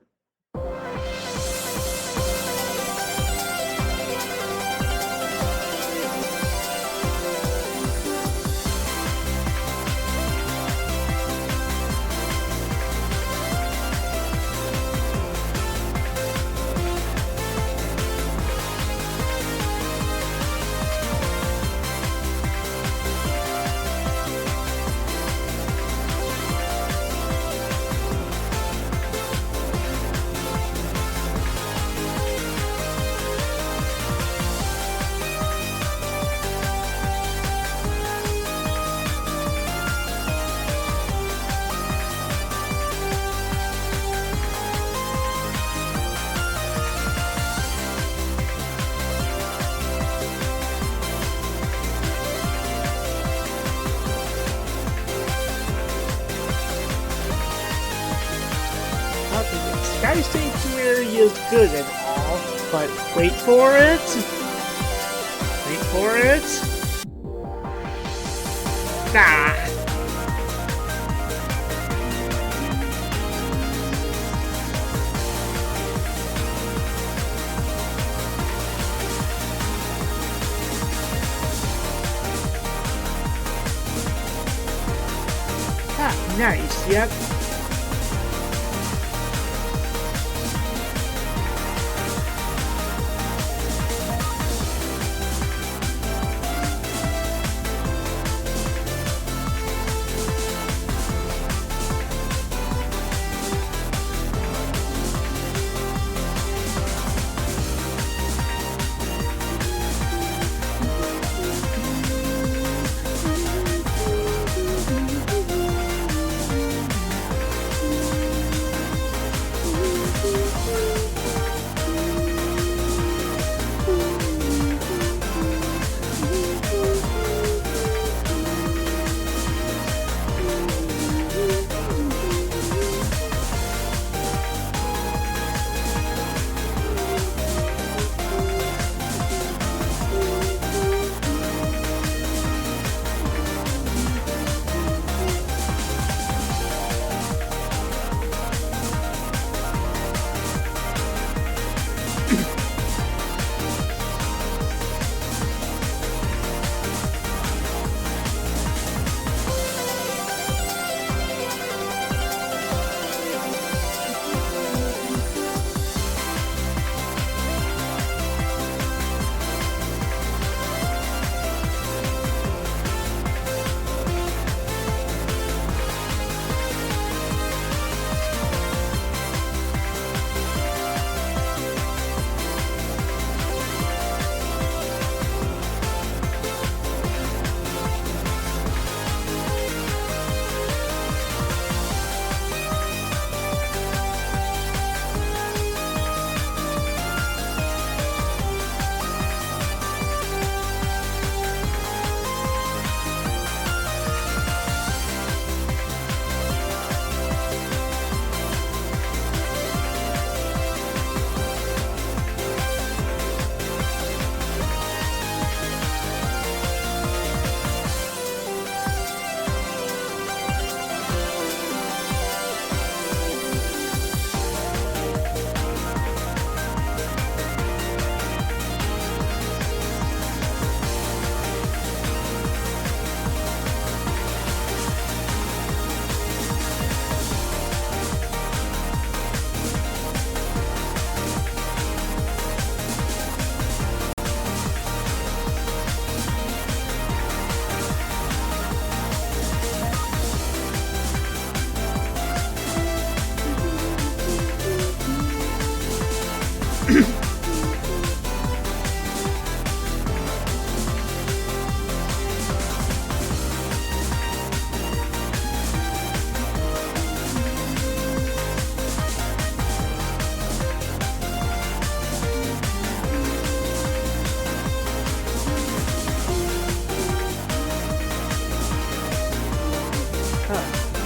Sky Sanctuary is good and all, but wait for it. Wait for it. Nah. Ah, nice, yep.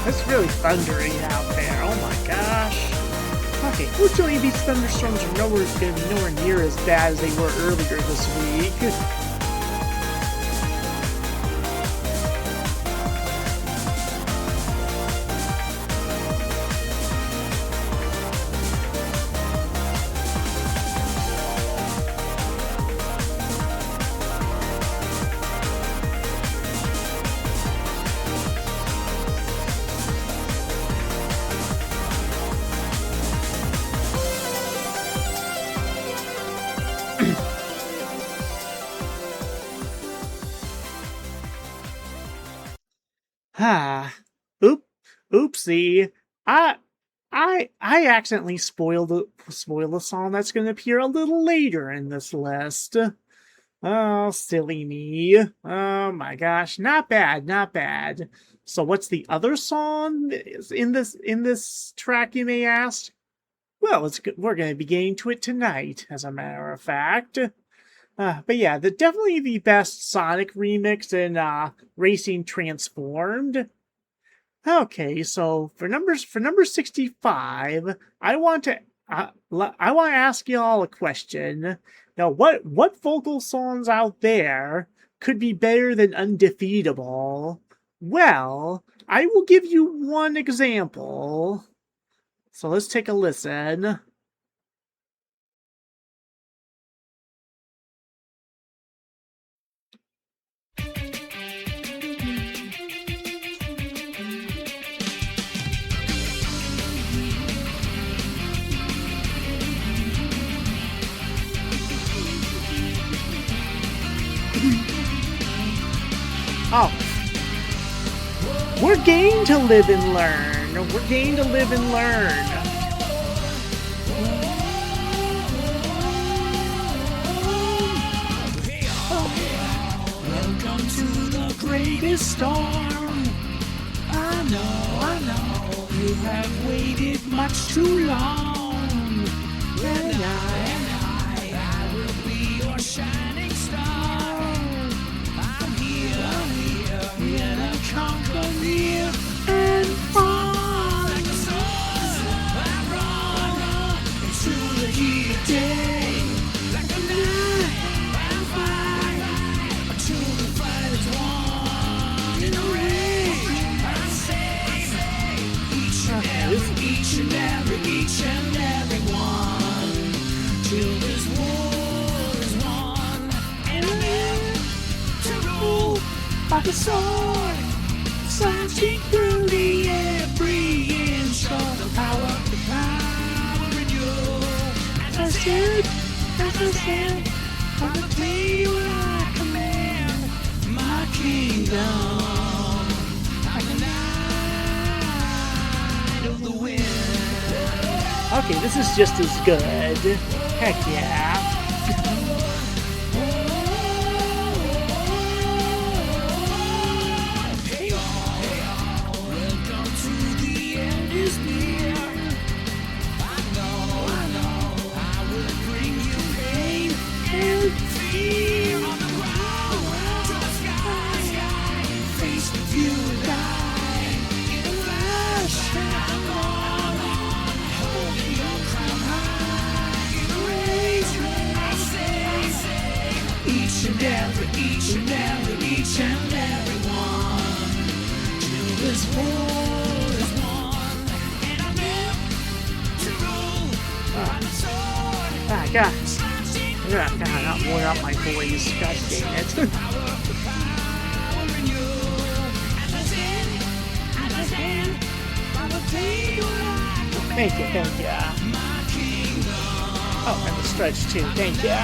It's really thundery out there. Oh my gosh. Okay, fortunately these thunderstorms are going to be nowhere near as bad as they were earlier this week. Ah, oopsie. I I accidentally spoiled a song that's going to appear a little later in this list. Oh, silly me. Oh my gosh, not bad, not bad. So what's the other song in this track, you may ask? Well, we're going to be getting to it tonight, as a matter of fact. But yeah, definitely the best Sonic remix in Racing Transformed. Okay, so for number 65, I want to ask you all a question. Now, what vocal songs out there could be better than Undefeatable? Well, I will give you one example. So let's take a listen. Oh. We're game to live and learn. We're game to live and learn. Welcome to the greatest storm. I know, you have waited much too long. And I will be your shining star. I'm here to conquer near and far. Like a sword, I run into the heat of day. Like a knife, I fight until the fight is won. In the rain, I say each and every one, till this war is won. And I'm in to rule by the sword, slashing through the every inch of the power in you. As I said, I will play what I command, my kingdom, like a night of the wind. Okay, this is just as good. Heck yeah. Welcome to the end is near. I know, I will bring you pain and fear. On the ground, to the sky, face with you and die. In a flash, I'm on, holding your crown high. In a race, I say, each and every one. Till this war is won, and I'm in to rule by the sword. Ah, gosh. Yeah, God, not worn out my voice. God dang it. Power in you. As I stand, I will play what I command. Thank you. My kingdom. Oh, and the stretch too. Thank you.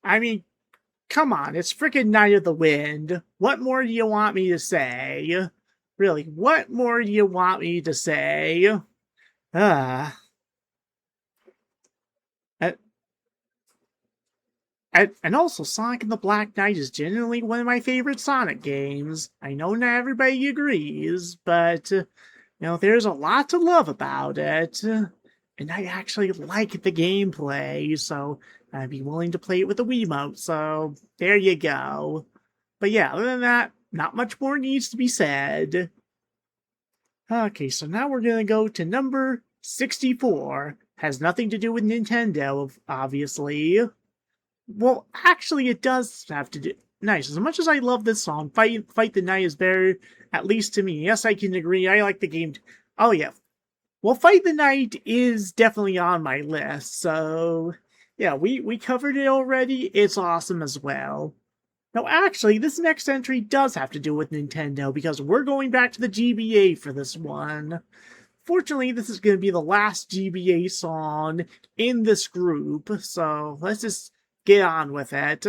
I mean, come on, it's freaking Night of the Wind. What more do you want me to say? Really, what more do you want me to say? Ah. And also, Sonic and the Black Knight is genuinely one of my favorite Sonic games. I know not everybody agrees, but, there's a lot to love about it. And I actually like the gameplay, so I'd be willing to play it with the Wiimote, so there you go. But yeah, other than that, not much more needs to be said. Okay, so now we're gonna go to number 64. Has nothing to do with Nintendo, obviously. Well, actually, it does have to do. Nice. As much as I love this song, Fight the Night is better, at least to me. Yes, I can agree. I like the game. Oh, yeah. Well, Fight the Night is definitely on my list. So, yeah, we covered it already. It's awesome as well. Now, actually, this next entry does have to do with Nintendo because we're going back to the GBA for this one. Fortunately, this is going to be the last GBA song in this group, so let's just get on with it.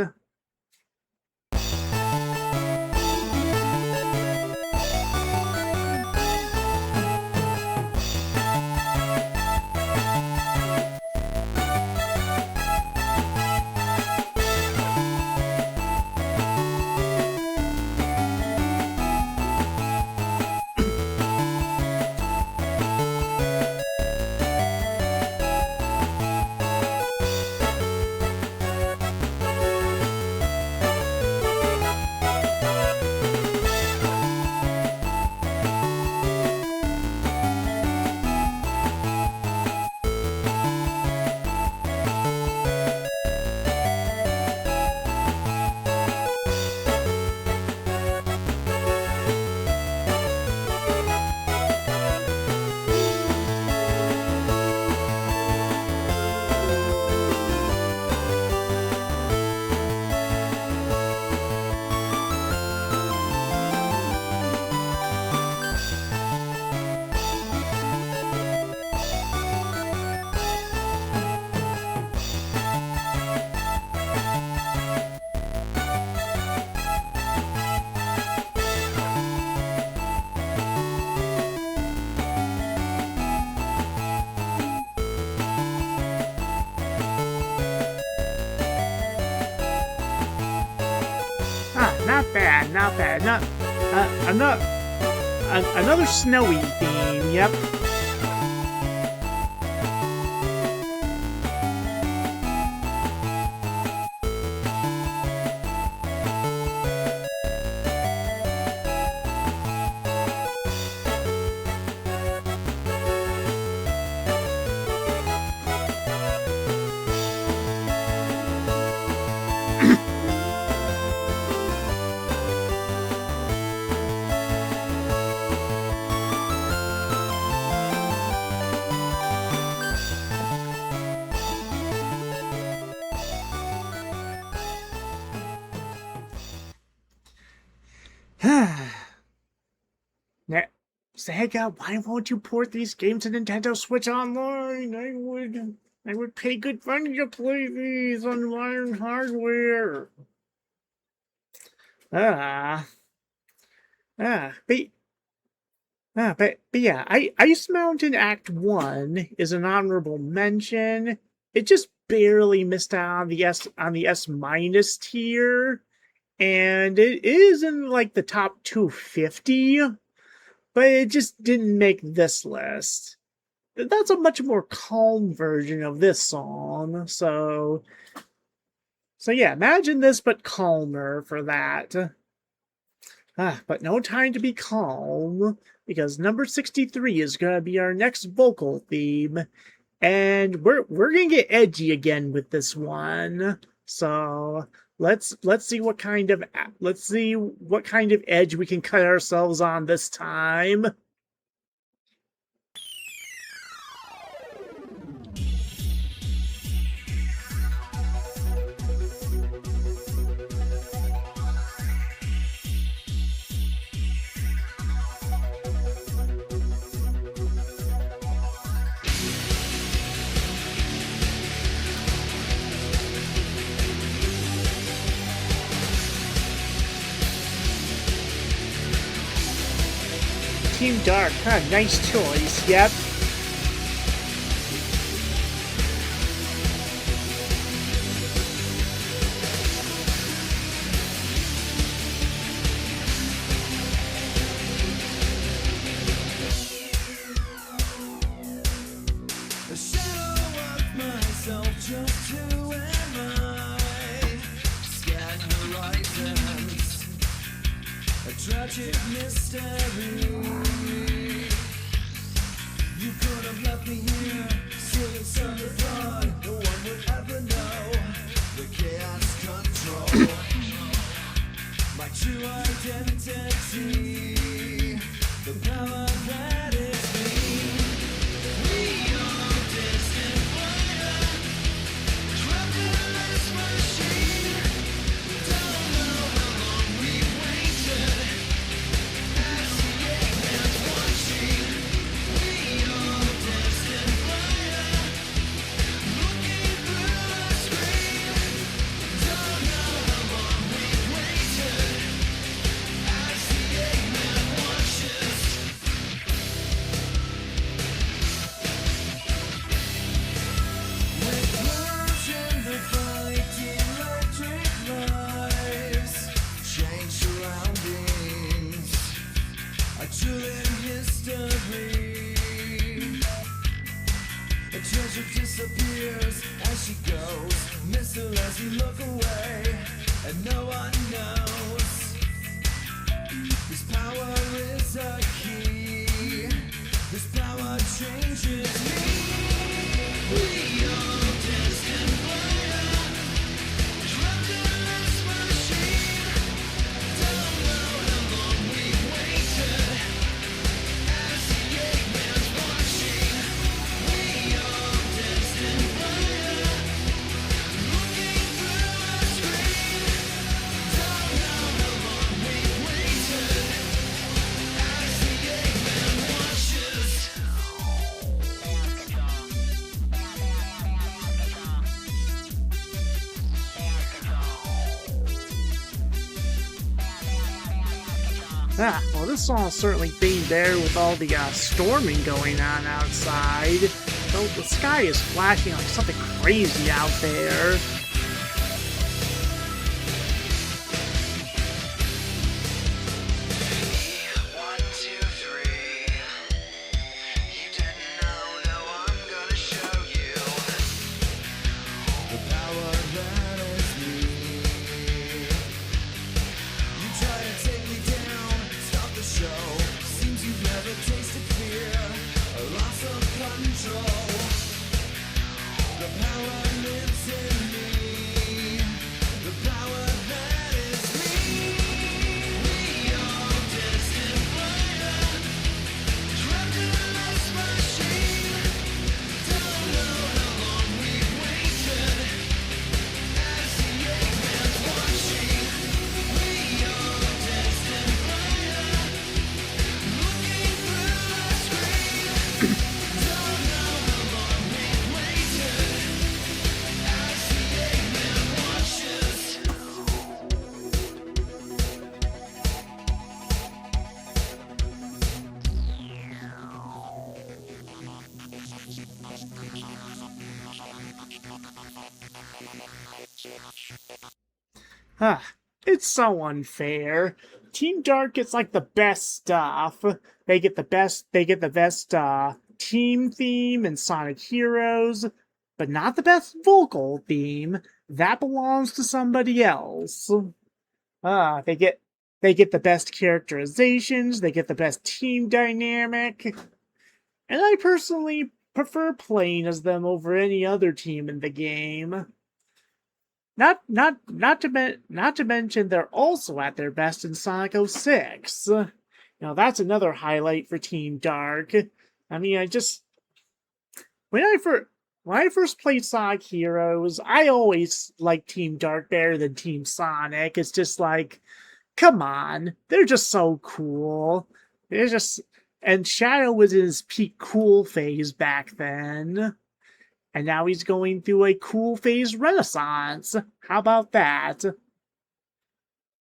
Not bad, not bad. Another snowy theme, yep. Sega, why won't you port these games to Nintendo Switch Online? I would pay good money to play these on modern hardware. Ah, ah, but, but yeah, Ice Mountain Act 1 is an honorable mention. It just barely missed out on the S minus tier, and it is in like the top 250. But it just didn't make this list. That's a much more calm version of this song, so yeah, imagine this but calmer for that. But no time to be calm, because number 63 is gonna be our next vocal theme, and we're gonna get edgy again with this one. So let's see what kind of edge we can cut ourselves on this time. Team Dark. Huh, nice choice. Yep. A shadow of myself, just who am I? Scan horizons, a tragic mystery. You could have left me here, still inside the blood. No one would ever know the chaos control. My true identity, the power that is me. We are destined fire, trapped in this machine. Don't know how long we've waited, as the Eggman's watching. We are destined fire, looking through the screen. Don't know how long we've waited, as the Eggman watches. With words in the fight, electric lives, change surroundings, a trillion history. A treasure disappears as she goes, miss her as you look away, and no one knows. This power is a key, this power changes me. We are destined fire, trapped in this machine. Don't know how long we've waited, as the Eggman's watching. We are destined fire, looking through the screen. Don't know how long we've waited, as the Eggman watches. Ah, well, this song's certainly themed there with all the storming going on outside. So the sky is flashing like something crazy out there. One, two, three. You didn't know, now I'm gonna show you the power that is me. You try to take me down, stop the show. Seems you've never tasted fear, a loss of control. The power lives in me, the power that is me. We are destined fire, trapped in this machine. Don't know how long we've waited, as the Eggman's watching. We are destined fire, looking through the screen. Don't know how long we've waited, as the Eggman watches. Ah, it's so unfair. Team Dark gets like the best stuff. They get the best team theme and Sonic Heroes, but not the best vocal theme. That belongs to somebody else. Ah, they get the best characterizations, they get the best team dynamic. And I personally prefer playing as them over any other team in the game. Not to mention they're also at their best in Sonic 06. Now that's another highlight for Team Dark. I mean, when I first played Sonic Heroes, I always liked Team Dark better than Team Sonic. It's just like, come on, they're just so cool. And Shadow was in his peak cool phase back then. And now he's going through a cool phase renaissance. How about that?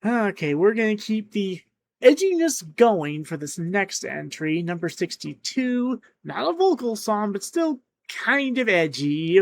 Okay, we're gonna keep the edginess going for this next entry, number 62. Not a vocal song, but still kind of edgy.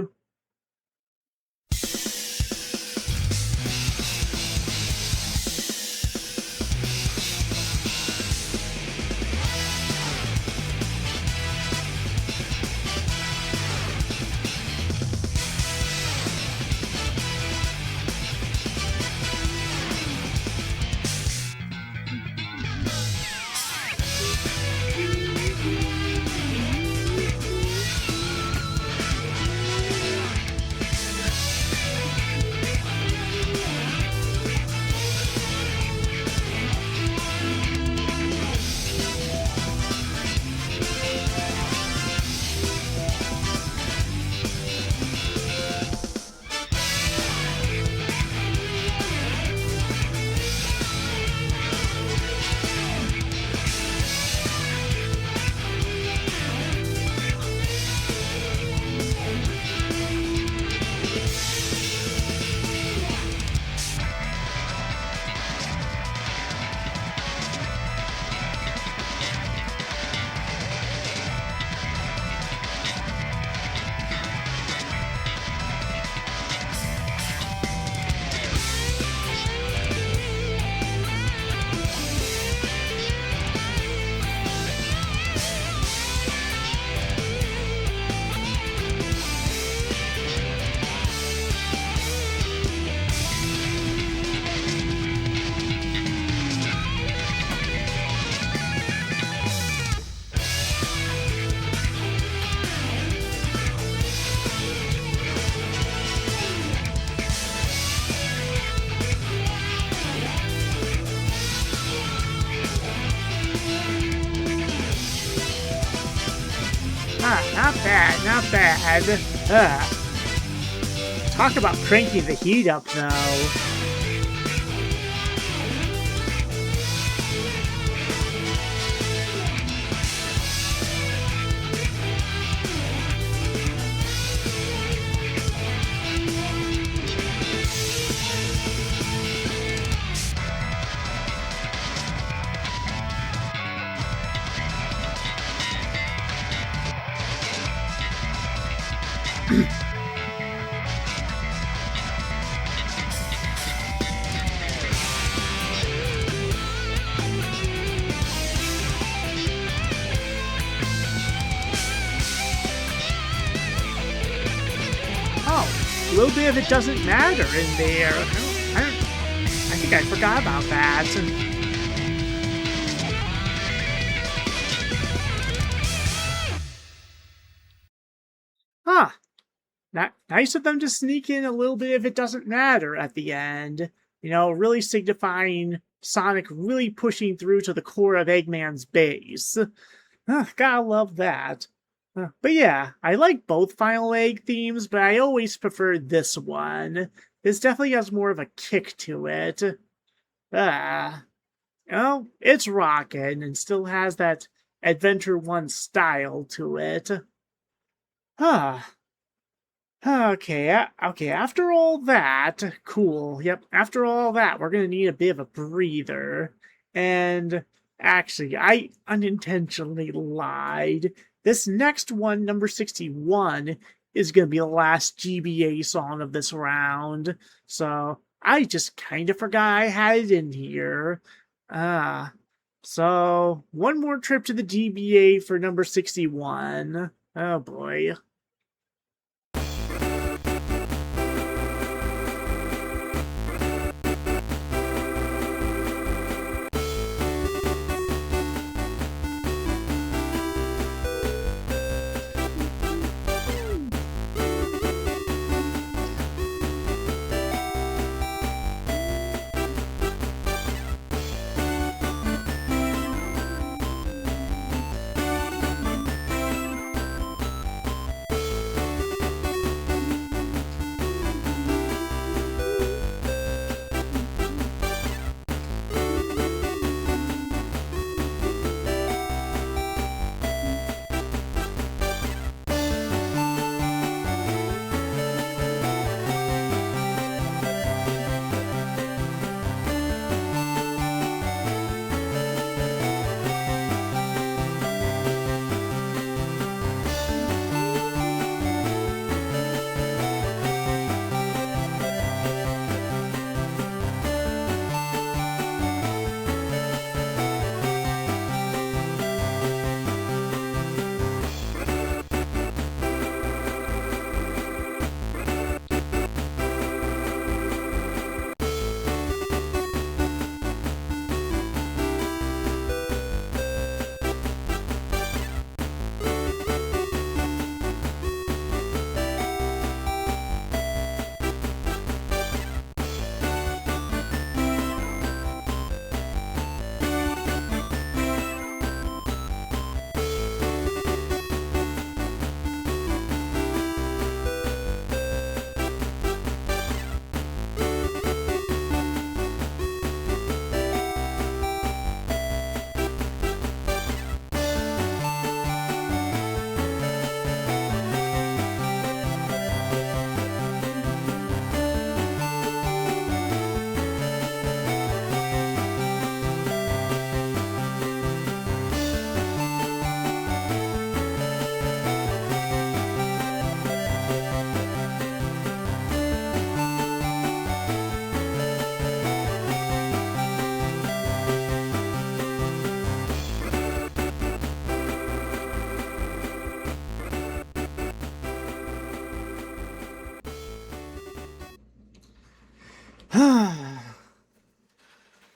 Not bad, not bad. Talk about cranking the heat up, though. Oh, a little bit of It Doesn't Matter in there. I think I forgot about that. Huh. Nice of them to sneak in a little bit of It Doesn't Matter at the end. You know, really signifying Sonic really pushing through to the core of Eggman's base. Gotta love that. But yeah, I like both Final Egg themes, but I always prefer this one. This definitely has more of a kick to it. Oh, it's rockin' and still has that Adventure 1 style to it. Okay, after all that, cool. Yep, after all that, we're gonna need a bit of a breather. And actually, I unintentionally lied. This next one, number 61, is gonna be the last GBA song of this round. So I just kind of forgot I had it in here. So one more trip to the GBA for number 61. Oh boy.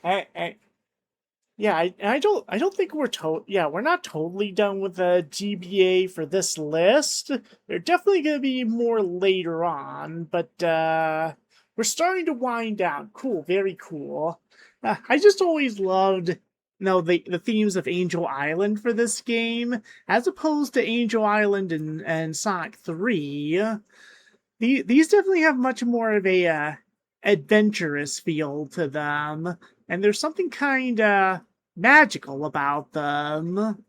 I yeah, I don't think we're not totally done with the GBA for this list. There are definitely going to be more later on, but we're starting to wind down. Cool, very cool. I just always loved, the themes of Angel Island for this game, as opposed to Angel Island and Sonic 3. These definitely have much more of a adventurous feel to them, and there's something kind of magical about them.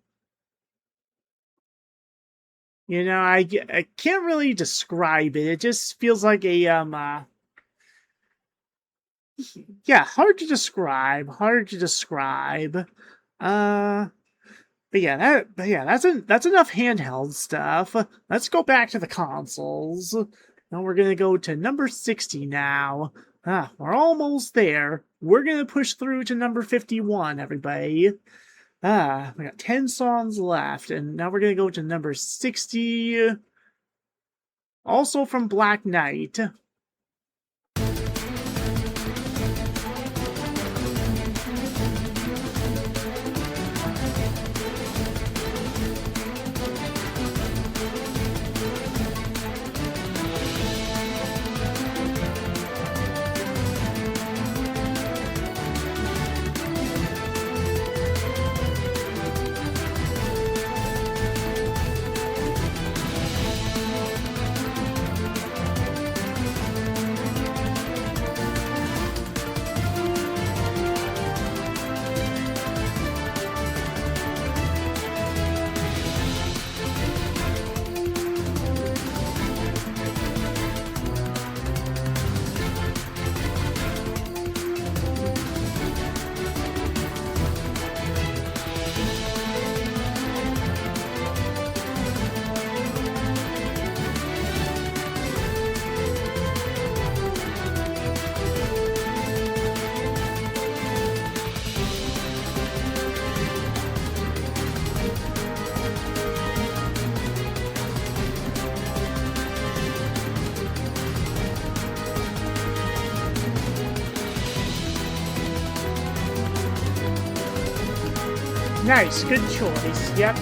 I can't really describe it. It just feels like a yeah, hard to describe. Hard to describe. That's enough handheld stuff. Let's go back to the consoles. Now we're gonna go to number 60 now. We're almost there. We're gonna push through to number 51, everybody. We got 10 songs left, and now we're gonna go to number 60. Also from Black Knight. Nice, good choice. Yep.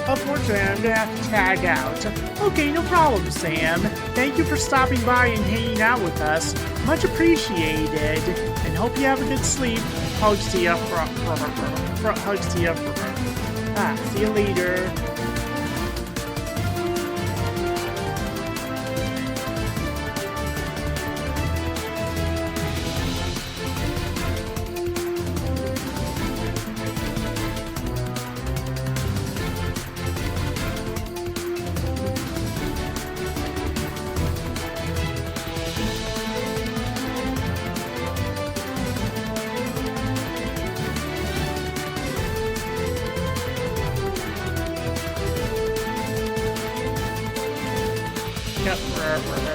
Unfortunately, I'm gonna have to tag out. Okay, no problem, Sam. Thank you for stopping by and hanging out with us. Much appreciated. And hope you have a good sleep. Hugs to you. Hugs to you. See you later.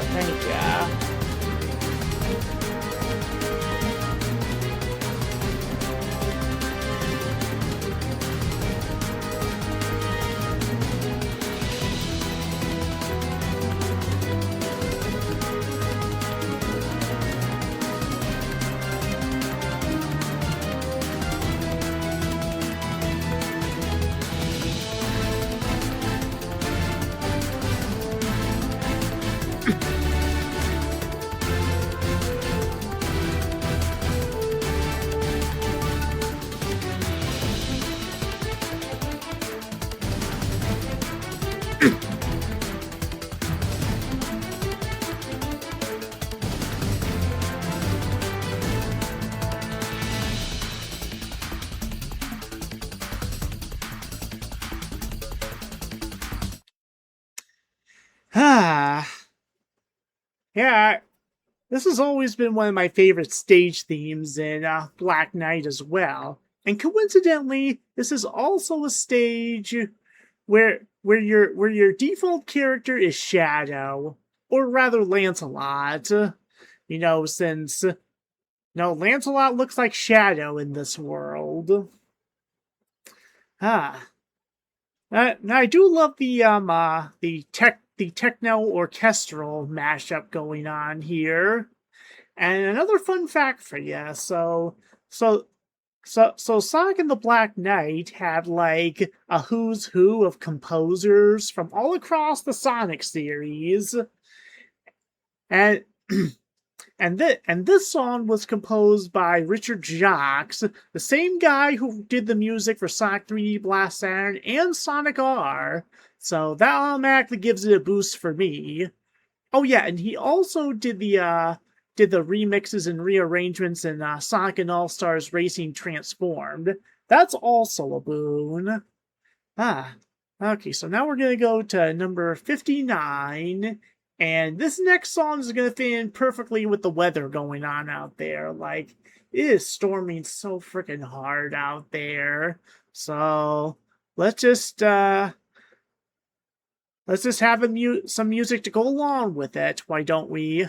Thank ya. Ah, yeah, this has always been one of my favorite stage themes in Black Knight as well. And coincidentally, this is also a stage where your default character is Shadow, or rather Lancelot. Since no Lancelot looks like Shadow in this world. Ah, now I do love the techno orchestral mashup going on here. And another fun fact for you. So so Sonic and the Black Knight had like a who's who of composers from all across the Sonic series. And and this song was composed by Richard Jacques, the same guy who did the music for Sonic 3D Blast Saturn and Sonic R. So that automatically gives it a boost for me. Oh yeah, and he also did the remixes and rearrangements in Sonic and All Stars Racing Transformed. That's also a boon. Ah, okay. So now we're gonna go to number 59, and this next song is gonna fit in perfectly with the weather going on out there. Like it is storming so freaking hard out there. So let's just uh let's just have some music to go along with it. Why don't we?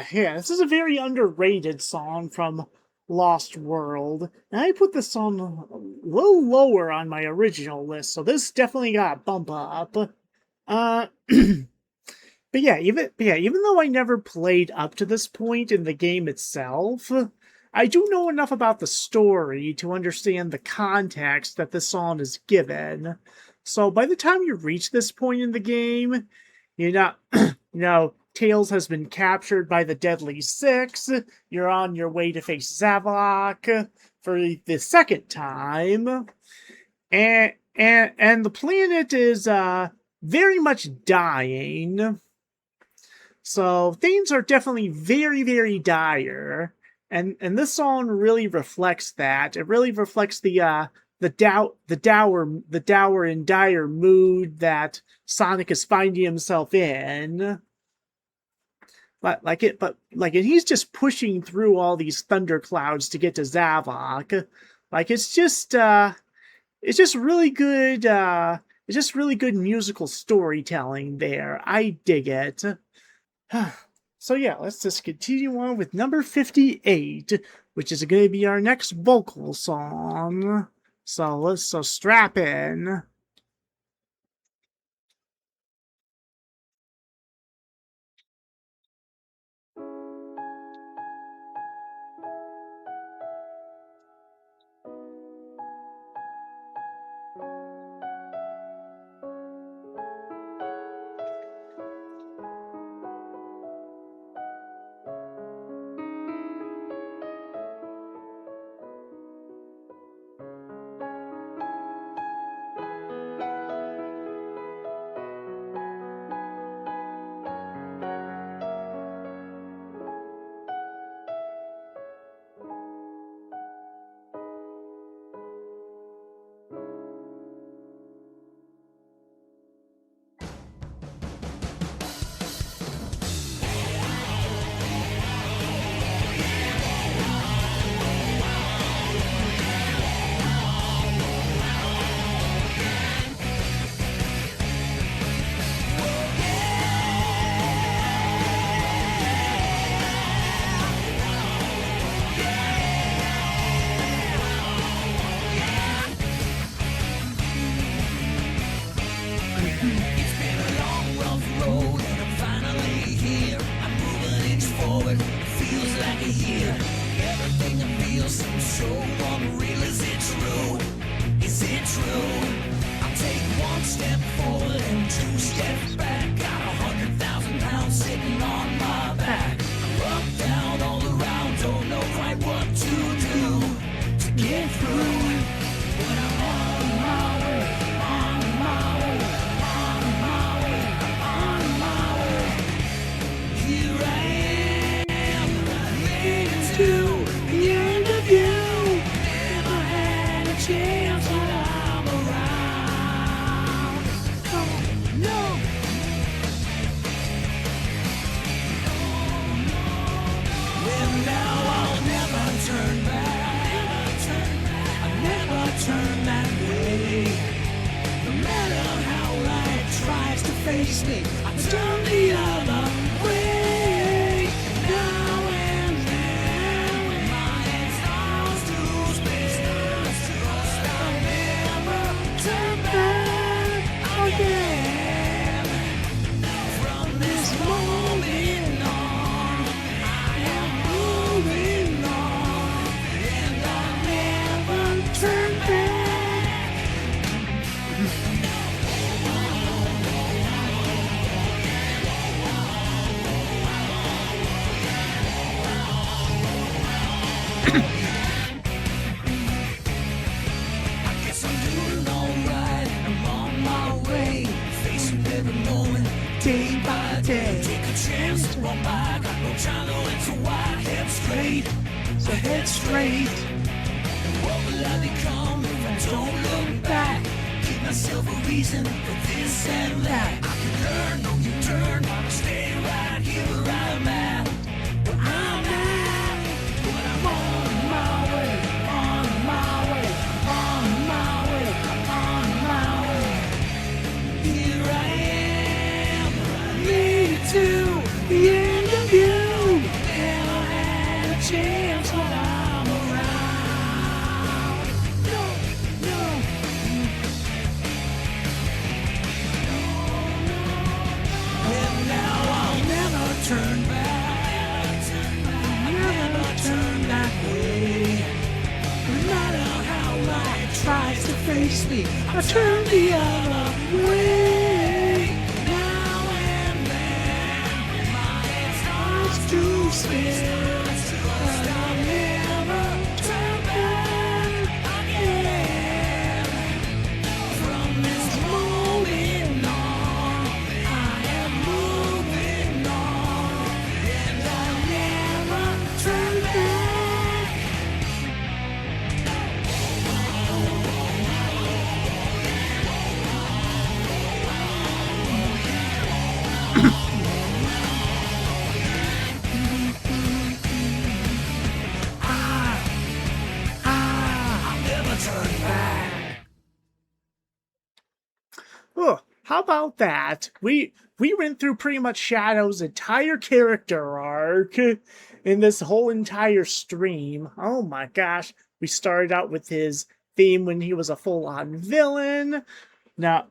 Yeah, this is a very underrated song from Lost World. And I put this on a little lower on my original list, so this definitely got a bump up. But yeah, even though I never played up to this point in the game itself, I do know enough about the story to understand the context that this song is given. So by the time you reach this point in the game, you know, Tails has been captured by the Deadly Six. You're on your way to face Zavok for the second time, and the planet is very much dying. So things are definitely very, very dire, and this song really reflects that. It really reflects the dour and dire mood that Sonic is finding himself in. He's just pushing through all these thunderclouds to get to Zavok. It's just really good. It's just really good musical storytelling there. I dig it. So yeah, let's just continue on with number 58, which is going to be our next vocal song. So strap in. face me, I turn the other way. Now and then, my head starts to spin, but I'll never turn back again. From this moment on, I am moving on, and I'll never turn back. Oh, how about that? We went through pretty much Shadow's entire character arc in this whole entire stream. Oh my gosh. We started out with his theme when he was a full-on villain. Now,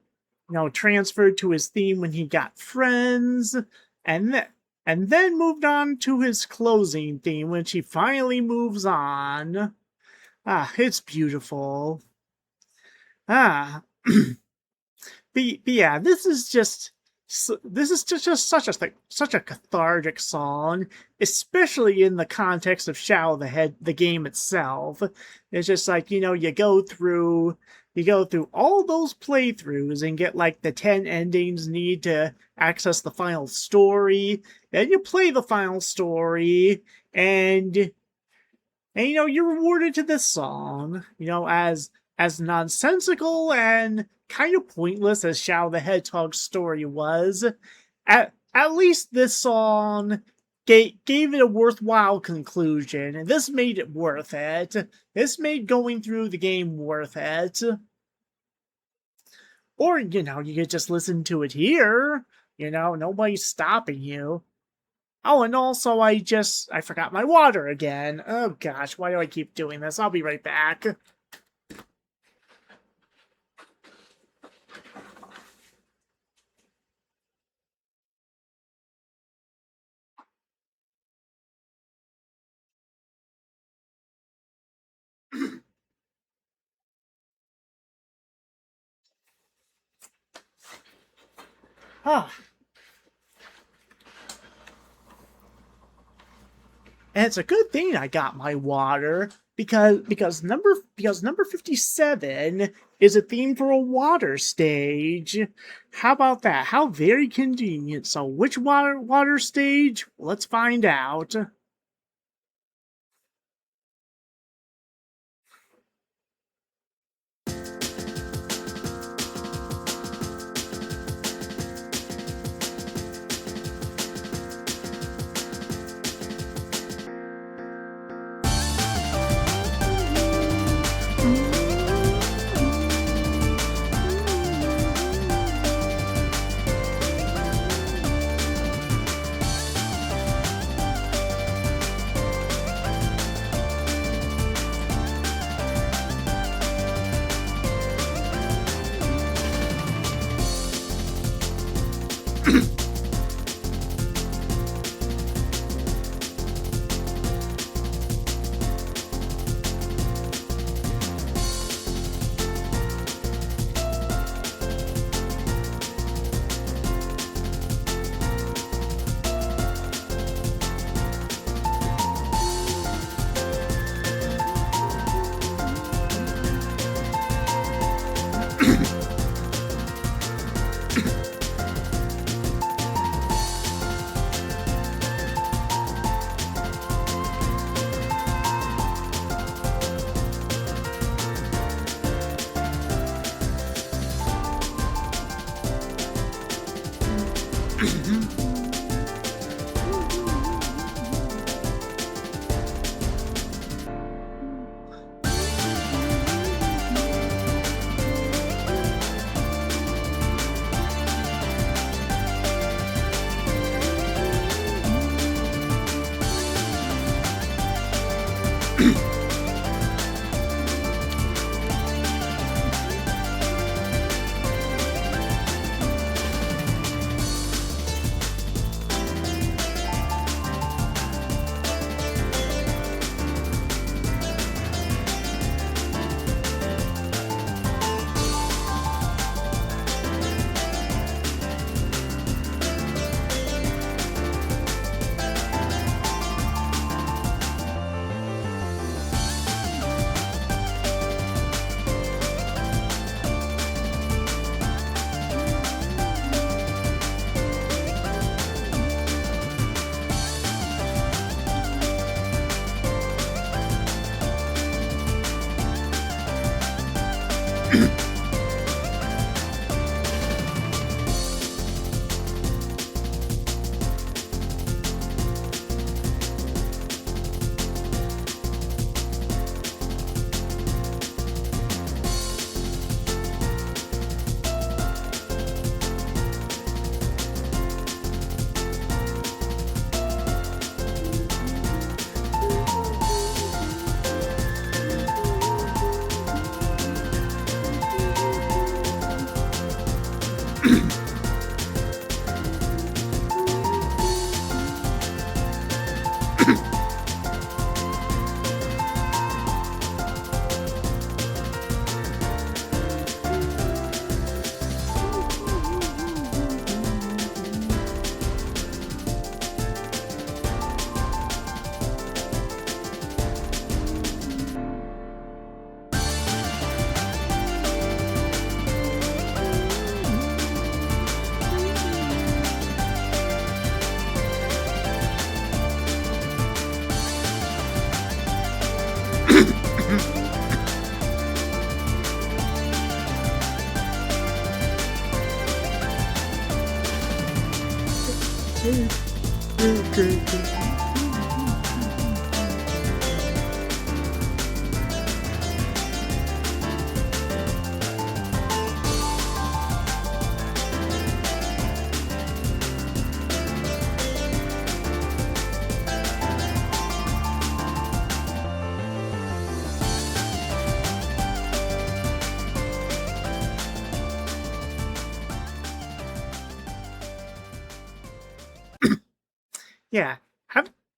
transferred to his theme when he got friends, and then moved on to his closing theme when he finally moves on. Ah, it's beautiful. Ah. But yeah, this is just such a cathartic song, especially in the context of Shadow the game itself. It's just like, you go through all those playthroughs and get like the 10 endings needed to access the final story. Then you play the final story, and you're rewarded to this song. As nonsensical and kind of pointless as Shadow the Hedgehog's story was, at least this song gave it a worthwhile conclusion, and this made it worth it. This made going through the game worth it. Or, you could just listen to it here. Nobody's stopping you. Oh, and also I forgot my water again. Oh gosh, why do I keep doing this? I'll be right back. Ah. And it's a good thing I got my water, because number 57 is a theme for a water stage. How about that? How very convenient. So which water stage? Let's find out.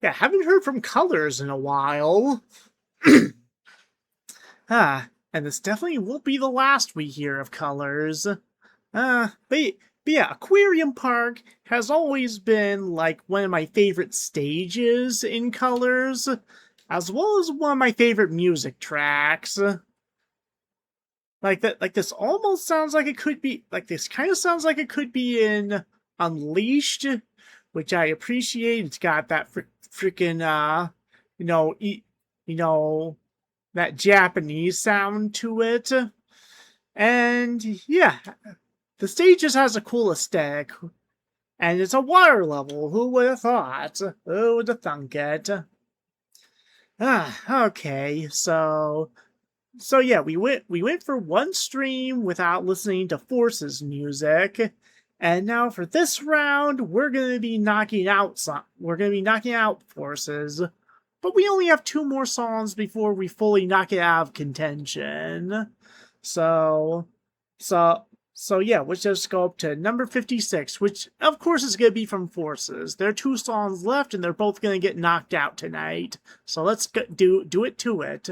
Yeah, haven't heard from Colors in a while. And this definitely won't be the last we hear of Colors. But yeah, Aquarium Park has always been like one of my favorite stages in Colors, as well as one of my favorite music tracks. Like that, like this almost sounds like it could be, like this kind of sounds like it could be in Unleashed, which I appreciate. It's got that freaking, that Japanese sound to it. And yeah, the stage just has a cool aesthetic. And it's a water level. Who would have thought? Who would have thunk it? Okay, so yeah, we went for one stream without listening to Force's music, and now for this round, we're gonna be knocking out Force's, but we only have 2 more songs before we fully knock it out of contention. So yeah, let's just go up to number 56, which of course is gonna be from Force's. There are 2 songs left, and they're both gonna get knocked out tonight. So let's do it to it.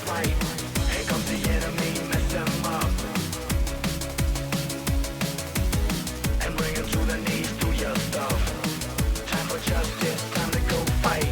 Right. Here comes the enemy, mess them up. And bring them to the knees, do your stuff. Time for justice, time to go fight.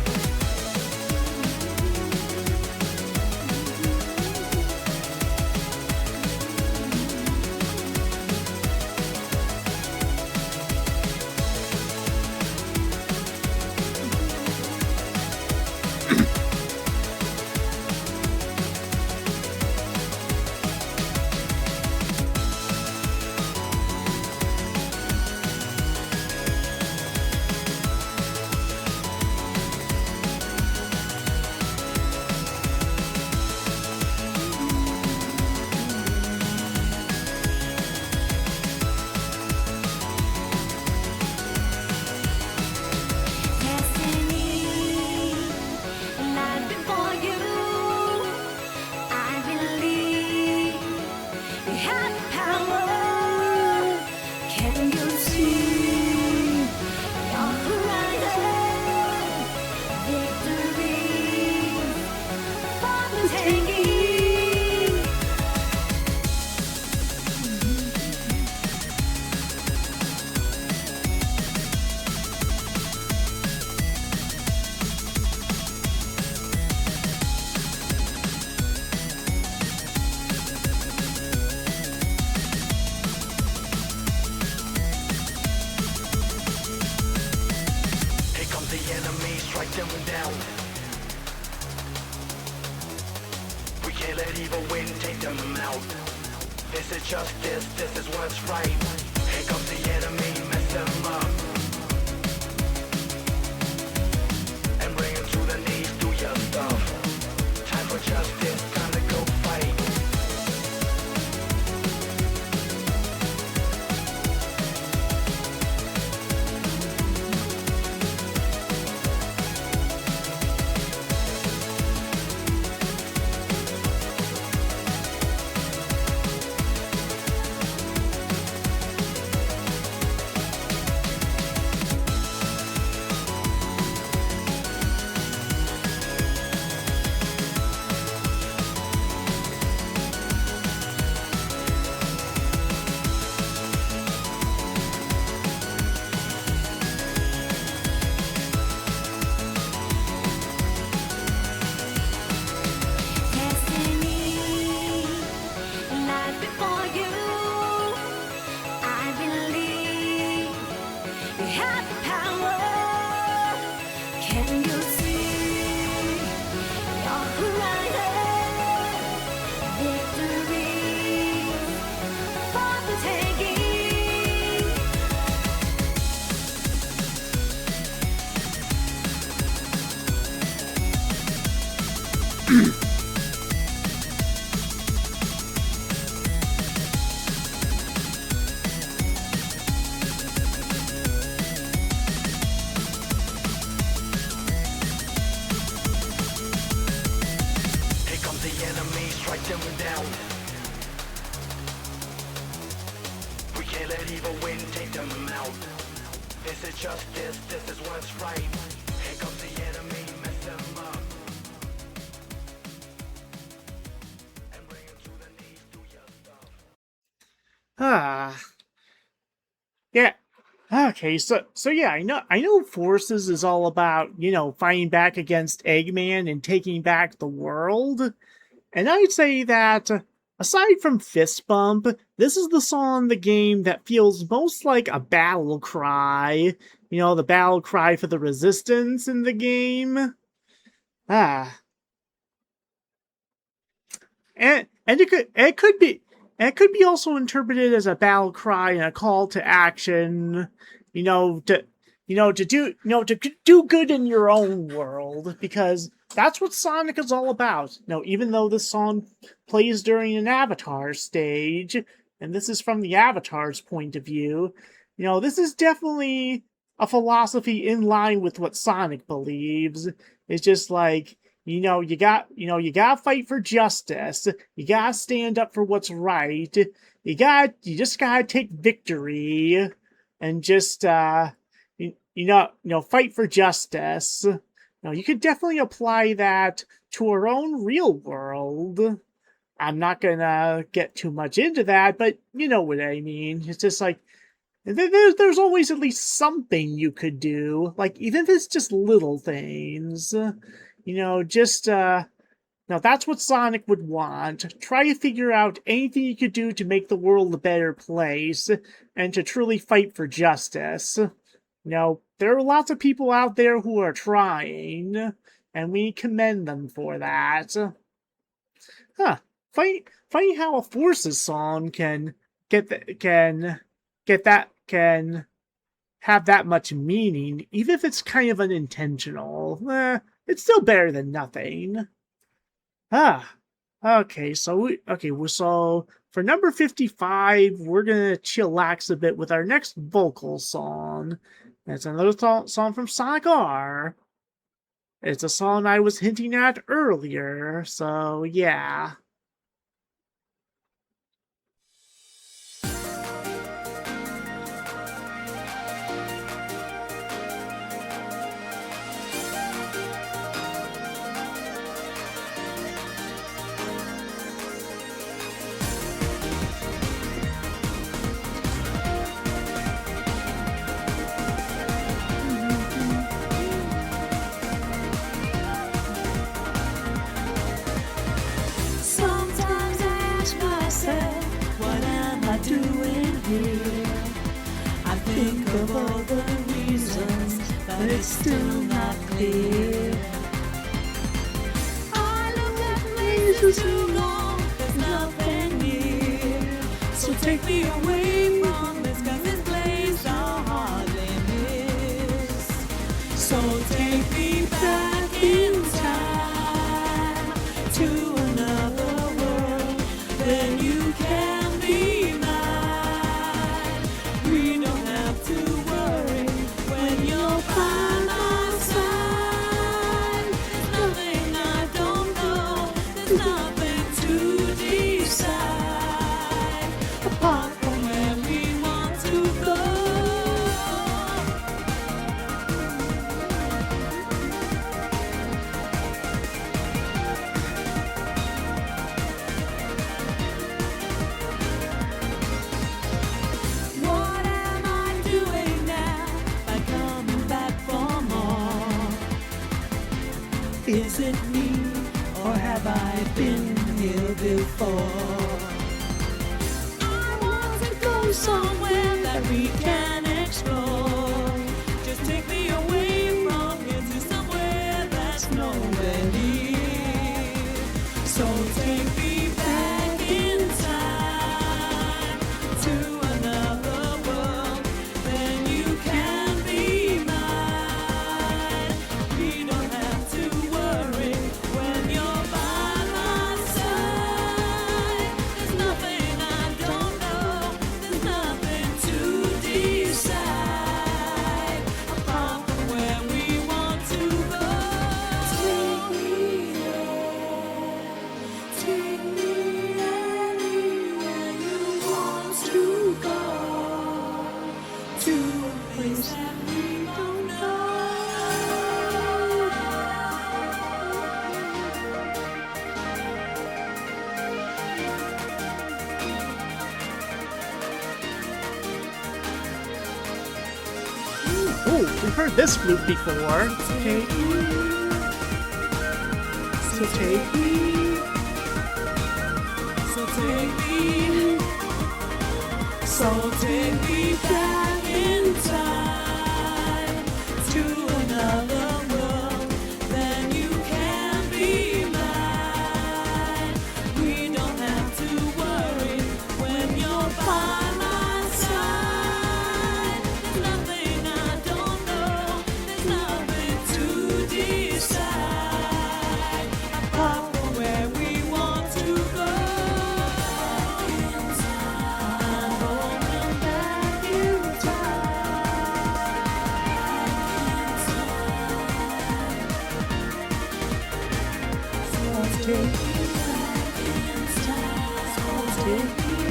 strike them down. We can't let evil win, take them out. This is justice, this is what's right. Here comes the enemy, mess them up. And bring them to the knees, do your stuff. Time for justice, time to go fight. Yeah. Okay, so yeah, I know Forces is all about, fighting back against Eggman and taking back the world. And I'd say that, aside from Fist Bump, this is the song in the game that feels most like a battle cry. The battle cry for the resistance in the game. And it could be also interpreted as a battle cry and a call to action, to do good in your own world, because that's what Sonic is all about. Even though this song plays during an Avatar stage, and this is from the Avatar's point of view, this is definitely a philosophy in line with what Sonic believes. It's just like, you gotta fight for justice. You gotta stand up for what's right. You just gotta take victory and just, fight for justice. You could definitely apply that to our own real world. I'm not gonna get too much into that, but you know what I mean. It's just like, there's always at least something you could do. Like, even if it's just little things. Now that's what Sonic would want. Try to figure out anything you could do to make the world a better place, and to truly fight for justice. There are lots of people out there who are trying, and we commend them for that. Funny how a Forces song can have that much meaning, even if it's kind of unintentional. It's still better than nothing. Okay, so for number 55, we're gonna chillax a bit with our next vocal song. It's another song from Sonic R. It's a song I was hinting at earlier, so yeah. Think of all the reasons that but it's still not clear. I look at places too long, there's nothing near. So take me away from this, 'cause this place I'll hardly miss. So take me back in time to another world, then you can be mine. We don't have to worry when you're by my side. There's nothing I don't know, there's nothing to decide apart from where we want to go. What am I doing now by coming back for more? Is it me, or have I been here before? I want to go somewhere that we can explore. Just take me away from here to somewhere that's nowhere near. So take me back in time to another world, then you can be mine. We don't have to worry when you're by my side. There's nothing I don't know, there's nothing to decide apart from where we want to go. Take me there, take me anywhere you want to go, to a place that we don't know. Oh, we've heard this group before. Take me, so take me, so take me, so take me back in time to another world, then you can be mine. We don't have to worry when you're by my side. There's nothing I don't know, there's nothing to decide apart from where we want to go. I'm going back in time. So take me back in time. So take me.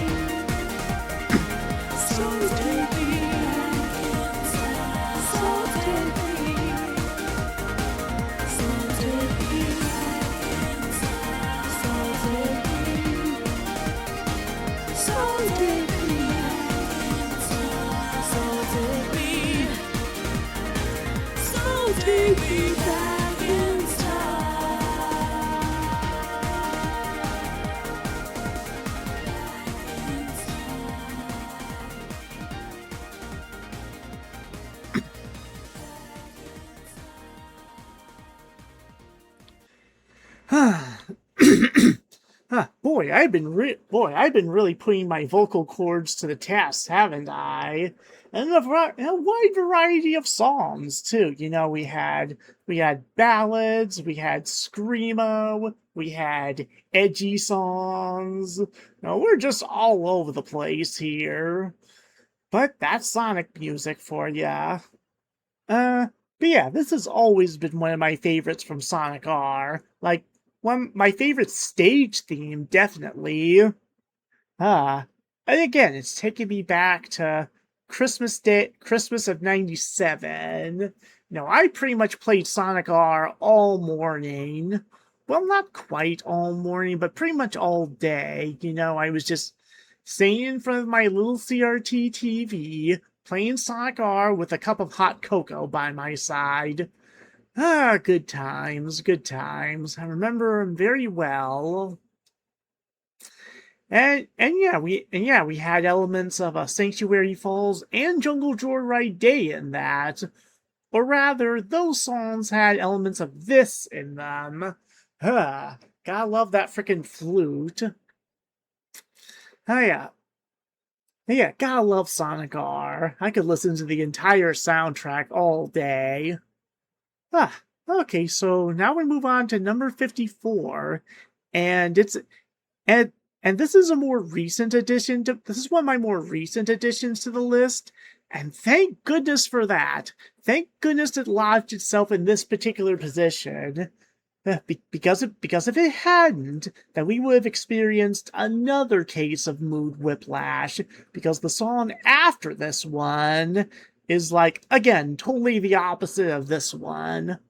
So take me back in time. So take me. So take me back in time. So take me. So take me back in time. So take me. So take me back in Boy, I've been really putting my vocal cords to the test, haven't I? And a wide variety of songs too. You know, we had ballads, we had screamo, we had edgy songs. No, we're just all over the place here. But that's Sonic music for ya. But yeah, this has always been one of my favorites from Sonic R. Like, my favorite stage theme, definitely. And again, it's taking me back to Christmas of '97. I pretty much played Sonic R all morning. Well, not quite all morning, but pretty much all day. I was just sitting in front of my little CRT TV, playing Sonic R with a cup of hot cocoa by my side. Good times, good times. I remember them very well. And yeah, we had elements of Sanctuary Falls and Jungle Joyride Day in that. Or rather, those songs had elements of this in them. Gotta love that frickin' flute. Oh yeah. Yeah, gotta love Sonic R. I could listen to the entire soundtrack all day. Okay, so now we move on to number 54, and it's and and this is a more recent addition to this is one of my more recent additions to the list, and thank goodness for that. Thank goodness it lodged itself in this particular position. Because if it hadn't, then we would have experienced another case of mood whiplash, because the song after this one is like, again, totally the opposite of this one.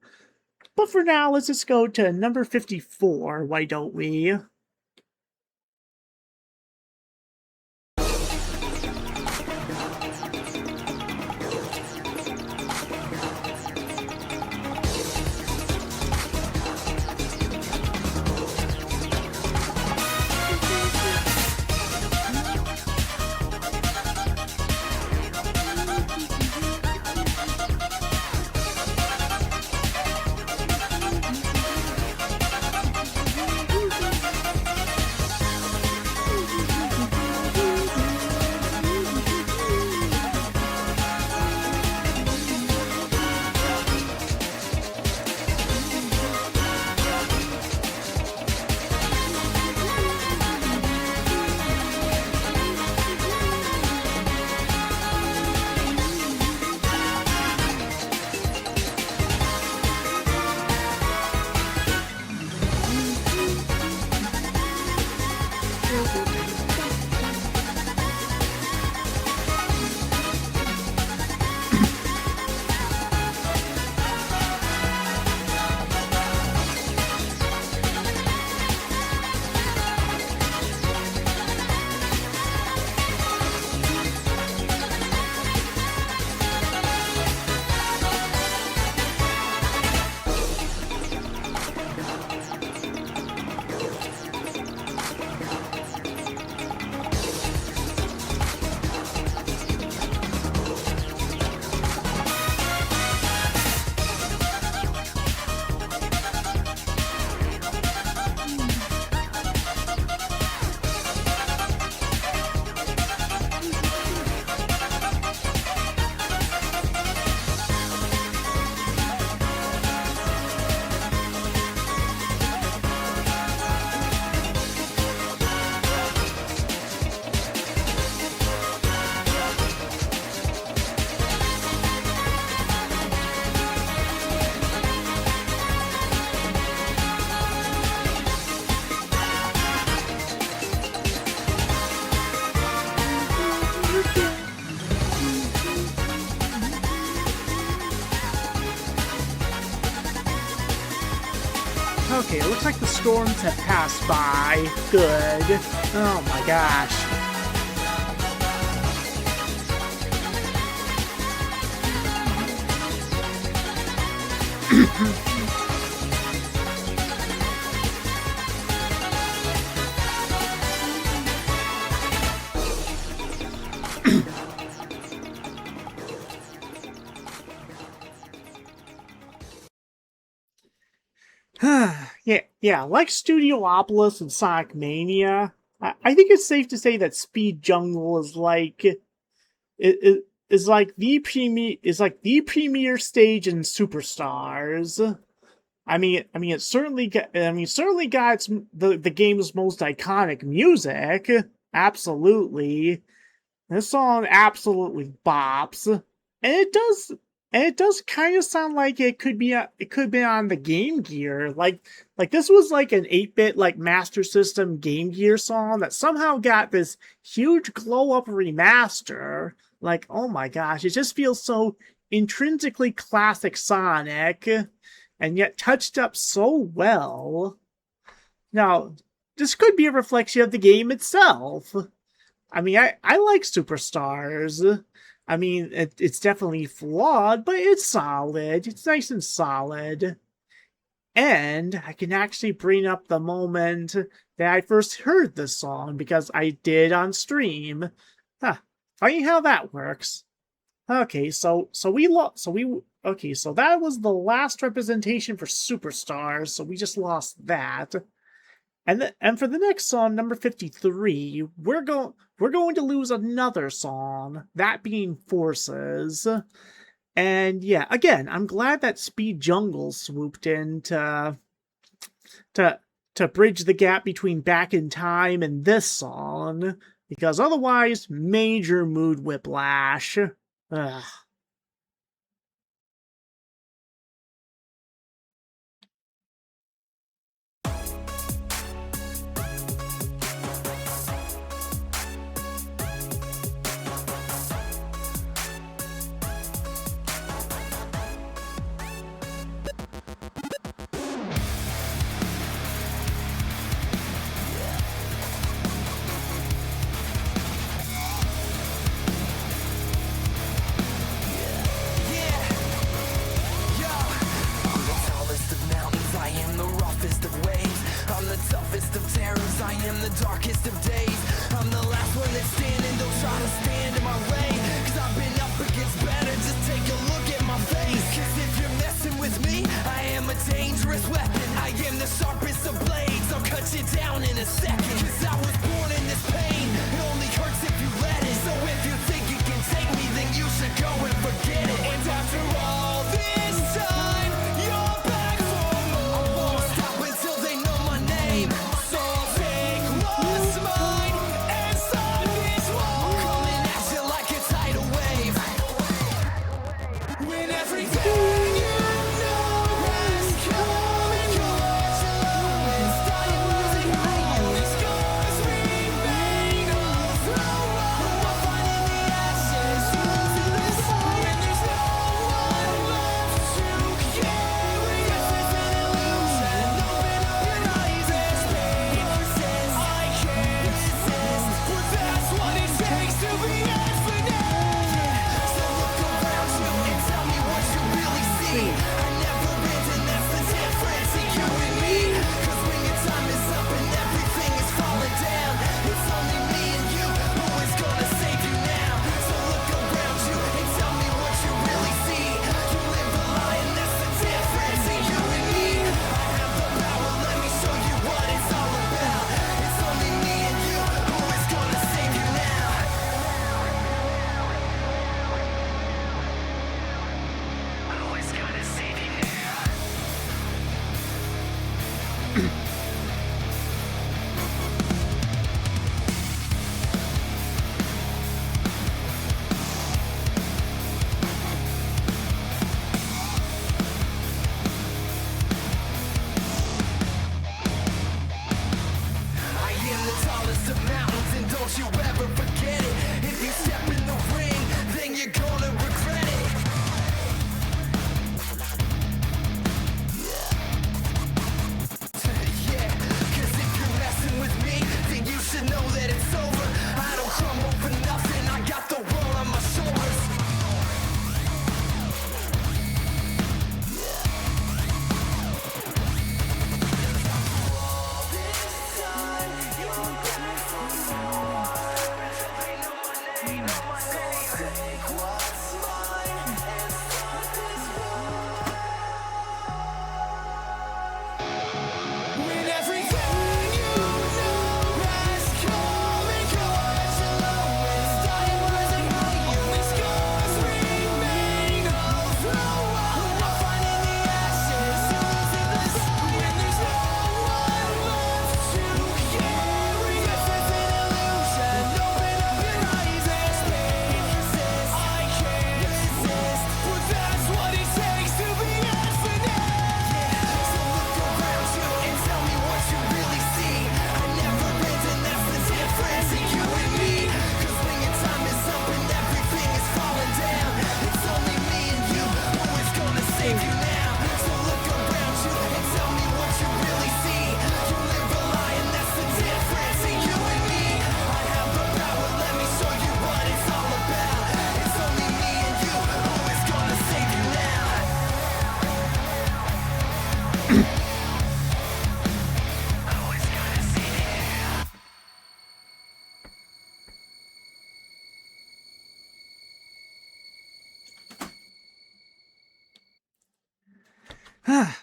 But for now, let's just go to number 54, why don't we? Okay, it looks like the storms have passed by. Good. Oh my gosh. Yeah, like Studiopolis and Sonic Mania, I think it's safe to say that Speed Jungle is like the premier stage in Superstars. It certainly got the game's most iconic music. Absolutely. This song absolutely bops. And it does kind of sound like it could be on the Game Gear. Like this was like an 8-bit like Master System Game Gear song that somehow got this huge glow up remaster. Like, oh my gosh, it just feels so intrinsically classic Sonic, and yet touched up so well. Now, this could be a reflection of the game itself. I like Superstars. It's definitely flawed, but it's solid. It's nice and solid. And I can actually bring up the moment that I first heard this song, because I did on stream. Funny how that works. Okay, so that was the last representation for Superstars, so we just lost that. And for the next song, number 53, we're going to lose another song, that being Forces. And yeah, again, I'm glad that Speed Jungle swooped in to bridge the gap between Back in Time and this song, because otherwise, major mood whiplash. Ugh. I am the darkest of days. I'm the last one that's standing. Don't try to stand in my way, cause I've been up against better. Just take a look at my face. Cause if you're messing with me, I am a dangerous weapon. I am the sharpest of blades. I'll cut you down in a second. Cause I was born in this pain. It only hurts if you let it. So if you think you can take me, then you should go and forget it. And after all this time, you're back for more. I won't stop until they know my name.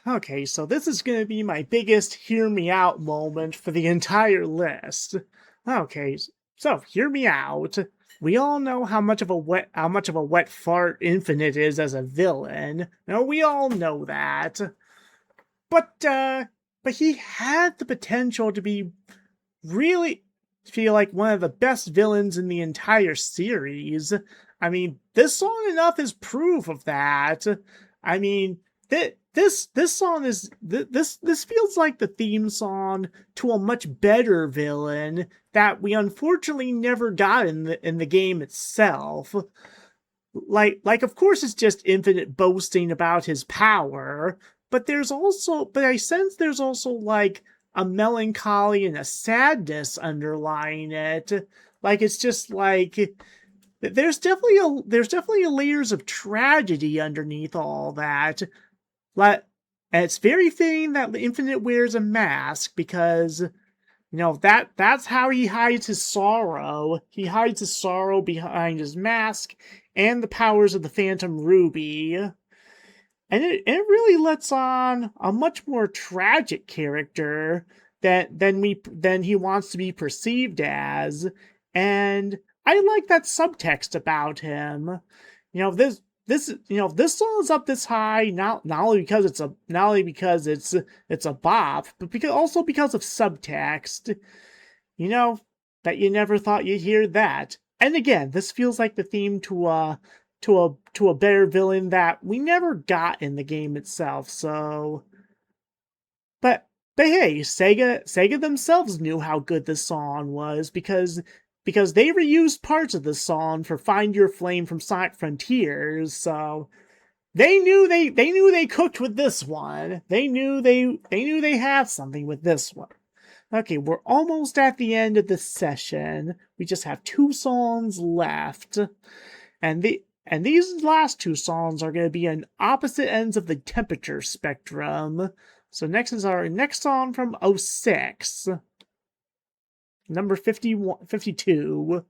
Okay, so this is going to be my biggest hear me out moment for the entire list. Okay, so hear me out. We all know how much of a wet fart Infinite is as a villain. No, we all know that. But he had the potential to be really feel like one of the best villains in the entire series. I mean, this song enough is proof of that. I mean, this song is this feels like the theme song to a much better villain that we unfortunately never got in the game itself. Like of course it's just Infinite boasting about his power, but I sense there's also like a melancholy and a sadness underlying it. Like it's just like there's definitely layers of tragedy underneath all that. Like, and it's very fitting that Infinite wears a mask because that's how he hides his sorrow. He hides his sorrow behind his mask and the powers of the Phantom Ruby. And it really lets on a much more tragic character than he wants to be perceived as. And I like that subtext about him. This song is up this high not only because it's a bop, but also because of subtext. That you never thought you'd hear that. And again, this feels like the theme to a better villain that we never got in the game itself. So, but hey, Sega themselves knew how good this song was because they reused parts of the song for "Find Your Flame" from Sonic Frontiers. So they knew they cooked with this one. They knew they had something with this one. Okay, we're almost at the end of this session. We just have 2 songs left. And these last 2 songs are going to be on opposite ends of the temperature spectrum. So next is our next song from 06. Number 52.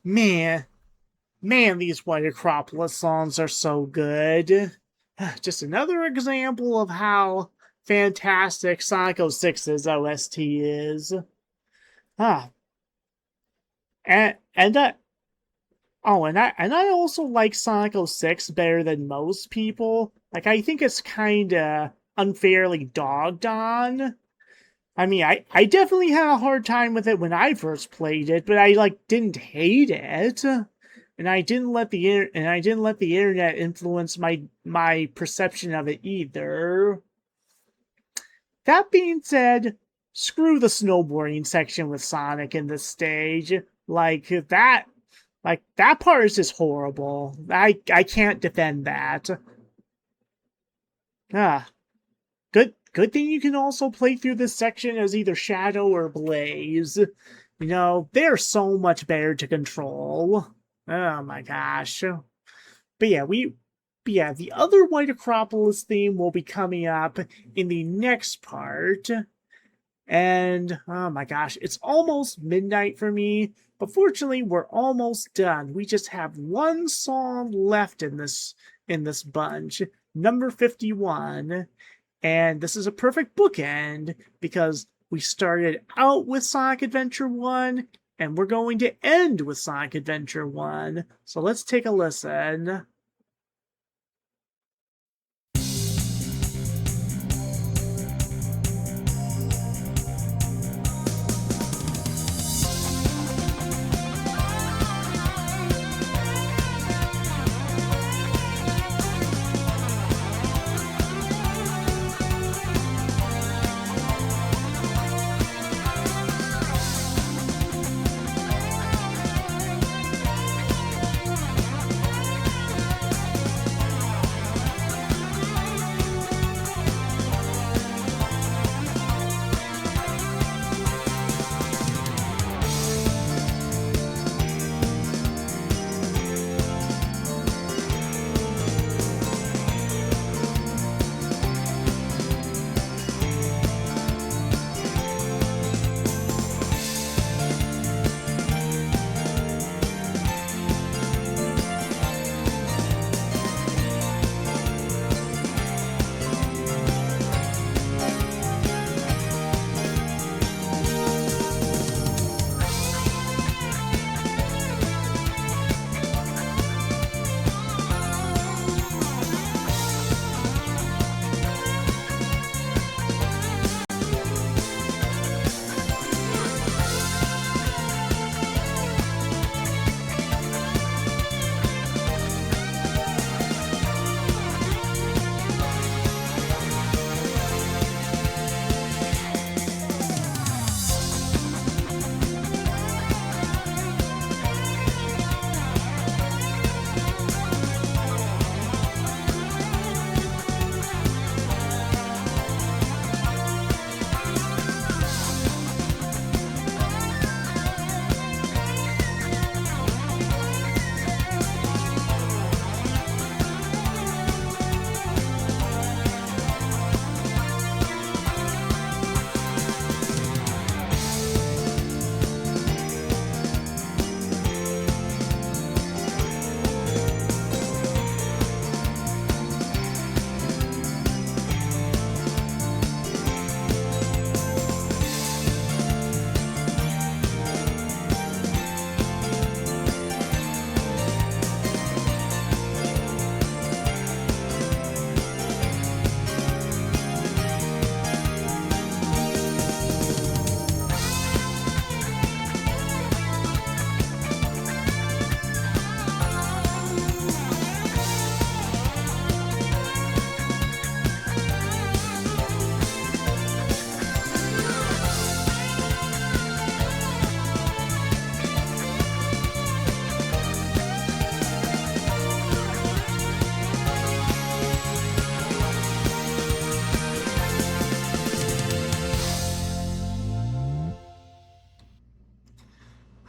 Man, man, these White Acropolis songs are so good. Just another example of how fantastic Sonic 06's OST is. Ah, and I and I also like Sonic 06 better than most people. Like I think it's kinda unfairly dogged on. I mean, I definitely had a hard time with it when I first played it, but I like didn't hate it, and I didn't let the internet influence my perception of it either. That being said, screw the snowboarding section with Sonic in this stage. Like that part is just horrible. I can't defend that. Ah, good thing you can also play through this section as either Shadow or Blaze. You know, they're so much better to control. Oh my gosh. But yeah, the other White Acropolis theme will be coming up in the next part. And oh my gosh, it's almost midnight for me, but fortunately we're almost done. We just have one song left in this bunch, number 51. And this is a perfect bookend because we started out with Sonic Adventure 1 and we're going to end with Sonic Adventure 1. So let's take a listen.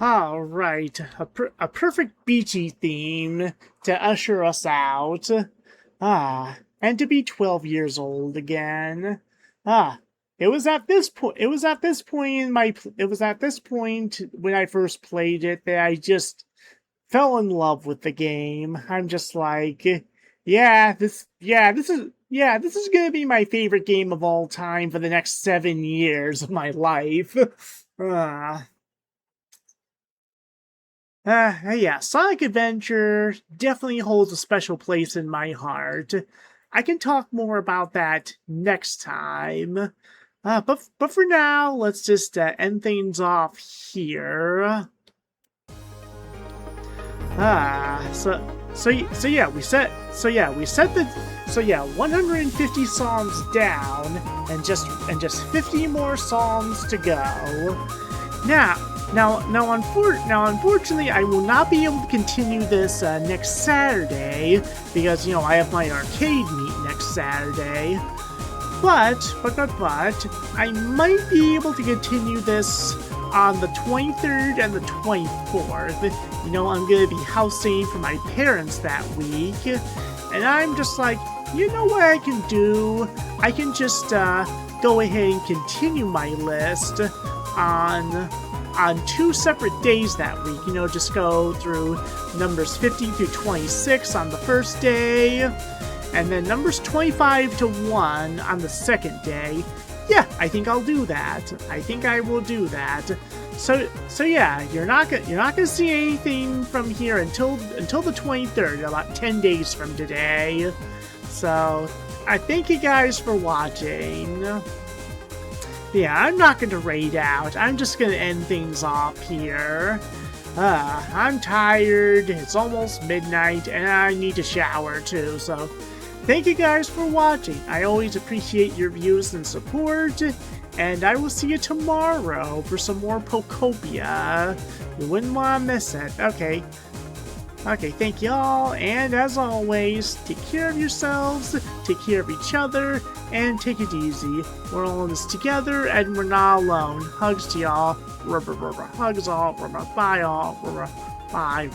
All right, a perfect beachy theme to usher us out. Ah, and to be 12 years old again. Ah, It was at this point. It was at this point in my. It was at this point when I first played it that I just fell in love with the game. I'm just like, this is gonna be my favorite game of all time for the next 7 years of my life. Yeah, Sonic Adventure definitely holds a special place in my heart. I can talk more about that next time. But for now, let's just end things off here. We set the 150 songs down and just 50 more songs to go. Now, unfortunately, I will not be able to continue this next Saturday because I have my arcade meet next Saturday. But I might be able to continue this on the 23rd and the 24th. I'm gonna be house sitting for my parents that week, and I'm just like, what I can do? I can just go ahead and continue my list on 2 separate days that week. Just go through numbers 50 through 26 on the first day, and then numbers 25 to 1 on the second day. Yeah, I think I'll do that. I think I will do that. So yeah, you're not gonna see anything from here until the 23rd, about 10 days from today. So I thank you guys for watching. Yeah, I'm not gonna raid out. I'm just gonna end things off here. I'm tired. It's almost midnight, and I need to shower too. So thank you guys for watching. I always appreciate your views and support, and I will see you tomorrow for some more Pokopia. You wouldn't want to miss it. Okay, thank you all, and as always, take care of yourselves, take care of each other, and take it easy. We're all in this together, and we're not alone. Hugs to y'all. Hugs all. Bye all. Bye.